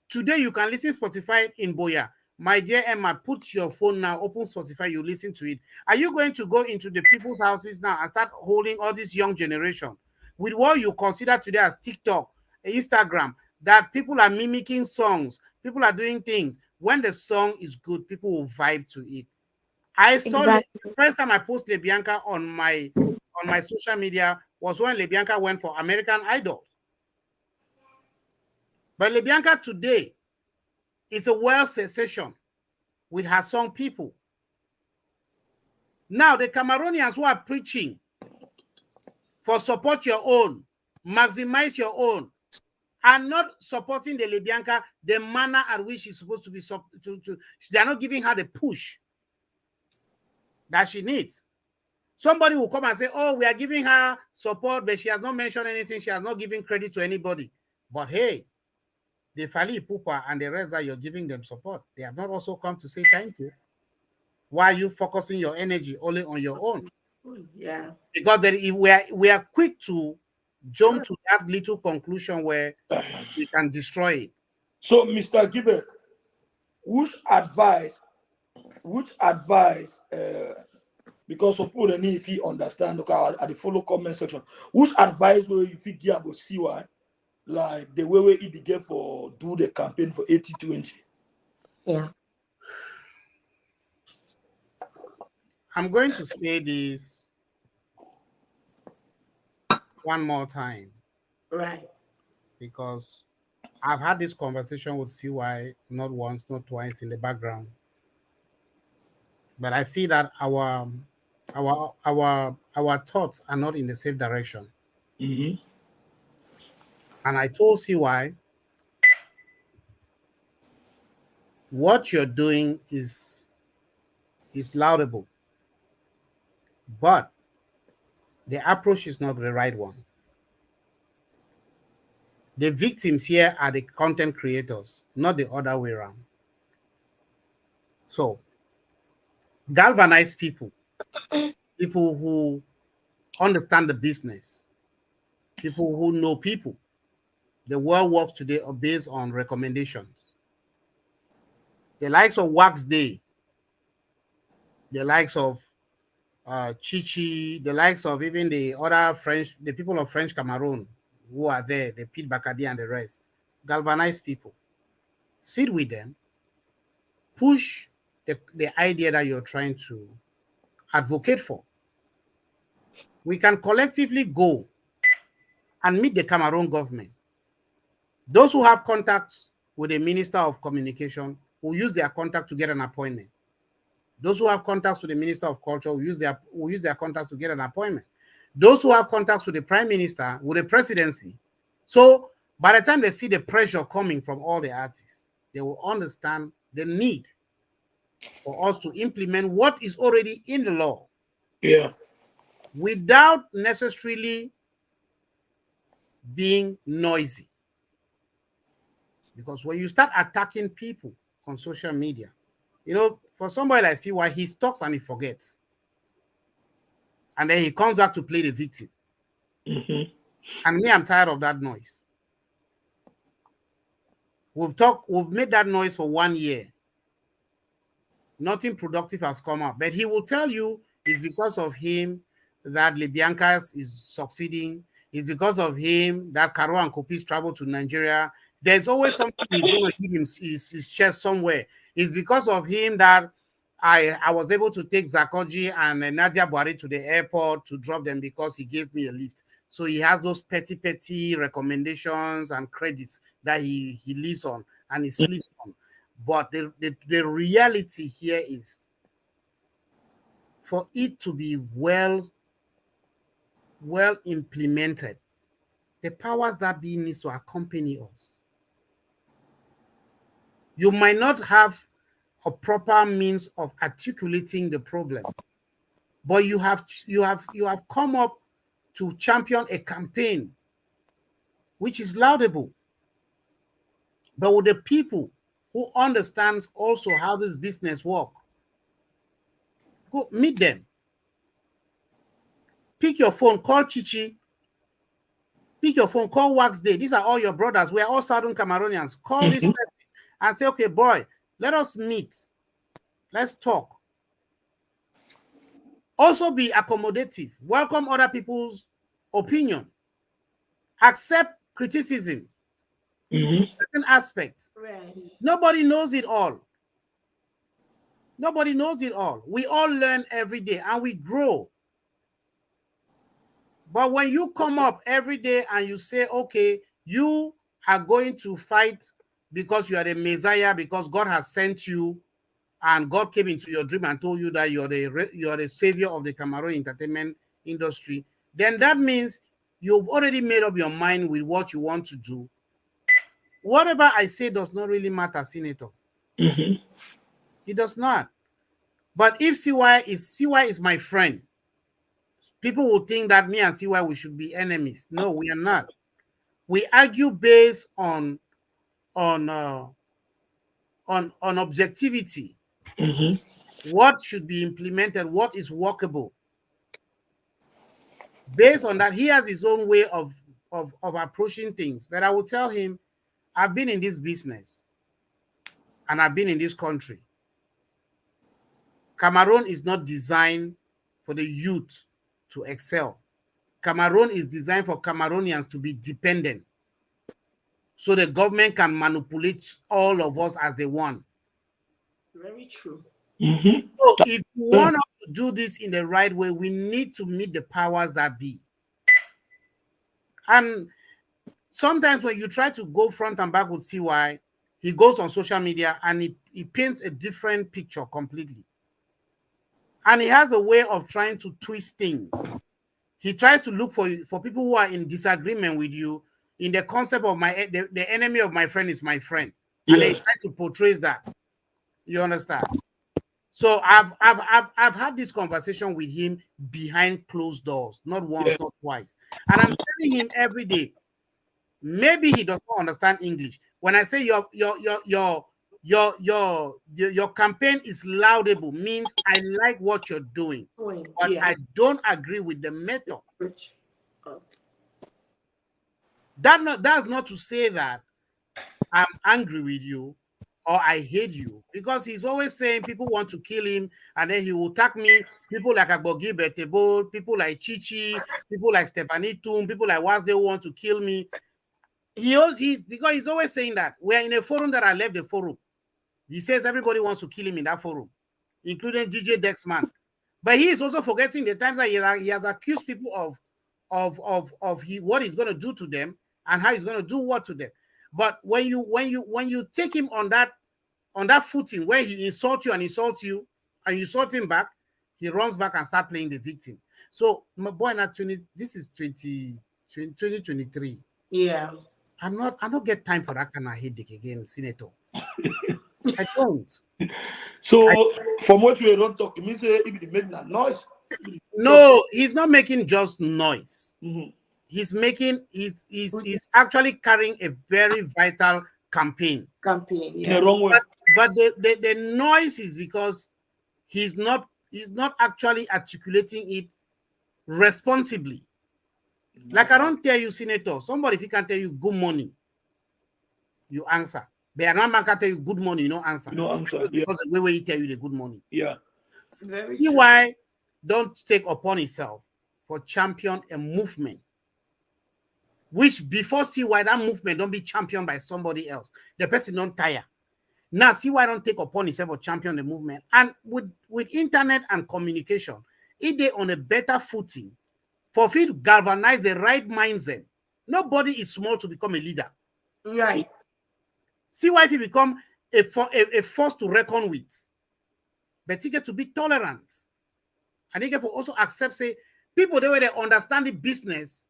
today you can listen Spotify in Boya. My dear Emma, put your phone now, open Spotify, you listen to it. Are you going to go into the people's houses now and start holding all this young generation with what you consider today as TikTok, Instagram, that people are mimicking songs, people are doing things. When the song is good, people will vibe to it. I saw the Exactly. first time I posted Lebianca on my social media was when Lebianca went for American Idol. But Lebianca today is a world sensation with her song People. Now the Cameroonians who are preaching for support your own, maximize your own, are not supporting the Lebianca the manner at which she's supposed to be they are not giving her the push that she needs. Somebody will come and say, oh, we are giving her support, but she has not mentioned anything. She has not given credit to anybody. But hey, the Fali Pupa and the rest that you're giving them support, they have not also come to say thank you. Why are you focusing your energy only on your own? Yeah. Because we are quick to jump to that little conclusion where we can destroy it. So, Mr. Gibbon, which advice, because some people need if you understand, look at the follow comment section, which advice will you fit give about see why? Like the way it began for do the campaign for 80-20. Yeah. I'm going to say this one more time Right. because I've had this conversation with CY not once, not twice in the background. But I see that our thoughts are not in the same direction. Mm-hmm. And I told CY what you're doing is laudable, but the approach is not the right one. The victims here are the content creators, not the other way around. So galvanize people who understand the business, people who know people. The world works today are based on recommendations. The likes of Wax Day, the likes of Chichi, the likes of even the other French, the people of French Cameroon who are there, the Pete Bakadi and the rest, galvanize people. Sit with them, push the idea that you're trying to advocate for. We can collectively go and meet the Cameroon government. Those who have contacts with the Minister of Communication will use their contact to get an appointment. Those who have contacts with the Minister of Culture will use their contacts to get an appointment. Those who have contacts with the Prime Minister, with the presidency. So by the time they see the pressure coming from all the artists, they will understand the need for us to implement what is already in the law. Yeah. Without necessarily being noisy. Because when you start attacking people on social media, for somebody like CY, he talks and he forgets. And then he comes back to play the victim. Mm-hmm. And me, I'm tired of that noise. We've made that noise for 1 year. Nothing productive has come up. But he will tell you it's because of him that Lebiancas is succeeding. It's because of him that Caro and Kopis travel to Nigeria. There's always something he's going to give him his chest somewhere. It's because of him that I was able to take Zakoji and Nadia Buhari to the airport to drop them because he gave me a lift. So he has those petty recommendations and credits that he lives on and he sleeps on. But the reality here is for it to be well implemented, the powers that be needs to accompany us. You might not have a proper means of articulating the problem, but you have come up to champion a campaign which is laudable. But with the people who understands also how this business works, go meet them. Pick your phone, call Chichi. Pick your phone, call Wax Day. These are all your brothers. We are all Southern Cameroonians. Call this person and say, okay, boy, let us meet. Let's talk. Also be accommodative. Welcome other people's opinion. Accept criticism. Certain aspects. Right. Nobody knows it all. Nobody knows it all. We all learn every day and we grow. But when you come up every day and you say, okay, you are going to fight because you are the Messiah, because God has sent you, and God came into your dream and told you that you're the savior of the Cameroon entertainment industry, then that means you've already made up your mind with what you want to do. Whatever I say does not really matter, Senator. It does not. But if CY is my friend, people will think that me and CY, we should be enemies. No, we are not. We argue based on objectivity. What should be implemented, what is workable. Based on that, he has his own way of approaching things. But I will tell him, I've been in this business and I've been in this country. Cameroon is not designed for the youth to excel. Cameroon is designed for Cameroonians to be dependent, so the government can manipulate all of us as they want. Very true. So if we want to do this in the right way, we need to meet the powers that be. And sometimes when you try to go front and back with CY, he goes on social media and he paints a different picture completely. And he has a way of trying to twist things. He tries to look for people who are in disagreement with you in the concept of the enemy of my friend is my friend. And they try to portray that. You understand? So I've had this conversation with him behind closed doors, not once, not twice. And I'm telling him every day, maybe he does not understand English. When I say your campaign is laudable, means I like what you're doing, but I don't agree with the method. That's not to say that I'm angry with you or I hate you, because he's always saying people want to kill him, and then he will attack me. People like Agbogi Betebo, people like Chichi, people like Stephanie Toom, people like Wasde want to kill me. Because he's always saying that we're in a forum that I left the forum. He says everybody wants to kill him in that forum, including DJ Dexman. But he is also forgetting the times that he has accused people of what he's going to do to them and how he's going to do what to them. But when you take him on that footing where he insults you and you insult him back, he runs back and start playing the victim. So my boy, this is 2023. Yeah. I don't get time for that kind of headache again, Senator. I don't. So from what you don't talk, it means if he make that noise. No, he's not making just noise. He's actually carrying a very vital campaign. Yeah. In the wrong way. But the noise is because he's not actually articulating it responsibly. Like I don't tell you, Senator, somebody if he can tell you good morning, you answer. But another man can tell you good morning, you don't answer. You don't answer. Because the way he tell you the good morning. Yeah. See why don't take upon himself for champion a movement, which before CY that movement don't be championed by somebody else. The person don't tire. Now CY don't take upon himself for champion the movement. And with internet and communication, if they on a better footing, for it to galvanize the right mindset. Nobody is small to become a leader. Right. See why if you become a force to reckon with. But you get to be tolerant. And you get to also accept, say, people the way they understand the business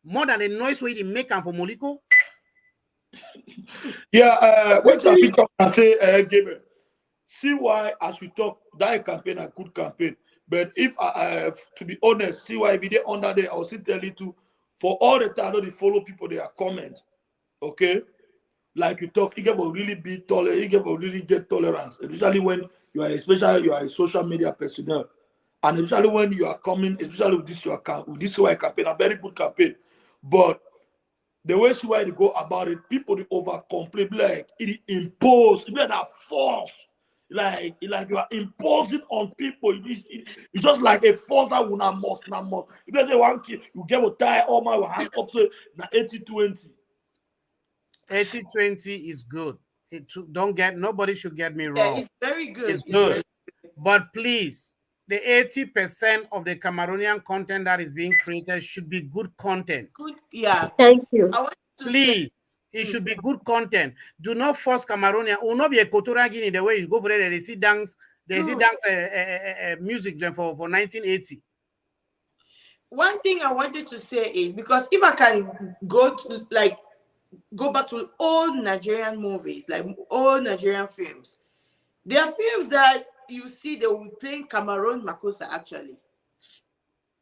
more than the noise way they make them for Moliko. Yeah, when some people can say, Gabriel, see why as we talk, that campaign a good campaign. But if to be honest, see why if you under there, I will still tell you to, for all the time, they follow people, they are comment. Okay? Like you talk, you get to really be tolerant, you get to really get tolerance, especially when you are a social media personnel. And especially when you are coming, especially with this CY campaign, a very good campaign. But the way CY they go about it, people they over complain like it impose, it be like that force. Like you are imposing on people. It's just like a force that will not must, not must. If they say one kid, you get a tie all my handcuffs na 80-20. 80-20 is good. Don't get, nobody should get me Yeah, wrong. it's very good. It's good. But please, the 80% of the Cameroonian content that is being created should be good content. Good, yeah. Thank you. I want to Please, it should be good content. Do not force Cameroonian. Will not be a Kotora Guinea the way you go for it. They see dance, music then for 1980. one thing I wanted to say is, because if I can go back to old Nigerian movies, like old Nigerian films, there are films that you see they will be playing Cameroon Makosa actually,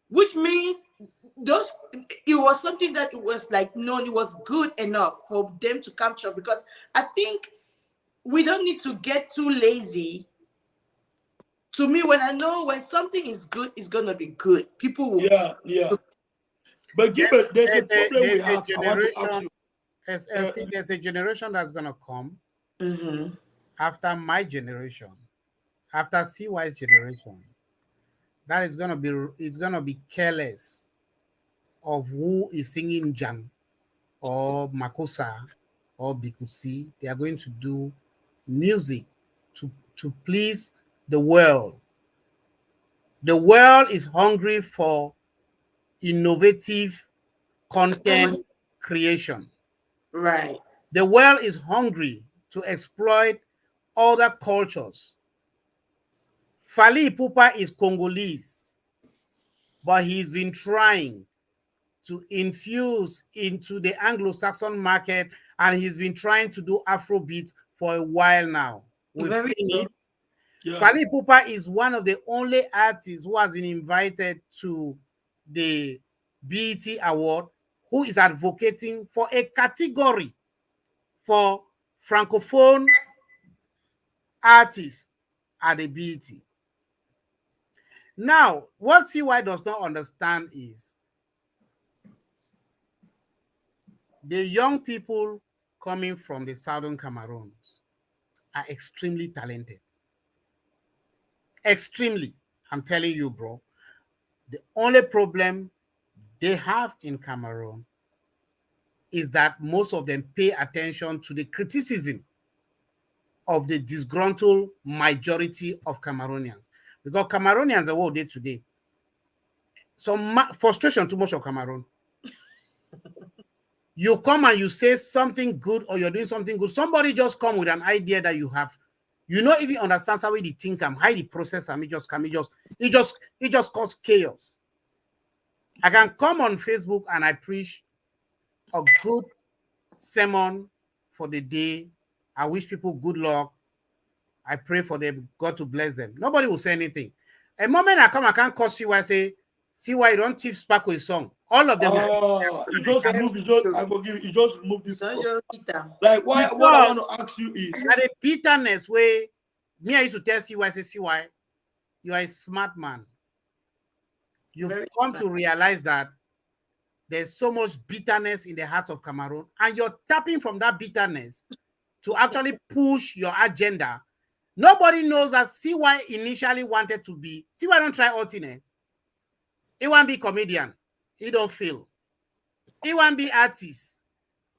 which means it was something that it was like known, it was good enough for them to capture. Because I think we don't need to get too lazy. To me, when I know when something is good, it's gonna be good. People will. Yeah. But Gilbert, there's a problem we have. I want to ask you. There's a generation that's gonna come Mm-hmm. after my generation, after CY's generation, that is gonna be careless of who is singing Jang or Makosa or Bikusi. They are going to do music to please the world. The world is hungry for innovative content creation. Right. The world is hungry to exploit other cultures. Fally Ipupa is Congolese, but he's been trying to infuse into the Anglo-Saxon market, and he's been trying to do Afrobeats for a while now. We've seen it. Yeah. Fally Ipupa is one of the only artists who has been invited to the BET Award, who is advocating for a category for Francophone artists at the BET. Now, what CY does not understand is the young people coming from the southern Cameroons are extremely talented. Extremely. I'm telling you, bro. The only problem they have in Cameroon is that most of them pay attention to the criticism of the disgruntled majority of Cameroonians. Because Cameroonians are what day today. Some frustration too much of Cameroon. You come and you say something good or you're doing something good. Somebody just come with an idea that you have. You not even understand how they think and how the process and it just cause chaos. I can come on Facebook and I preach a good sermon for the day. I wish people good luck. I pray for them, God to bless them. Nobody will say anything. A moment I come, I can't call CY say, CY, you don't Chief Sparkle a song. All of them. You just remove this. Like what I want to ask you is the bitterness where me I used to tell CY, say, CY, you are a smart man. You've come to realize that there's so much bitterness in the hearts of Cameroon, and you're tapping from that bitterness to actually push your agenda. Nobody knows that CY initially wanted to be. CY don't try alternate. He want to be comedian. He don't feel. He want to be artist.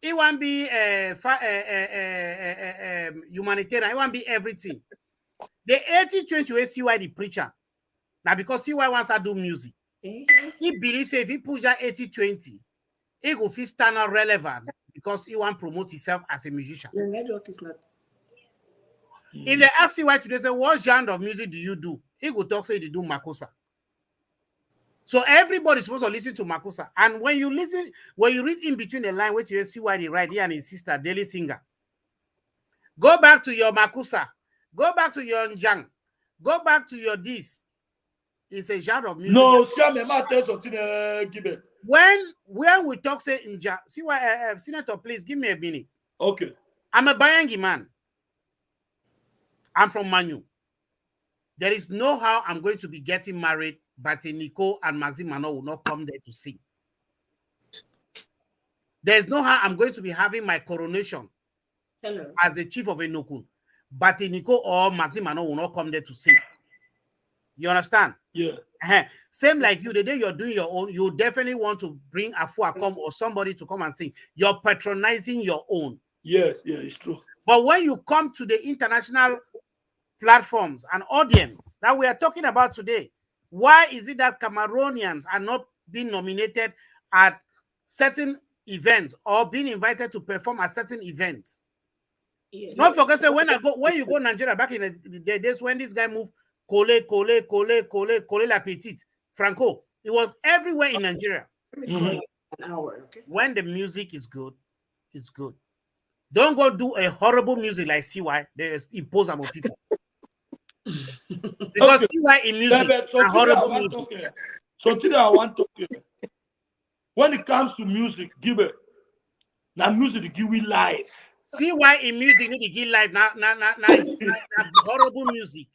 He want to be humanitarian. He want to be everything. The 80-20 way CY the preacher. Now because CY wants to do music. He believes if he push that 80-20, he will feel stand out relevant because he want to promote himself as a musician. Your network is not. If they ask CY today, say, what genre of music do you do? He will talk, say, they do Makosa. So everybody's supposed to listen to Makosa. And when you read in between the line, which you see why they write here and his sister, daily singer. Go back to your Makosa. Go back to your Njang. Go back to your this. It's a genre of music. No, tell something, Gibe. When we talk, say, Njang, see why, Senator, please give me a minute. Okay. I'm a Bayangi man. I'm from Manu. There is no how I'm going to be getting married, but Nico and Maxim Mano will not come there to sing. There's no how I'm going to be having my coronation as the chief of Enokun, but Nico or Maxim Mano will not come there to sing. You understand? Yeah. Same like you, the day you're doing your own, you definitely want to bring Afuakom or somebody to come and sing. You're patronizing your own. Yes, yeah, it's true. But when you come to the international platforms and audience that we are talking about today, why is it that Cameroonians are not being nominated at certain events or being invited to perform at certain events? Yes. Don't forget, say, when you go Nigeria back in the days when this guy moved Kole la Petite, Franco, it was everywhere in Nigeria. An hour, okay? When the music is good, it's good. Don't go do a horrible music like CY. They impose on people. Because CY in music is horrible music. Something I want to hear. When it comes to music, give it. Now music to give we life. CY in music need to give life. Now horrible music.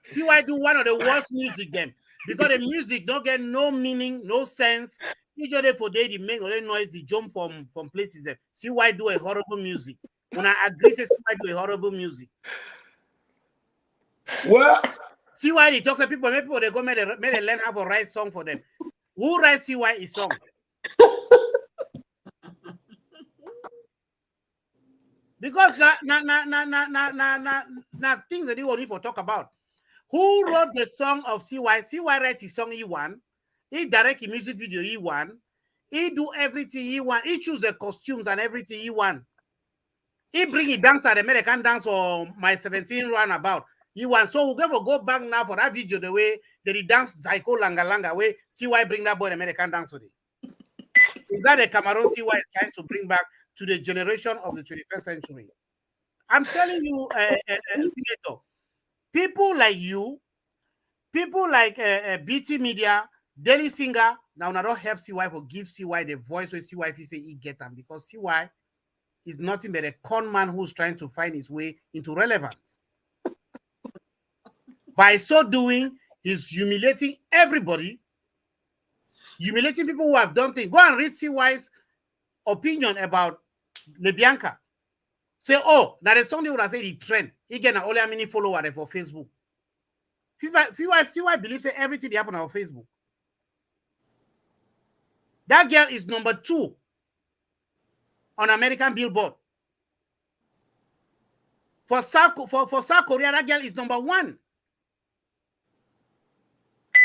CY do one of the worst music then. Because the music don't get no meaning, no sense. Usually for they make all the noise, they jump from places. CY do a horrible music. When I agree, say CY do a horrible music. Well, CY they talk to people, maybe people they go make they learn how to write song for them. Who writes CY is song? Because now things that you want to talk about. Who wrote the song of CY? CY writes his song E1. He direct a music video E1. He do everything E1. He choose the costumes and everything E1. He bring a dancer, the American dance or my 17 runabout E1. So we're going to go back now for that video the way that he dance Zaiko Langa Langa way. CY bring that boy American dance today. Is that the Cameroon CY is trying to bring back to the generation of the 21st century? I'm telling you, people like you, people like BT Media, Daily Singer, now don't help CY for give CY the voice where CY if he say he get them, because CY is nothing but a con man who's trying to find his way into relevance. By so doing, he's humiliating everybody, humiliating people who have done things. Go and read CY's opinion about Lebianca. Say, oh, now there's something that say he trend. He get only a mini follower for Facebook. CY believes that everything that happen on Facebook. That girl is number 2 on American Billboard. For South Korea, that girl is number 1.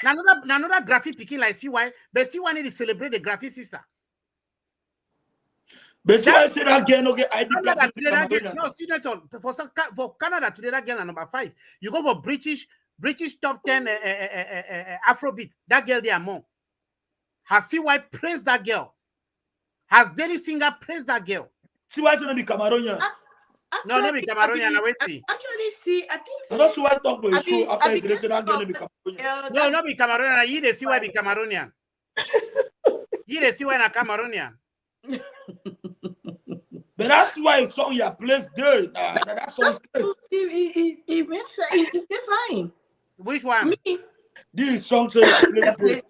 Now another graphic picking like CY, but CY need to celebrate the graphic sister. But CY say that girl no get ID card. No, see that all. For Canada today, that girl is number 5. You go for British top 10 Afrobeat, that girl there among. Has CY praised that girl? Has Daily Singer praised that girl? CY should not be Cameroonian. No, not be Cameroonian. I see. Actually, see, I think so. I don't see why talk for his show after he created that girl to be Cameroonian. No, not be Cameroonian. You the CY be Cameroonian. You the CY na Cameroonian. But that's why his song your place there. That song He makes it's fine. Which one? Me. This song say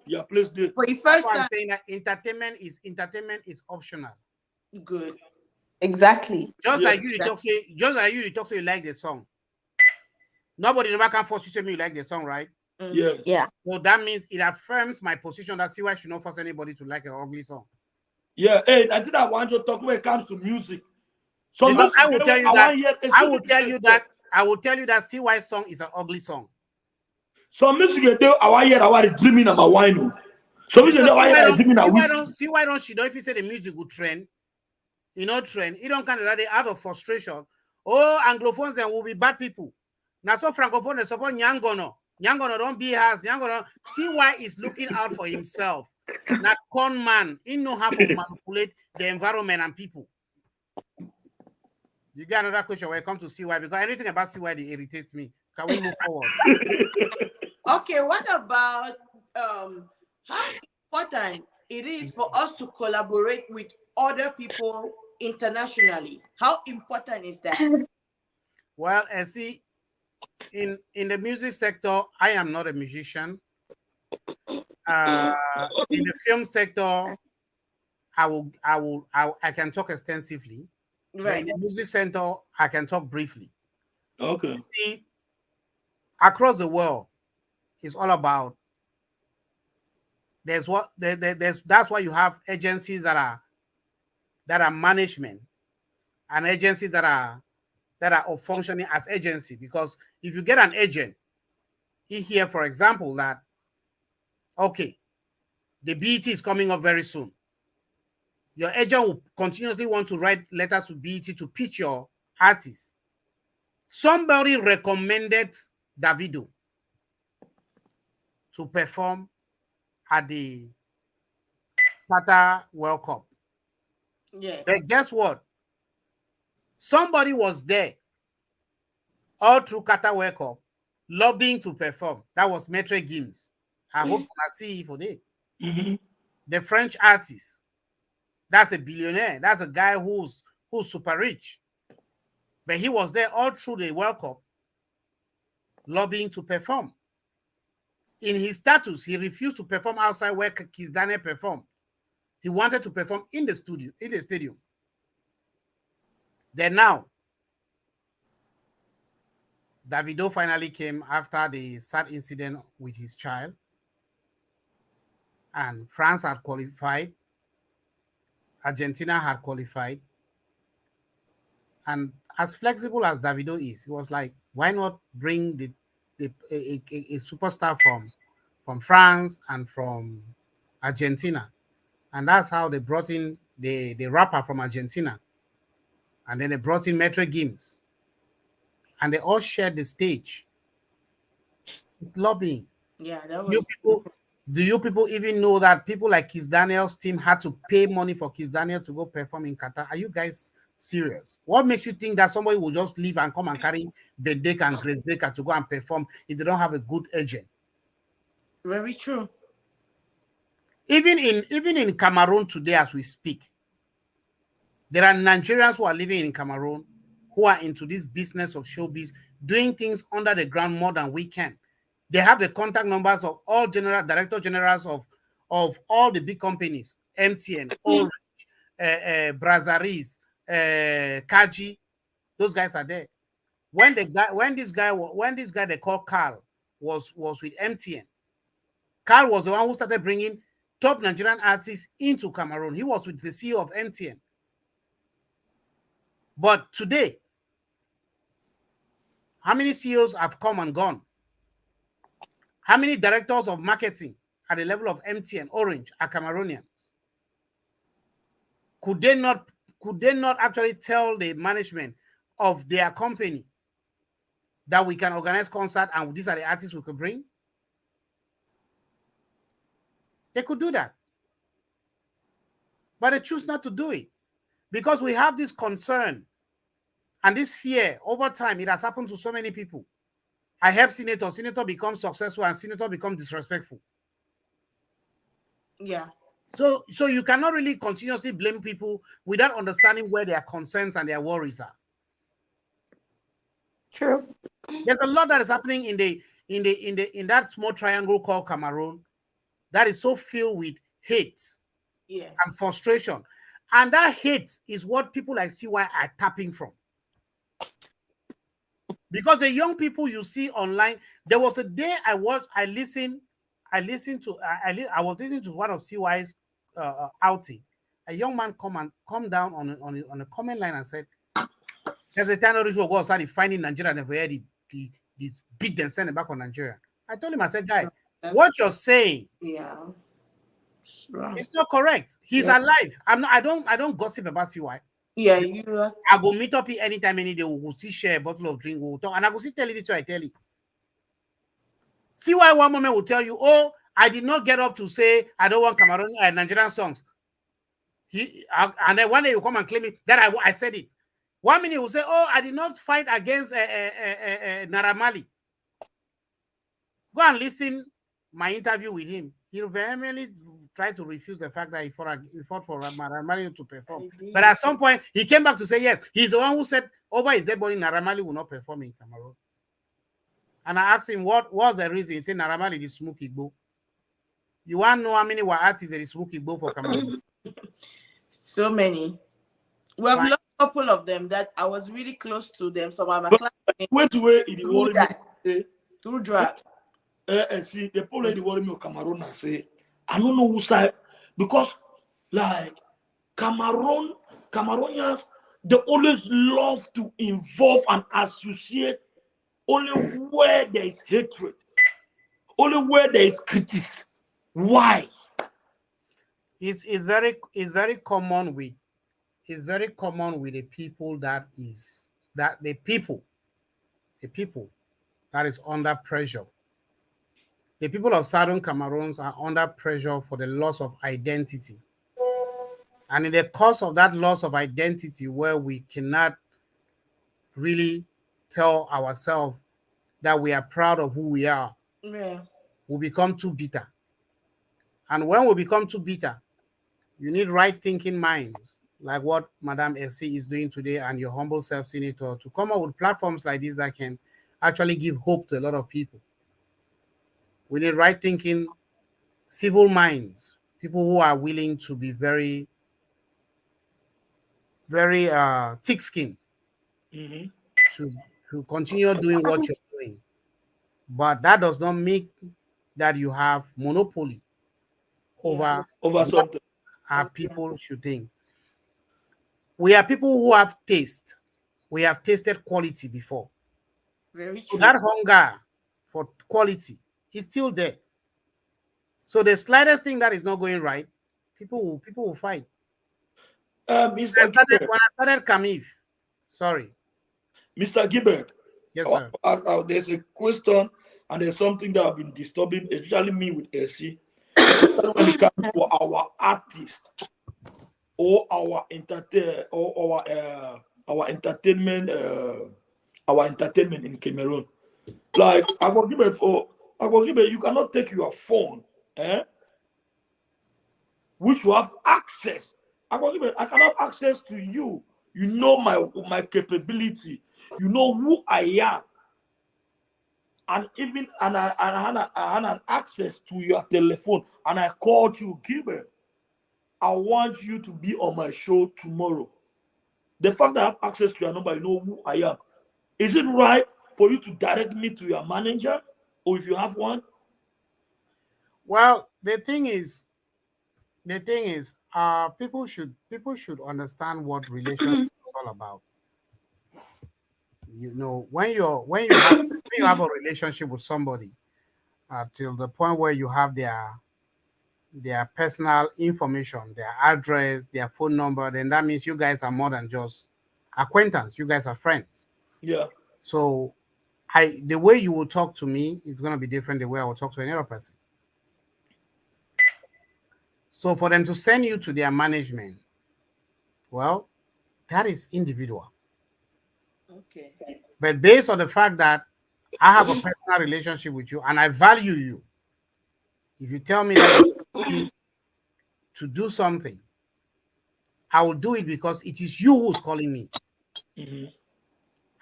your place there. For the first I'm time. saying that entertainment is optional. Good. Exactly. Just like you talk say you like the song. Nobody never can force you to me you like the song, right? Yeah. Yeah. So that means it affirms my position that CY should not force anybody to like an ugly song. Yeah, hey, I think I want to talk when it comes to music. So I will tell you that CY song is an ugly song. So music you tell our year our dreaming about wine. So music you our dreaming about CY don't she know if you say the music will trend, you know trend, you don't kind of that out of frustration. Oh, Anglophones and will be bad people. Now so Francophone support Nyangono. Nyangono don't be has Nyangono. CY is looking out for himself. Not con man, he know how to manipulate the environment and people. You got another question when it comes to CY because anything about CY irritates me. Can we move forward? Okay, what about how important it is for us to collaborate with other people internationally? How important is that? Well, and see, in the music sector, I am not a musician. In the film sector, I can talk extensively, but in Right. the music center, I can talk briefly. Okay. You see, across the world, it's all about there's that's why you have agencies that are management and agencies that are of functioning as agency. Because if you get an agent, he here, for example, that okay, the BET is coming up very soon. Your agent will continuously want to write letters to BET to pitch your artist. Somebody recommended Davido to perform at the Qatar World Cup. Yes. But guess what? Somebody was there all through Qatar World Cup lobbying to perform. That was Maitre Gims. I hope I see you for that. Mm-hmm. The French artist. That's a billionaire. That's a guy who's super rich. But he was there all through the World Cup lobbying to perform. In his status, he refused to perform outside where Kiss Daniel performed. He wanted to perform in the studio, in the stadium. Then now, Davido finally came after the sad incident with his child. And France had qualified. Argentina had qualified. And as flexible as Davido is, he was like, why not bring a superstar from France and from Argentina? And that's how they brought in the rapper from Argentina. And then they brought in Metro Gims. And they all shared the stage. It's lobbying. Yeah, that You was people, do you people even know that people like Kiss Daniel's team had to pay money for Kiss Daniel to go perform in Qatar? Are you guys serious? What makes you think that somebody will just leave and come and carry Bedeka and Grace Deka to go and perform if they don't have a good agent? very true. Even in Cameroon today, as we speak, there are Nigerians who are living in Cameroon who are into this business of showbiz, doing things under the ground more than we can. They have the contact numbers of all director generals of all the big companies, MTN, Orange, Brazaris, Kaji. Those guys are there. When this guy they call Carl was with MTN, Carl was the one who started bringing top Nigerian artists into Cameroon. He was with the CEO of MTN. But today, how many CEOs have come and gone? How many directors of marketing at the level of MTN, Orange, are Cameroonians? Could they not actually tell the management of their company that we can organize concert and these are the artists we could bring? They could do that. But they choose not to do it because we have this concern and this fear. Over time, it has happened to so many people. I help senator becomes successful and senator becomes disrespectful. Yeah. So you cannot really continuously blame people without understanding where their concerns and their worries are. True. There's a lot that is happening in that small triangle called Cameroon that is so filled with hate Yes. and frustration. And that hate is what people like CY are tapping from. Because the young people you see online, there was a day I was listening to one of CY's outing. A young man come down on a comment line and said, "There's a time Rich will go start finding Nigeria and where the beat them send it back on Nigeria." I told him, I said, "Guy, what you're saying, yeah, it's not correct. He's alive. I don't gossip about CY. Yeah, I go meet up here anytime, any day. We'll still share a bottle of drink. We'll talk, and I will still tell you this. I tell you. CY one moment will tell you, "Oh, I did not get up to say I don't want Cameroon Nigerian songs." And then one day you come and claim it that I said it. 1 minute he will say, "Oh, I did not fight against Naramali." Go and listen my interview with him. He vehemently tried to refuse the fact that he fought for Naramali to perform. But at some point, he came back to say, yes, he's the one who said over his dead body, Naramali will not perform in Cameroon. And I asked him what was the reason. He said Naramali is smoky Igbo. You want to know how many were artists that is smoky Igbo for Cameroon? So many. We have Fine. lost a couple of them that I was really close to them. Some of my But classmates wait to wait in the through world. that, through drag. And see, the people in the world of Cameroon and say, I don't know who side because like Cameroonians, they always love to involve and associate only where there is hatred, only where there is criticism. Why? It's very common with the people that the people that is under pressure. The people of Southern Cameroons are under pressure for the loss of identity. And in the course of that loss of identity, where we cannot really tell ourselves that we are proud of who we are, Yeah. we become too bitter. And when we become too bitter, you need right thinking minds, like what Madame LC is doing today and your humble self, Senator, to come up with platforms like this that can actually give hope to a lot of people. We need right thinking, civil minds, people who are willing to be very, very thick-skinned to continue doing what you're doing. But that does not mean that you have monopoly over something. our people should think. We are people who have taste. We have tasted quality before. Very So true. that hunger for quality is still there. So the slightest thing that is not going right, people will fight. Mr. When I started Kamif, sorry. Mr. Gibbert, Yes, sir. There's a question and there's something that have been disturbing, especially me with LC. When it comes to our artists or our entertainment in Cameroon. Like you cannot take your phone, which you have access. I can have access to you. You know my capability. You know who I am. And even I had an access to your telephone, and I called you, Gilbert. I want you to be on my show tomorrow. The fact that I have access to your number, you know who I am. Is it right for you to direct me to your manager, or if you have one? Well, the thing is, people should understand what relationship is all about. You know, when you have a relationship with somebody, till the point where you have their personal information, their address, their phone number, then that means you guys are more than just acquaintance. You guys are friends. Yeah. So the way you will talk to me is going to be different the way I will talk to any other person. So for them to send you to their management, well, that is individual. Okay. But based on the fact that I have a personal relationship with you and I value you, if you tell me that to do something, I will do it because it is you who's calling me. Mm-hmm.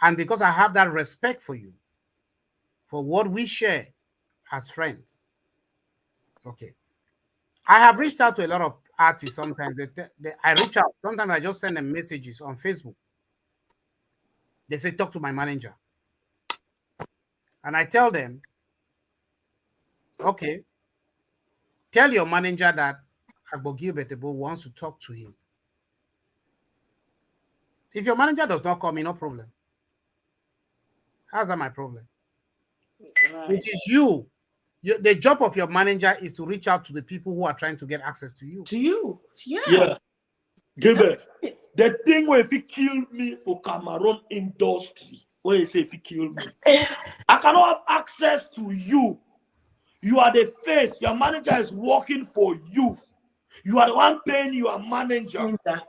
And because I have that respect for you, for what we share as friends. Okay. I have reached out to a lot of artists sometimes. I reach out. Sometimes I just send them messages on Facebook. They say, talk to my manager. And I tell them, okay, tell your manager that Agbo Gilbert wants to talk to him. If your manager does not call me, no problem. How's that my problem? Right. It is you. The job of your manager is to reach out to the people who are trying to get access to you. To you. Yeah. Yeah. Gilbert, the thing where if he killed me for Cameroon industry, where you say if he killed me, I cannot have access to you. You are the face. Your manager is working for you. You are the one paying your manager. Yeah.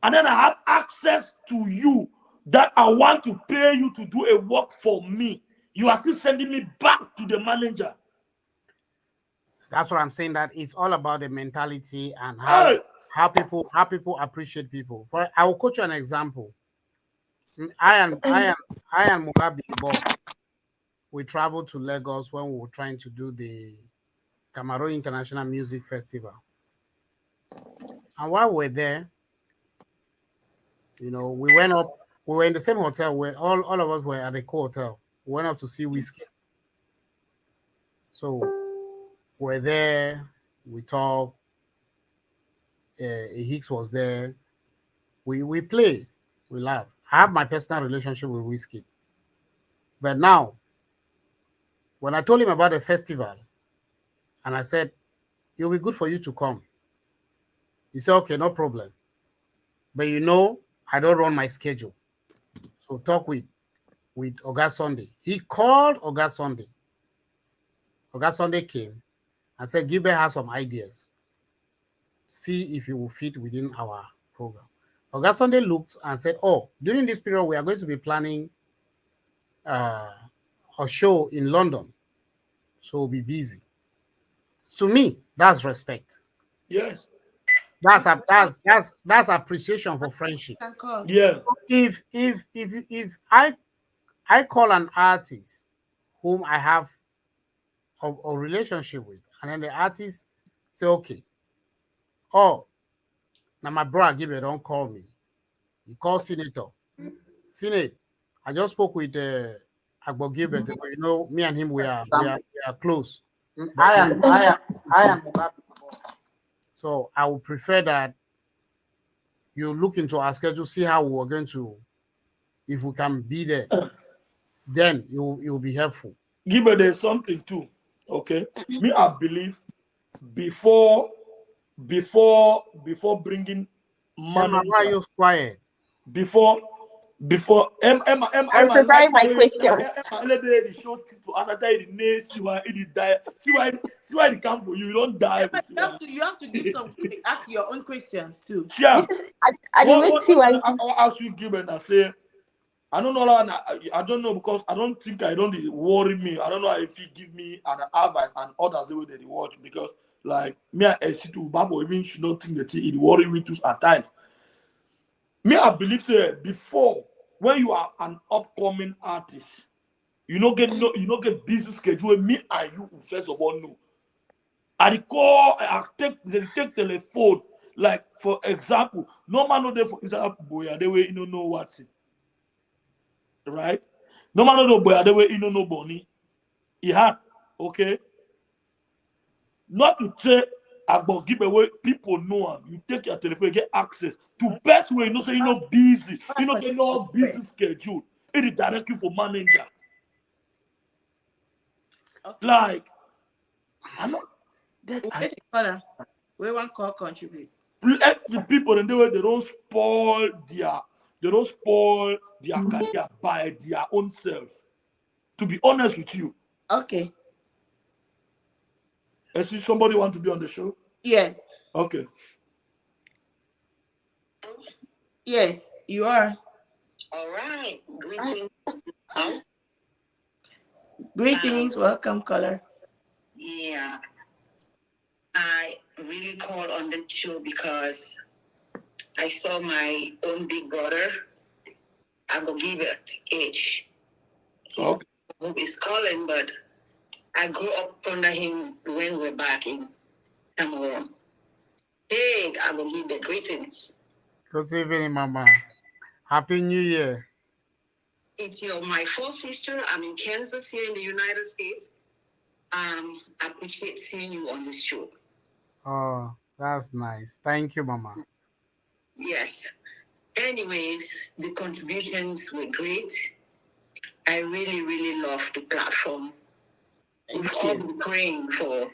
And then I have access to you that I want to pay you to do a work for me. You are still sending me back to the manager. That's what I'm saying. That it's all about the mentality and how people appreciate people. I will quote you an example. I am Mugabe Bob. we traveled to Lagos when we were trying to do the Cameroon International Music Festival. And while we were there, we went up. We were in the same hotel where all of us were at the hotel. We went up to see Whiskey. So we're there. We talked. Hicks was there. We play. We laugh. I have my personal relationship with Whiskey. But now, when I told him about the festival, and I said, it'll be good for you to come. He said, okay, no problem. But I don't run my schedule. So talk with Oga Sunday. He called Oga Sunday. Oga Sunday came and said, Gilbert has some ideas. See if it will fit within our program. Oga Sunday looked and said, oh, during this period, we are going to be planning a show in London. So we'll be busy. To me, that's respect. Yes. That's appreciation for friendship. Yeah. If I call an artist whom I have a relationship with, and then the artist say, okay, oh, now my brother Gilbert don't call me. He calls Senator. Senate, I just spoke with Agbo Gilbert. Me and him we are close. I am. So I would prefer that you look into our schedule, see how we're going to, if we can be there, then it will be helpful. Gilbert, there's something too. Okay, me, I believe before bringing money. Emma, why are you quiet? Before I'm preparing my question. The show title as I tell you the name, see why it die. See why it come for you. You don't die. Yeah, you have to give some ask your own questions too. Yeah. I ask you, Gilbert, and say, I don't know. I don't know because I don't think I don't worry me. I don't know if he give me an advice and others the way that they watch because like me I see to Bible even should not think that it worry me too at times. Me, I believe before when you are an upcoming artist, you don't get busy schedule. Me and you first of all know. I take telephone. Like for example, no man no there for inside boy the way you don't know what's it. Right? No man no boy the way you don't know Bonnie. He had okay. Not to say about give away people know him. You take your telephone, get access to best way. Say busy. Get no busy schedule. It is direct you for manager. Okay. Like I'm not that. We want call contribute. Let the people in the way they don't spoil their career by their own self. To be honest with you. Okay. I see somebody want to be on the show? Yes. Okay. Yes, you are. All right. Greetings. Greetings. Welcome, caller. Yeah. I really called on the show because I saw my own big brother, I will give it age. Okay. Who is calling, but I grew up under him when we're back in Cameroon. Hey, I will give the greetings. Good evening, Mama. Happy New Year. It's my first sister. I'm in Kansas here in the United States. I appreciate seeing you on this show. Oh, that's nice. Thank you, Mama. Yes. Anyways, the contributions were great. I really, really love the platform. We've all been praying for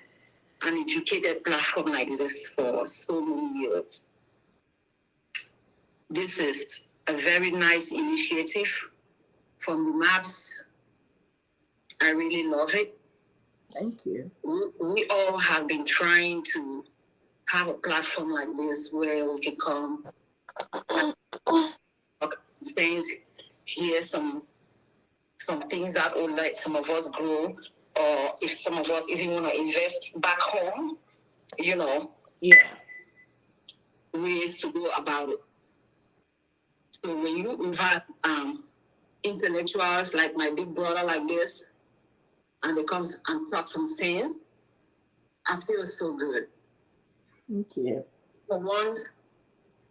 an educated platform like this for so many years. This is a very nice initiative from the MAPS. I really love it. Thank you. We all have been trying to have a platform like this where we can come things, hear some things that would let some of us grow, or if some of us even want to invest back home, ways to go about it. So when you invite intellectuals like my big brother like this, and they come and talk some sense, I feel so good. Okay. For once,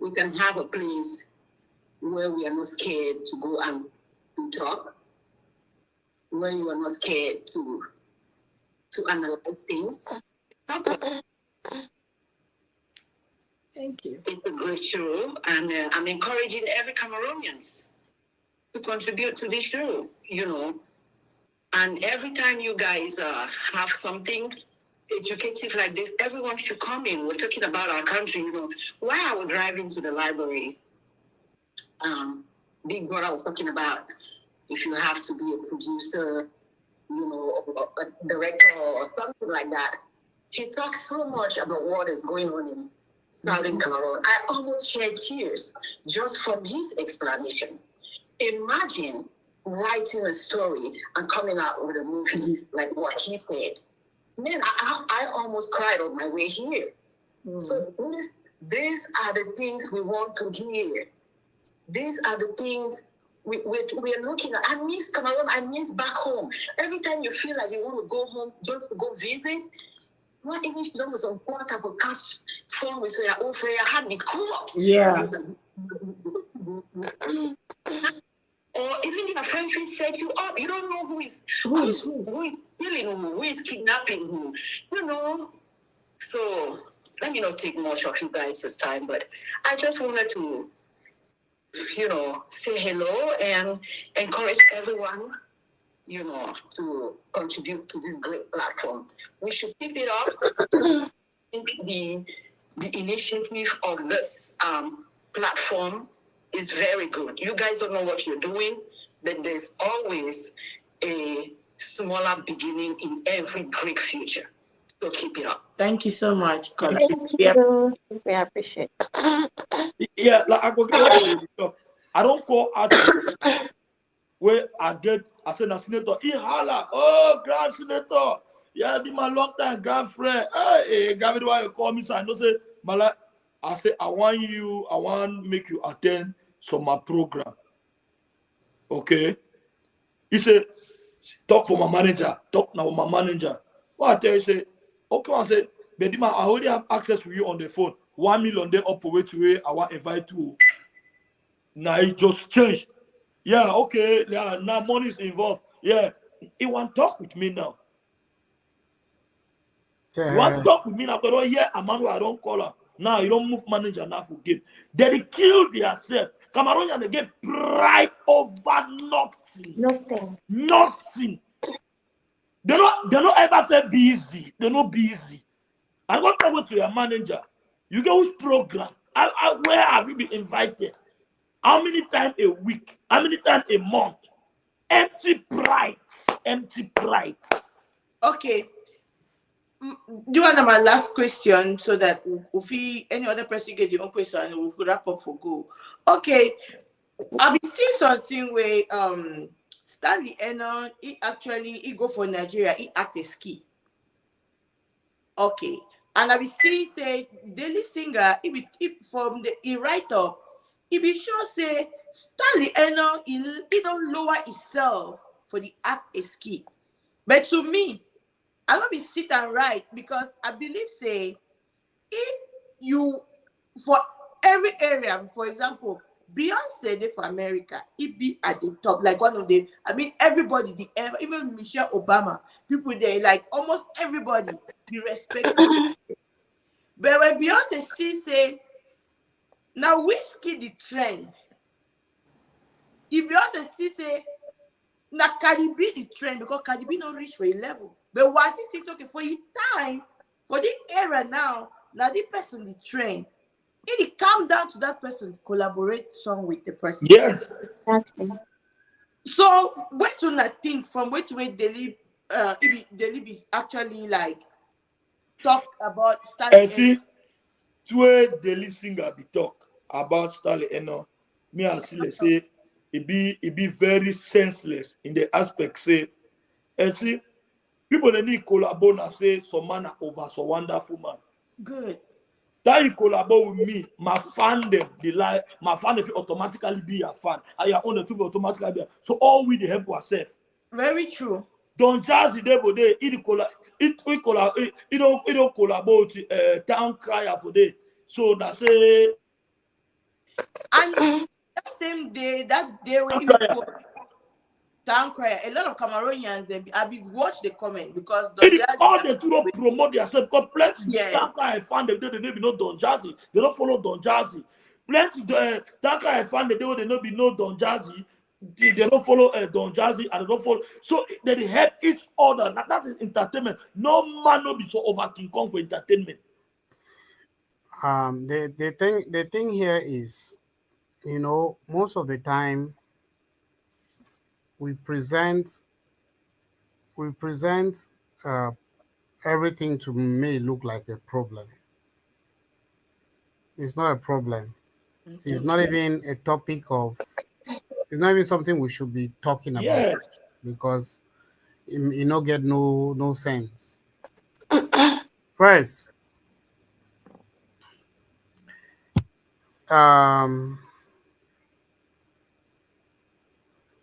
we can have a place where we are not scared to go and talk, where you are not scared to analyze things. Thank you. It's a great show, and I'm encouraging every Cameroonians to contribute to this show, you know. And every time you guys have something educative like this, everyone should come in. We're talking about our country, you know. While I was driving to the library, Big Brother was talking about if you have to be a producer, you know, or a director or something like that. He talks so much about what is going on in Southern Cameroon. I almost shed tears just from his explanation. Imagine writing a story and coming out with a movie like what he said. Man, I almost cried on my way here. So these are the things we want to hear. These are the things we are looking at. I miss Cameroon. I miss back home. Every time you feel like you want to go home just to go visit, what English does is on quarter for cash phone with your own friend. I had the call. Yeah. Or even if a friend set you up, you don't know who is killing who is kidnapping who, you know. So let me not take much of you guys' time, but I just wanted to, you know, say hello and encourage everyone, you know, to contribute to this great platform. We should keep it up. The initiative of this platform is very good. You guys don't know what you're doing, but there's always a smaller beginning in every great future. So keep it up. Thank you so much, Kola. Thank you. We appreciate it. Yeah, like I don't call artists where I say na senator, Ihala, oh grand senator. Yeah, be my long time grand friend. Hey, Gavin, why you call me? So I know say Mala. I say I want make you attend some my program. Okay. He said, talk for my manager. Talk now with my manager. What I tell you say, okay, I say, Bedima, I already have access to you on the phone. 1 million there up for way to way. I want to invite you. Now it just changed. Yeah, okay. Yeah, now money is involved. Yeah. He want to talk with me now. Yeah. You want to talk with me now? But yeah, Amanda, I don't call her. Now you don't move manager now for game. They kill themselves. Cameroonians they get pride over nothing. Nothing. They don't ever say busy. They're not busy. I got to go to your manager. You get which program? Where have you been invited? How many times a week? How many times a month? Empty pride. Empty pride. Okay. Do you want my last question so that if any other person get your own question, we'll wrap up for go. Okay. I've been seeing something where Stanley Eno, he go for Nigeria, he act a ski. Okay. And I will see say Daily Singer, he from the writer, he be sure say Stanley Eno, he don't lower himself for the act a ski. But to me, I don't be sit and write because I believe say if you for every area, for example, Beyonce they for America, it be at the top, like one of the everybody, even Michelle Obama, people there, like almost everybody be respect. But when Beyonce say now whiskey the trend, if Beyonce say now Cardi B the trend because Cardi B not reach for a level. But once he says okay for your time, for the era now the person the trend, it come down to that person collaborate song with the person. Yes. Exactly. So what do not think from which way Daily be actually like talk about And see, two Daily Singer be talk about Stanley Eno. Me and Sile say it be very senseless in the aspect say, and see, people they need collaborate and say some man are over so wonderful man. Good. That you collaborate with me, my fan them, they like my fan if automatically be your fan. And your own the two automatically be. So all we they help ourselves. Very true. Don Jazzy dey for there. He don't collaborate town crier for there. So that say And that same day, that day when town you crier. post Town Crier, a lot of Cameroonians, they I be watch the comment because Don It Jazzy all na the two don't promote themselves because plenty yeah, town crier fan them they know Don Jazzy. They don't follow Don Jazzy. Plenty town crier fan they know be no Don Jazzy. They don't follow Don Jazzy and they don't follow. So they help each other. That is entertainment. No man no be so over King Kong for entertainment. The thing here is, most of the time we present we present uh, everything to may look like a problem. It's not a problem. It's okay, not even a topic of. It's not even something we should be talking about Yeah. because get no sense. First, um,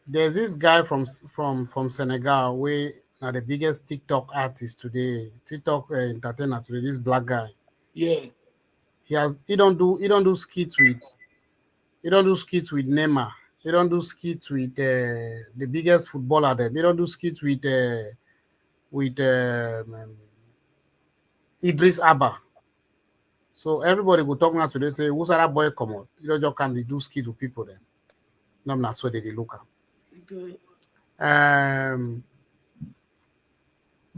there's this guy from Senegal, we are the biggest TikTok artist today, TikTok entertainer today. This black guy, Yeah. he don't do skits with Neymar. He don't do skits with the biggest footballer. Them. He don't do skits with Idris Abba. So everybody go talk now today say, "Who's that boy come out?" You don't just come to do skits with people then. No, not so they look good. at.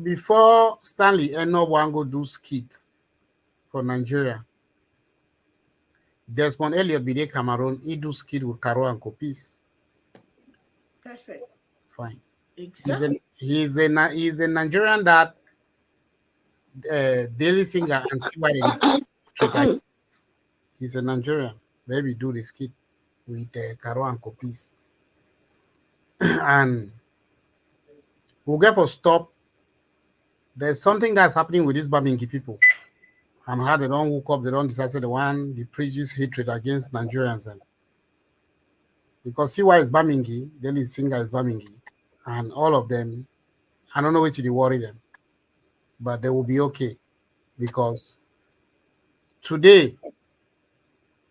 Before Stanley Eno wan go do skit for Nigeria, Desmond Elliott be dey Cameroon, he do skit with Caro and Copis. Perfect. Fine. Exactly. He's a Nigerian that Daily Singer and see why they treat like this. He's a Nigerian. Maybe do the skit with Caro and Copis. And we'll get for stop. There's something that's happening with these Babingi people. And how they don't woke up, they don't decide the preaches hatred against Nigerians. And because CY is Bamingi, Daily Singer is Bamingi, and all of them, I don't know which they worry them, but they will be okay because today,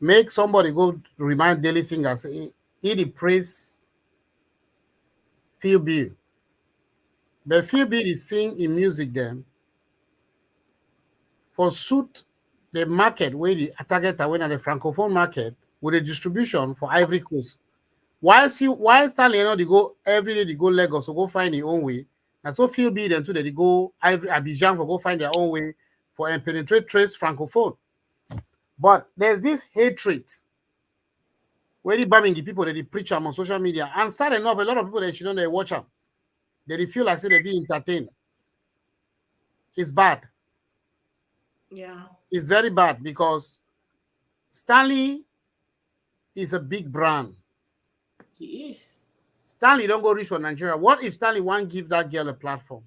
make somebody go remind Daily Singer, say, he the praise Phil Bill. But Phil Bill is sing in music them for suit the market where the target are when at the Francophone market with a distribution for Ivory Coast. Why Stanley they go every day they go Lagos to go find their own way. And so Phil Bill them too that they go Ivory Abidjan for go find their own way for and penetrate trace Francophone. But there's this hatred where the bombing the people that they preach them on social media. And sad enough, a lot of people that you know they watch them. They feel like say they be entertained. It's bad. Yeah. It's very bad because Stanley is a big brand. He is. Stanley don't go reach for Nigeria. What if Stanley won't give that girl a platform?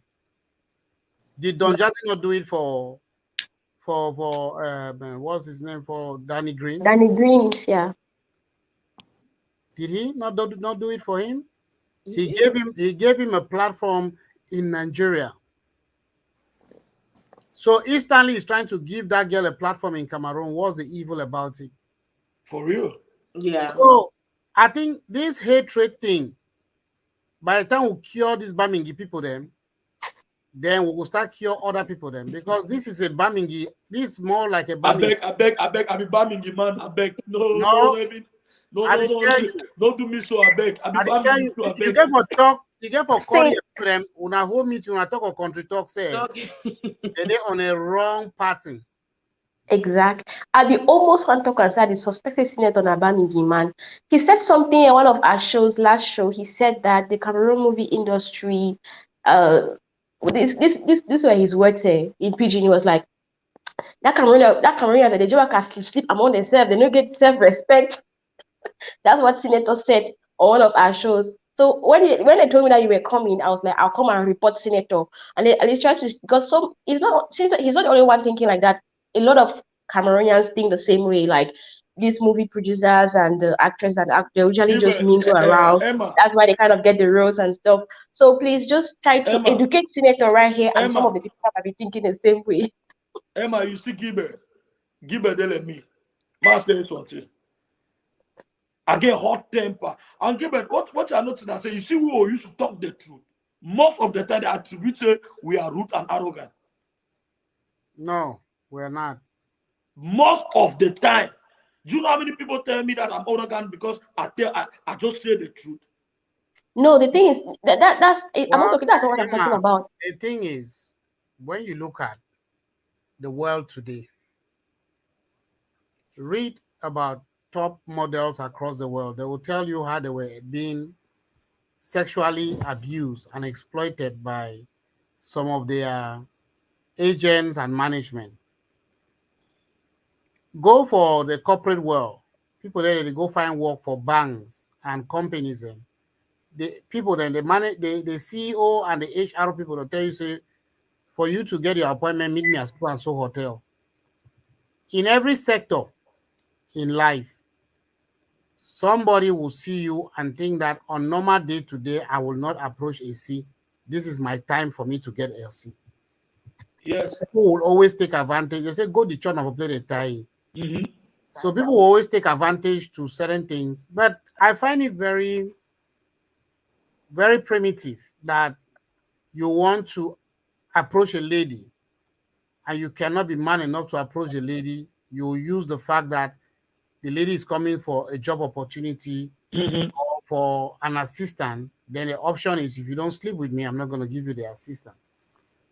Did Don Jazzy not do it for what's his name, for Danny Green? Danny Greens, yeah. Did he not do it for him? He He gave him a platform in Nigeria. So if Stanley is trying to give that girl a platform in Cameroon, what's the evil about it? For real. Yeah. So I think this hatred thing, by the time we cure these Bamingi people then we will start cure other people then. Because this is a Bamingi, this is more like a Bamingi. I beg, I be Bamingi man, I beg. No, don't do me so, I beg. I be Bamingi too, I beg. You get for talk, you get for calling them, una hold meet, una talk of country talk, say, Okay. they're on a wrong pattern. Exact. I be almost want to consider the suspected senator Nabanigi man. He said something in one of our shows, last show. He said that the Cameroon movie industry, this were his words in pidgin. He was like, that Cameroonian, they just sleep among themselves. They don't get self-respect. That's what senator said on one of our shows. So when they told me that you were coming, I was like, I'll come and report senator. And they tried to, because he's not the only one thinking like that. A lot of Cameroonians think the same way. Like these movie producers and the actors and they usually just Gilbert, mingle around. Emma, That's why they kind of get the roles and stuff. So please just try to Emma, educate Senator right here and some of Emma, the people that might be thinking the same way. Emma, you see Gilbert. Gilbert, they let me. Ma tell you something. I get hot temper. And Gilbert, what I noticed, I say, you see, we used to talk the truth. Most of the time, they attribute say we are rude and arrogant. No, we're not. Most of the time. Do you know how many people tell me that I'm arrogant because I just say the truth? No, the thing is that's I'm not Well, talking. That's not what I'm talking Emma, about. the thing is, when you look at the world today, read about top models across the world. They will tell you how they were being sexually abused and exploited by some of their agents and management. Go for the corporate world. People there, they go find work for banks and companies. And the people then, the CEO and the HR people will tell you, say, for you to get your appointment, meet me at so and so hotel. In every sector in life, somebody will see you and think that on normal day to day, I will not approach a C. This is my time for me to get LC. Yes. People will always take advantage. They say, go the church and play the tie. Mm-hmm. So people will always take advantage to certain things. But I find it very, very primitive that you want to approach a lady and you cannot be man enough to approach a lady. You use the fact that the lady is coming for a job opportunity Mm-hmm. or for an assistant. Then the option is, if you don't sleep with me, I'm not going to give you the assistant.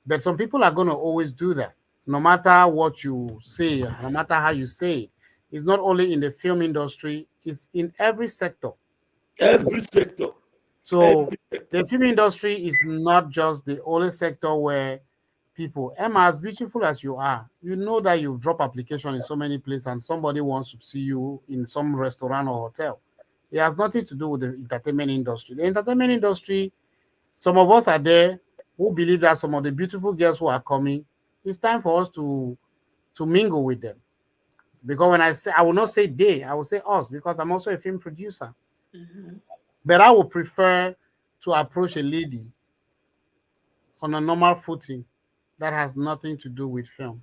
But some people are going to always do that, no matter what you say, no matter how you say it. It's not only in the film industry, it's in every sector. Every sector. So Every sector. the film industry is not just the only sector where people, Emma, as beautiful as you are, you know that you've dropped application in so many places and somebody wants to see you in some restaurant or hotel. It has nothing to do with the entertainment industry. The entertainment industry, some of us are there who believe that some of the beautiful girls who are coming, it's time for us to mingle with them. Because when I say, I will not say they, I will say us, because I'm also a film producer. Mm-hmm. But I would prefer to approach a lady on a normal footing that has nothing to do with film.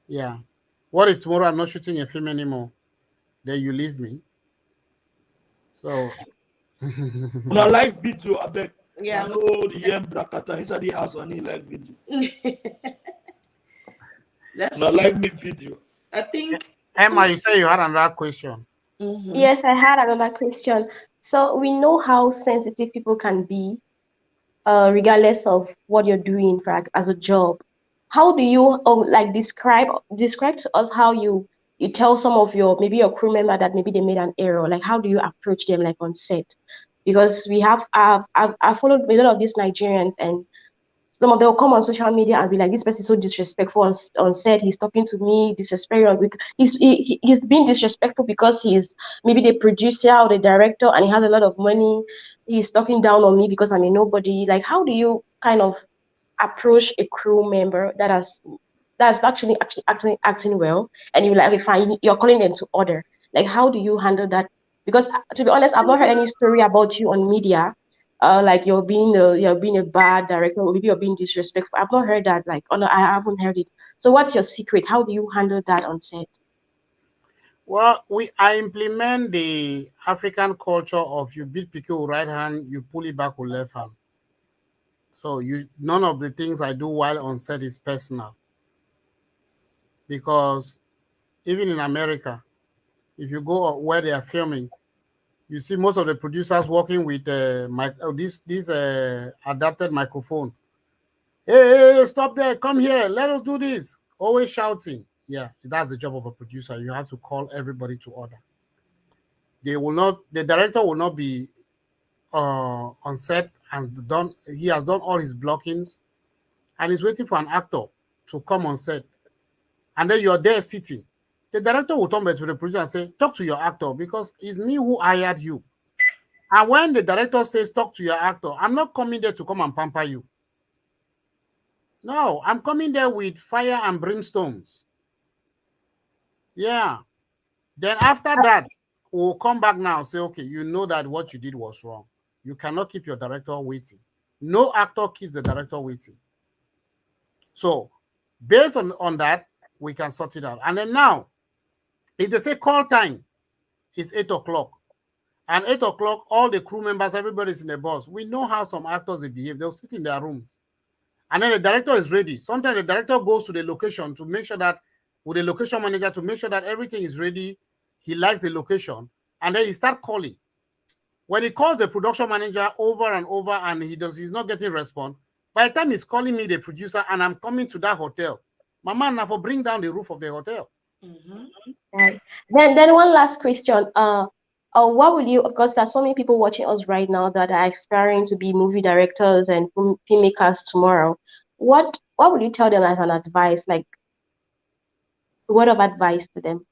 Yeah. What if tomorrow I'm not shooting a film anymore? Then you leave me. So When I like video, I beg. I Yeah. know the yam brakata inside the house and he like video. When That's I true. like me video. I think. Emma, you say you had another question. Mm-hmm. Yes, I had another question. So we know how sensitive people can be, regardless of what you're doing for as a job. How do you like describe to us how you tell some of your maybe your crew member that maybe they made an error? Like how do you approach them like on set? Because we have I've followed a lot of these Nigerians, and some of them will come on social media and be like, this person is so disrespectful on set. He's talking to me disrespectful. He's being disrespectful because he's maybe the producer or the director and he has a lot of money. He's talking down on me because I'm a nobody. Like, how do you kind of approach a crew member that's actually acting well, and you're like, okay, fine, you're calling them to order. Like, how do you handle that? Because to be honest, I've not heard any story about you on media, like you're being a bad director, or maybe you're being disrespectful. I've not heard that. Like, oh no, I haven't heard it. So, what's your secret? How do you handle that on set? Well, I implement the African culture of you beat people with right hand, you pull it back with left hand. So you none of the things I do while on set is personal, because even in America, if you go where they are filming, you see most of the producers working with this adapted microphone. Hey, stop there! Come here! Let us do this! Always shouting. Yeah, that's the job of a producer. You have to call everybody to order. They will not. The director will not be on set and done. He has done all his blockings and he's waiting for an actor to come on set. And then you're there sitting. The director will turn back to the producer and say, talk to your actor because it's me who hired you. And when the director says, talk to your actor, I'm not coming there to come and pamper you. No, I'm coming there with fire and brimstones. Yeah. Then after that, we'll come back now and say, okay, you know that what you did was wrong. You cannot keep your director waiting. No actor keeps the director waiting. So based on that, we can sort it out. And then now, if they say call time is 8 o'clock, and 8 o'clock, all the crew members, everybody's in the bus. We know how some actors they behave. They'll sit in their rooms. And then the director is ready. Sometimes the director goes to the location to make sure that, with the location manager, to make sure that everything is ready. He likes the location. And then he starts calling. When he calls the production manager over and over and he's not getting response, by the time he's calling me, the producer, and I'm coming to that hotel, my man, now for bring down the roof of the hotel. Right. Then one last question. What would you, because there's so many people watching us right now that are aspiring to be movie directors and filmmakers tomorrow. What would you tell them as an advice, like a word of advice to them?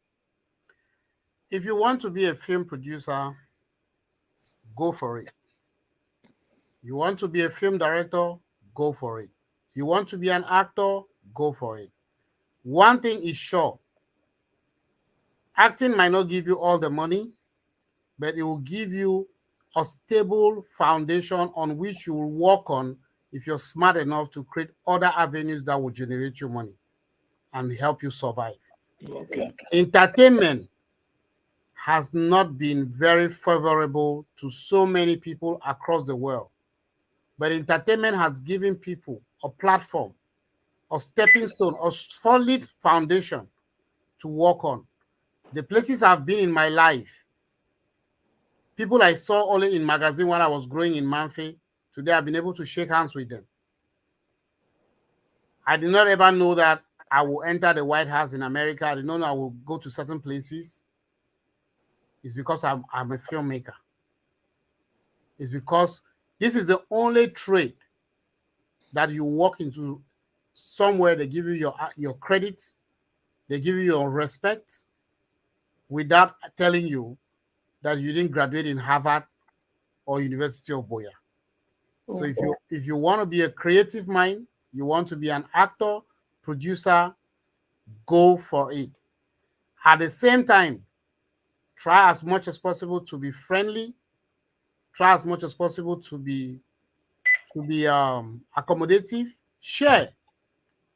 If you want to be a film producer, go for it. You want to be a film director, go for it. You want to be an actor, go for it. One thing is sure, acting might not give you all the money, but it will give you a stable foundation on which you will work on if you're smart enough to create other avenues that will generate you money and help you survive. Okay. Entertainment has not been very favorable to so many people across the world, but entertainment has given people a platform, a stepping stone, a solid foundation to work on. The places I've been in my life, people I saw only in magazine when I was growing in Manfi, today I've been able to shake hands with them. I did not ever know that I will enter the White House in America. I did not know I will go to certain places. It's because I'm a filmmaker. It's because this is the only trade that you walk into somewhere, they give you your credits, they give you your respect without telling you that you didn't graduate in Harvard or University of Boya. So if you want to be a creative mind, you want to be an actor, producer, go for it. At the same time, try as much as possible to be friendly. Try as much as possible to be accommodative. Share,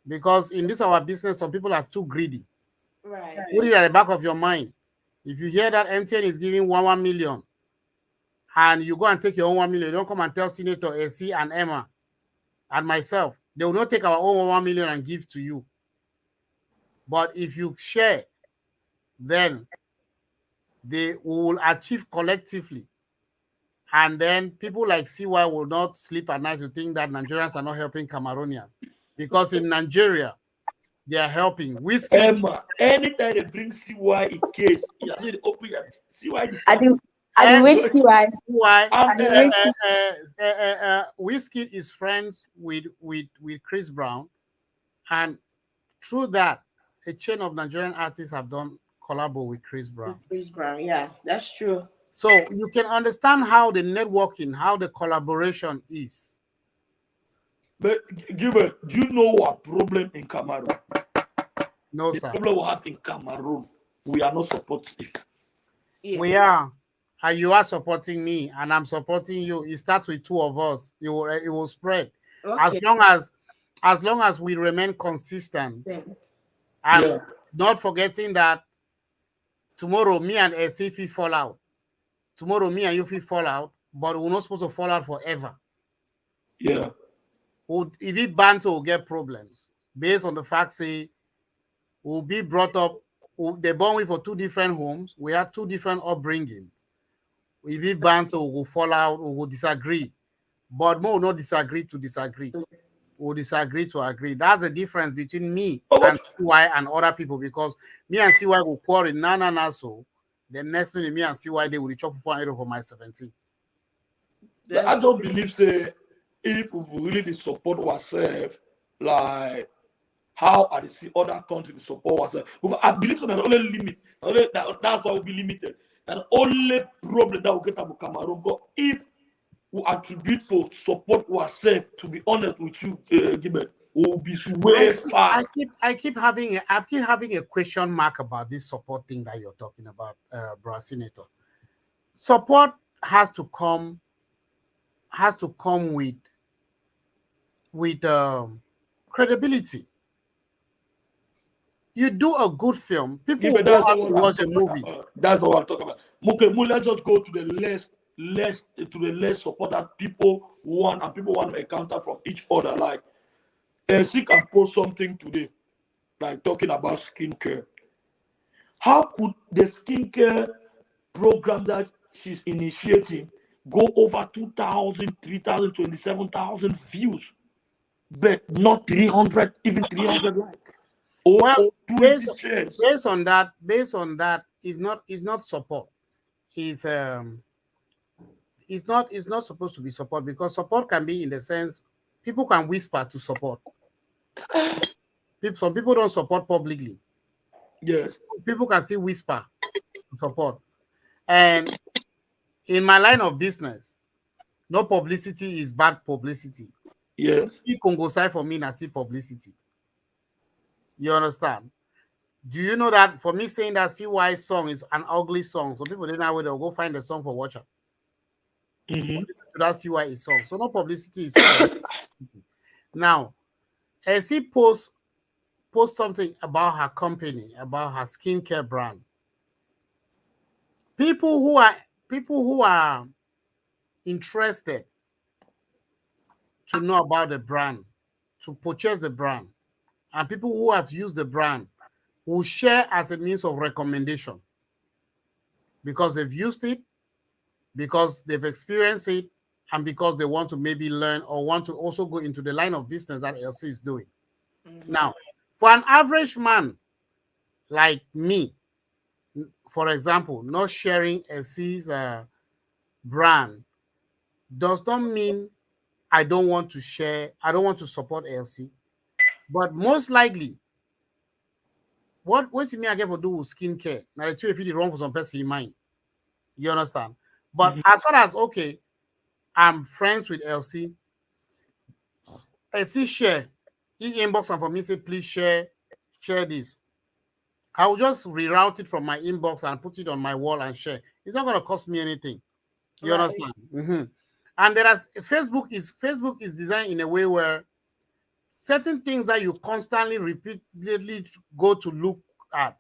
because in this our business, some people are too greedy. Right. Put it at the back of your mind. If you hear that MTN is giving 1 million, and you go and take your own 1 million, you don't come and tell Senator AC and Emma and myself, they will not take our own 1 million and give to you. But if you share, then they will achieve collectively. And then people like CY will not sleep at night to think that Nigerians are not helping Cameroonians. Because in Nigeria, they are helping. Whiskey. Emma, anytime they bring CY in case, you see the open CY. I wait CY. Whiskey is friends with Chris Brown. And through that, a chain of Nigerian artists have done collabo with Chris Brown. Chris Brown, yeah, that's true. So you can understand how the networking, how the collaboration is. But Gilbert, do you know what problem in Cameroon? No, the sir. problem we have in Cameroon, we are not supportive. Yeah. We are. And you are supporting me, and I'm supporting you. It starts with two of us. It will spread. Okay. As long as we remain consistent. And not forgetting that tomorrow me and SCF fall out. Tomorrow me and you fall out, but we're not supposed to fall out forever. Yeah. If it bans, we'll get problems based on the fact, say, we'll be brought up, they're born with for two different homes. We have two different upbringings. If it bans, we'll fall out, we'll disagree. But more will not disagree to disagree. We'll disagree to agree. That's the difference between me and CY and other people, because me and CY will quarrel, so the next minute, me and CY, they will chop for my 17. I don't believe, say, if we really support ourselves, like how are the other countries support ourselves? Because I believe so that the only limit, that's why we'll be limited. And the only problem that we'll get out of Cameroon, but if we attribute for support ourselves, to be honest with you, Gilbert, will be way far. I keep having a question mark about this support thing that you're talking about, bro, Senator. Support has to come with credibility. You do a good film, people will go out to watch a movie. That's not what I'm talking about. Okay, let's just go to the less support that people want, and people want to encounter from each other. Like, she can post something today, like talking about skincare. How could the skincare program that she's initiating go over 2,000, 3,000, 27,000 views, but not 300, even 300 likes? Well, based on that, is not support. It's not supposed to be support, because support can be in the sense people can whisper to support. Some people don't support publicly. Yes. People can still whisper to support. And in my line of business, no publicity is bad publicity. Yes. You can go side for me and see publicity. You understand? Do you know that for me saying that CY song is an ugly song, so people didn't know where they'll go find the song for watcher. That CY is song. So no publicity is publicity. Now, as he post something about her company, about her skincare brand, people who are interested to know about the brand, to purchase the brand, and people who have used the brand will share as a means of recommendation, because they've used it, because they've experienced it, and because they want to maybe learn or want to also go into the line of business that LC is doing. Now, for an average man like me, for example, not sharing LC's brand does not mean I don't want to share, I don't want to support LC. But most likely, what do me I get for do with skincare? Now, the two if you wrong for some person in mind. You understand? But as far as, okay, I'm friends with LC, LC share, he inbox and for me say, please share this. I will just reroute it from my inbox and put it on my wall and share. It's not going to cost me anything. You understand? And Facebook is designed in a way where certain things that you constantly, repeatedly go to look at,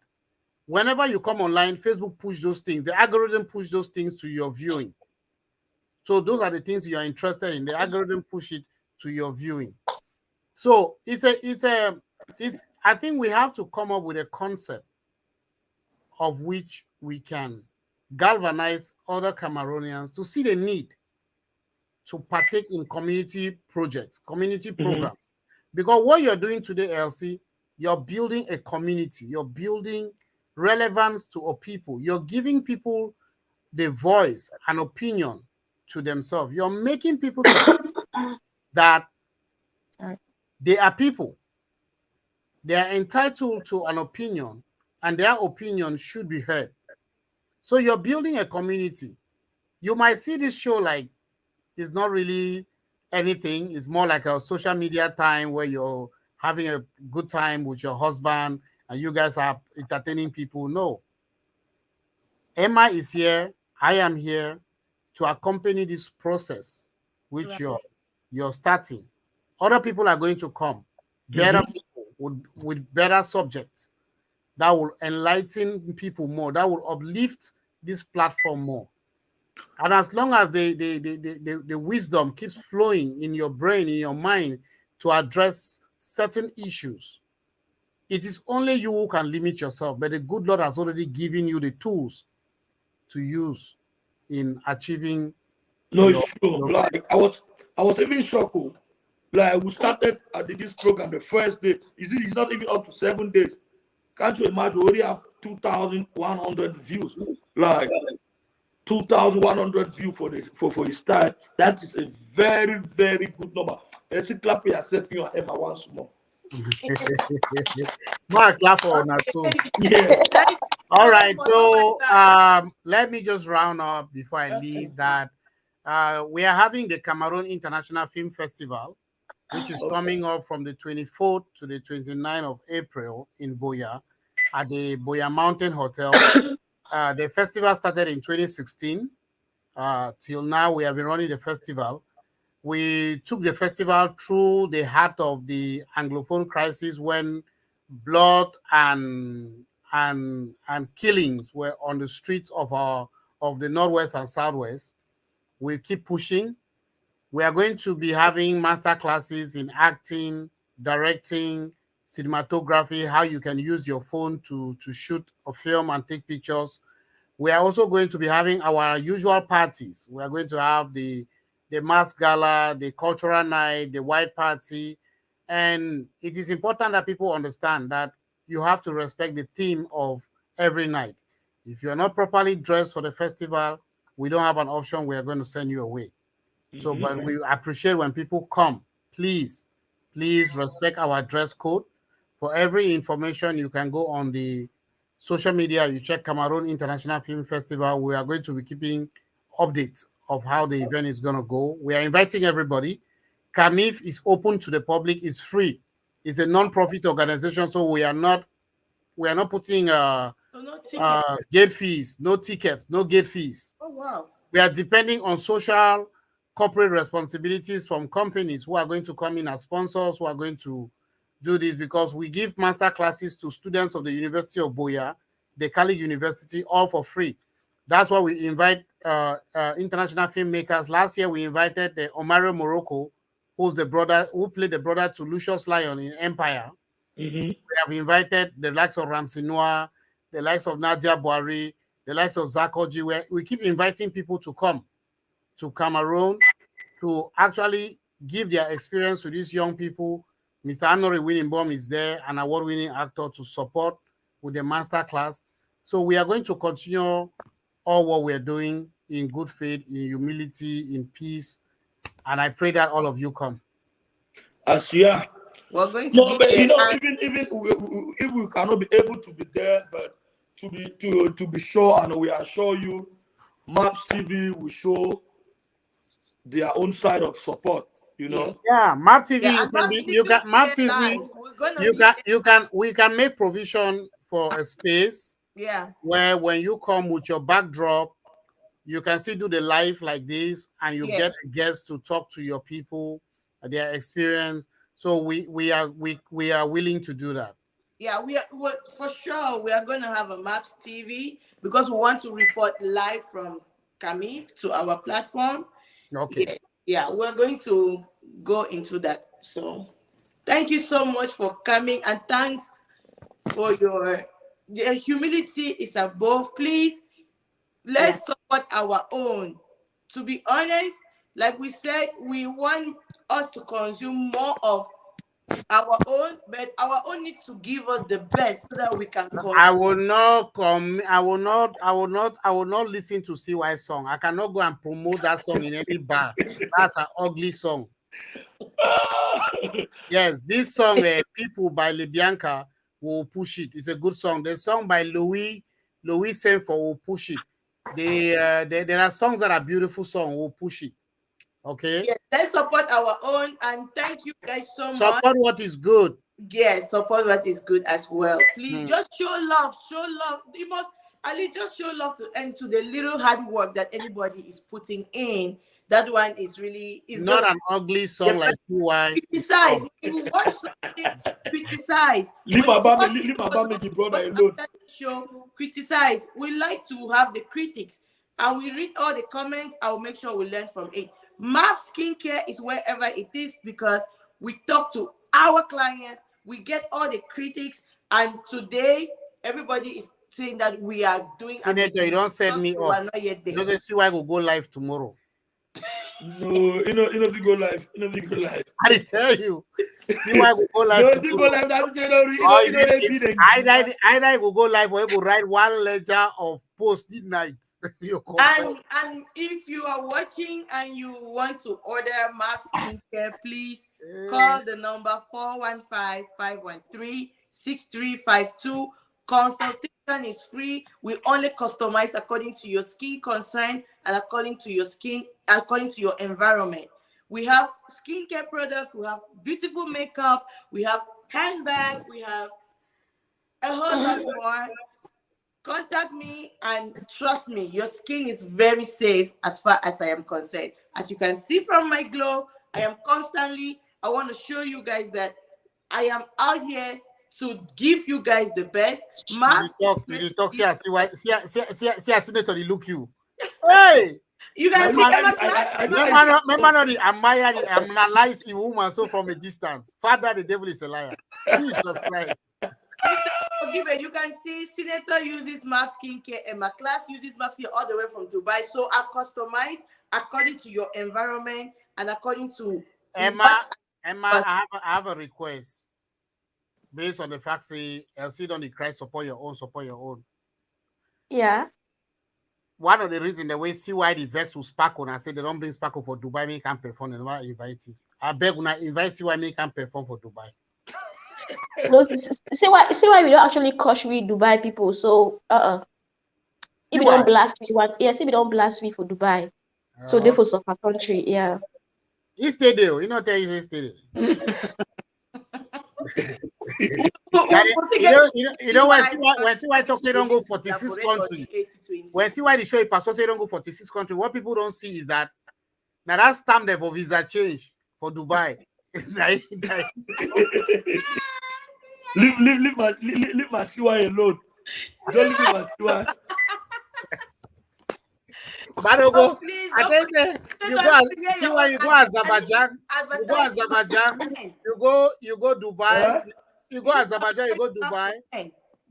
whenever you come online, Facebook push those things. The algorithm push those things to your viewing. So those are the things you are interested in. The algorithm push it to your viewing. So I think we have to come up with a concept of which we can galvanize other Cameroonians to see the need to partake in community projects, community programs. Because what you're doing today, LC, you're building a community. You're building relevance to a people. You're giving people the voice and opinion to themselves. You're making people feel that they are people. They are entitled to an opinion, and their opinion should be heard. So you're building a community. You might see this show like it's not really anything. It's more like a social media time where you're having a good time with your husband and you guys are entertaining people. No. Emma is here. I am here to accompany this process which you're starting. Other people are going to come. Better people with better subjects that will enlighten people more, that will uplift this platform more. And as long as the wisdom keeps flowing in your brain, in your mind, to address certain issues, it is only you who can limit yourself. But the good Lord has already given you the tools to use in achieving. No, it's true. Like I was even shocked. Like we started this program the first day. It's not even up to 7 days. Can't you imagine? We already have 2,100 views. Like 2,100 views for his style. That is a very, very good number. Let's clap for yourself, you and Emma once more. Mark, clap for that too. Yeah. All right, so let me just round up before I leave that. We are having the Cameroon International Film Festival which is coming up from the 24th to the 29th of April in Boya at the Boya Mountain Hotel. The festival started in 2016. Till now, we have been running the festival. We took the festival through the heart of the Anglophone crisis when blood and killings were on the streets of the Northwest and Southwest. We keep pushing. We are going to be having master classes in acting, directing, cinematography, how you can use your phone to shoot a film and take pictures. We are also going to be having our usual parties. We are going to have the mass gala, the cultural night, the white party. And it is important that people understand that you have to respect the theme of every night. If you're not properly dressed for the festival, we don't have an option. We are going to send you away. So, but we appreciate when people come. Please, please respect our dress code. For every information, you can go on the social media. You check Cameroon International Film Festival. We are going to be keeping updates of how the event is going to go. We are inviting everybody. CAMIF is open to the public. It's free. It's a non-profit organization, so we are not putting gate fees, no tickets, no gate fees. Oh wow! We are depending on social corporate responsibilities from companies who are going to come in as sponsors, who are going to do this, because we give master classes to students of the University of Boya, the Kali University, all for free. That's why we invite international filmmakers. Last year, we invited Omaro Morocco, who played the brother to Lucius Lyon in Empire. We have invited the likes of Ramsey Noah, the likes of Nadia Boari, the likes of Zakoji. We keep inviting people to come to Cameroon to actually give their experience to these young people. Mr. Anori Winningbaum is there, an award-winning actor, to support with the master class. So we are going to continue all what we're doing in good faith, in humility, in peace. And I pray that all of you come. As we are. We're going to be but there. You know, even if we cannot be able to be there, but to be sure, and we assure you, Maps TV will show their own side of support. You know. Yeah, Map TV. We can make provision for a space. Yeah. Where when you come with your backdrop, you can still do the live like this, and you get guests to talk to your people, their experience. So we are willing to do that. Yeah, we're for sure. We are going to have a Maps TV because we want to report live from CAMIF to our platform. Okay. Yeah, we're going to go into that. So thank you so much for coming, and thanks for your humility is above. Please, let's support our own. To be honest, like we said, we want us to consume more of our own, but our own needs to give us the best so that we can consume. I will not listen to CY song. I cannot go and promote that song in any bar. That's an ugly song. Yes, this song, People by Libianca, will push it. It's a good song. The song by Louis Senfor will push it. There are songs that are beautiful songs. Will push it. Okay. Yes, let's support our own, and thank you guys so much. Support what is good. Yes, support what is good as well. Please just show love. Show love. You must at least just show love to the little hard work that anybody is putting in. That one is really not an ugly song like CY. Criticize. You watch something, criticize. Leave my brother alone. Show criticize. We like to have the critics, and we read all the comments. I'll make sure we learn from it. Map Skincare is wherever it is because we talk to our clients, we get all the critics, and today everybody is saying that we are doing. Senator, you don't set me up. You don't see why I will go live tomorrow. No, you know, we go live. We go live. I tell you, see why we go live. No, go live. Either I will go live or I will write one ledger of post midnight. And if you are watching and you want to order Map Skincare, please call the number 415-513-6352. Consultation is free. We only customize according to your skin concern and according to your environment. We have skincare product. We have beautiful makeup. We have handbag. We have a whole lot more. Contact me and trust me, your skin is very safe as far as I am concerned. As you can see from my glow, I want to show you guys that I am out here to give you guys the best. Maps, you talk, see, Senator, they look you. Hey! You guys see Emma class? Remember, I'm analyzing woman so from a distance. Father, the devil is a liar. Jesus Christ. You can see Senator uses MAP skincare and my class uses MAP skincare all the way from Dubai. So I customize according to your environment and according to Emma, I have a request. Based on the fact say LC don't cry, support your own. Yeah. One of the reasons the way CY the Vex will sparkle and say they don't bring sparkle for Dubai, make can perform and not invite you. I beg when I invite CY, make can perform for Dubai. No, see why we don't actually coach with Dubai people. So if we don't blast we want, yes, if we don't blast we for Dubai. So they for suffer country, yeah. He stay there, you know tell you he stay there. you know when CY talk say don't go 46 countries. When CY the show a passport say don't go 46 countries, what people don't see is that now that stamp there for visa change for Dubai. Leave my CY alone. Don't leave my CY. Badogo, I think you go Azerbaijan, you go Dubai, you go Azerbaijan, you go Dubai.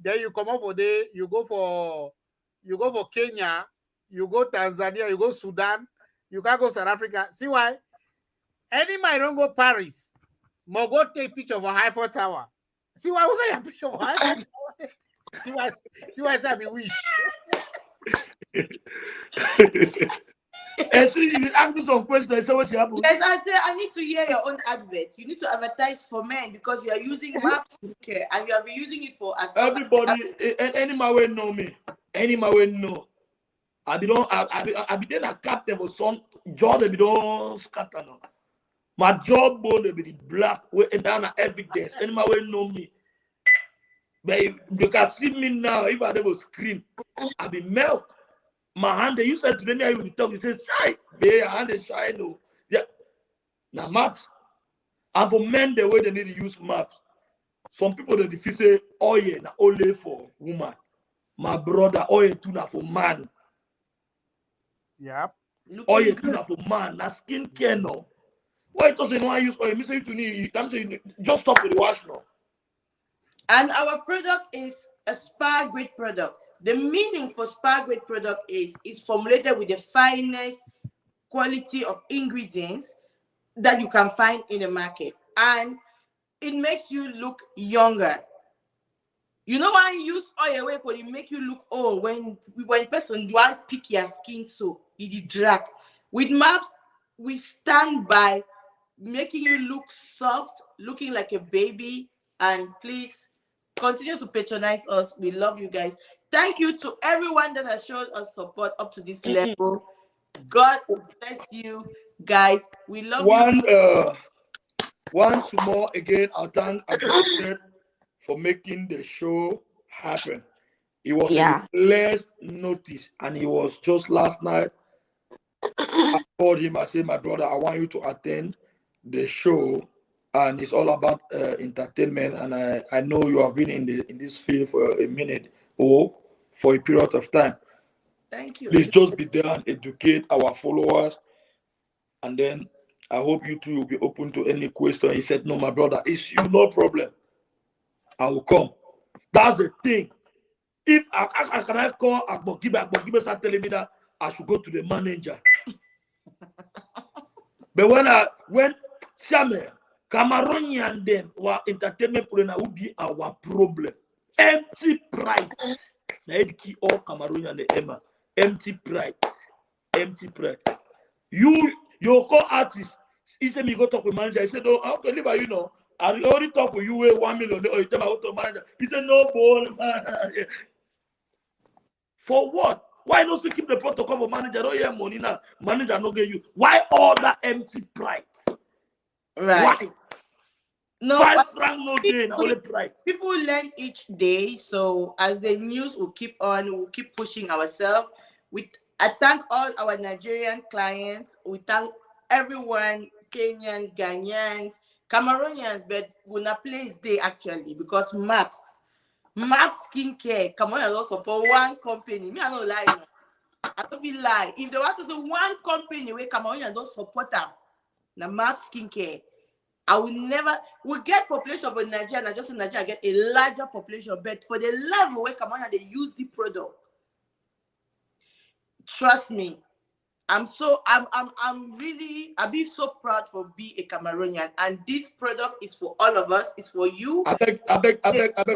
Then you come over there, you go for Kenya, you go Tanzania, you go Sudan, you can go South Africa. See why? Any man don't go Paris, but go take picture of a Eiffel Tower. See why was I a picture of a Eiffel Tower? See why I wish. And so you ask me some questions. I say what you have. Yes, I say I need to hear your own advert. You need to advertise for men because you are using MAP skincare and you have been using it for as everybody. Any man will know me. Any man will know. I be then a captain for some job. They be don't scatter now. My job board they be the black way and down evidence. Any man will know me. But you can see me now. If I never scream, I be melt. My hand, you said to me, I will talk. You said, "Shy, baby, your hand is shy." No, yeah. Now maps, and for men, the way they need to use maps. Some people they defeat say, "Oh yeah, na only for woman." My brother, oh yeah, too na for man. Yep. Oh yeah, too na for man. Na skincare no. Why it doesn't want to use oil? Me say to me, I'm saying just stop with the wash now. And our product is a spa grade product. The meaning for spa grade product is formulated with the finest quality of ingredients that you can find in the market. And it makes you look younger. You know why you use oil when it make you look old when person want pick your skin so it drag. With MAPS, we stand by making you look soft, looking like a baby, and please continue to patronize us. We love you guys. Thank you to everyone that has shown us support up to this level. God bless you guys. We love you. Once more again, I'll thank Advocate for making the show happen. It was last notice, and it was just last night. I called him. I said, "My brother, I want you to attend the show, and it's all about entertainment. And I know you have been in this field for a minute or for a period of time. Thank you. Please just be there and educate our followers, and then I hope you two will be open to any question." He said, "No, my brother, it's you, no problem. I will come." That's the thing. If I can I call Agbogibe start telling me that I should go to the manager. But when Shame, Cameroonian them our entertainment program would be our problem. Empty pride. Now key all Cameroonian the Emma. Empty pride. Empty pride. You call artist. He said me go talk with manager. He said, "Oh, how can you know? I already talk with you with 1 million or you tell me how to manager." He said, "No ball." For what? Why not keep the protocol for manager? Don't hear money now. Manager not get you. Why all that empty pride? Right. Why? No, 5 franc no day, only pride. People learn each day. So as the news will keep on, we'll keep pushing ourselves. I thank all our Nigerian clients. We thank everyone, Kenyan, Ghanaians, Cameroonians, but we're not place day actually because Maps Skincare, Cameroon also support one company. Me, I don't lie. No. I don't feel lie. If they want to say one company where Cameroonians don't support them, the Maps Skincare. I will never, we get population for Nigeria, and just in Nigeria get a larger population, but for the level where Cameroon they use the product, trust me, I'm really, I'll be so proud for being a Cameroonian, and this product is for all of us, it's for you. I beg,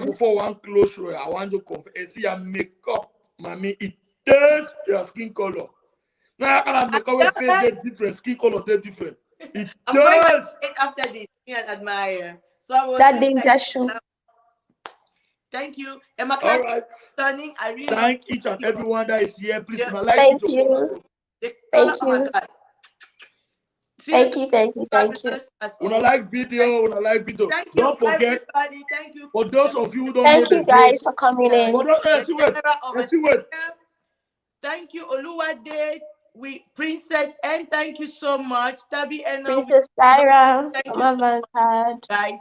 before one close row, I want to confess, see your makeup, mommy, it tells your skin color. Now I can make our face get different, skin color get different. I'm going to take after this, me and admire. So I was That danger show. Thank you. And my all right. Turning, I really thank each and everyone that is here. Please, yeah. Thank you. The color, oh my God. See, thank you. Una like video. Thank you, don't forget. Everybody. Thank you. For those of you who don't Thank know you the guys days, for coming in. Thank you, Oluwade, Princess, and thank you so much, Tabi and Princess Tyra. Thank you so much, guys.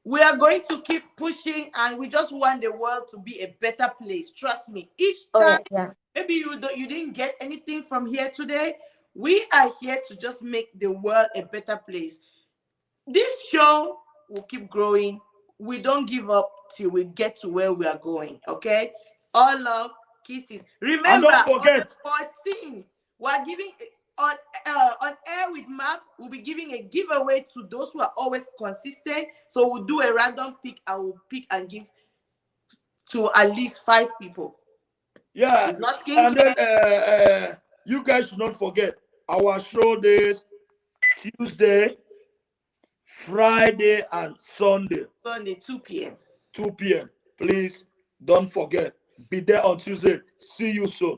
We are going to keep pushing, and we just want the world to be a better place. Trust me. Each time, maybe you didn't get anything from here today. We are here to just make the world a better place. This show will keep growing. We don't give up till we get to where we are going. Okay? All love, kisses. Remember, and don't forget, on the 14th, we are giving on air with Maps. We'll be giving a giveaway to those who are always consistent. So we'll do a random pick, and we'll pick and give to at least 5 people. Yeah, and then you guys should not forget our show days: Tuesday, Friday, and Sunday. Sunday, 2 p.m. 2 p.m. Please don't forget. Be there on Tuesday. See you soon.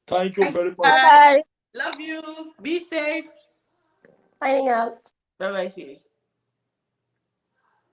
Thank you very much. Bye. Love you. Be safe. Signing out. Bye-bye, sweetie.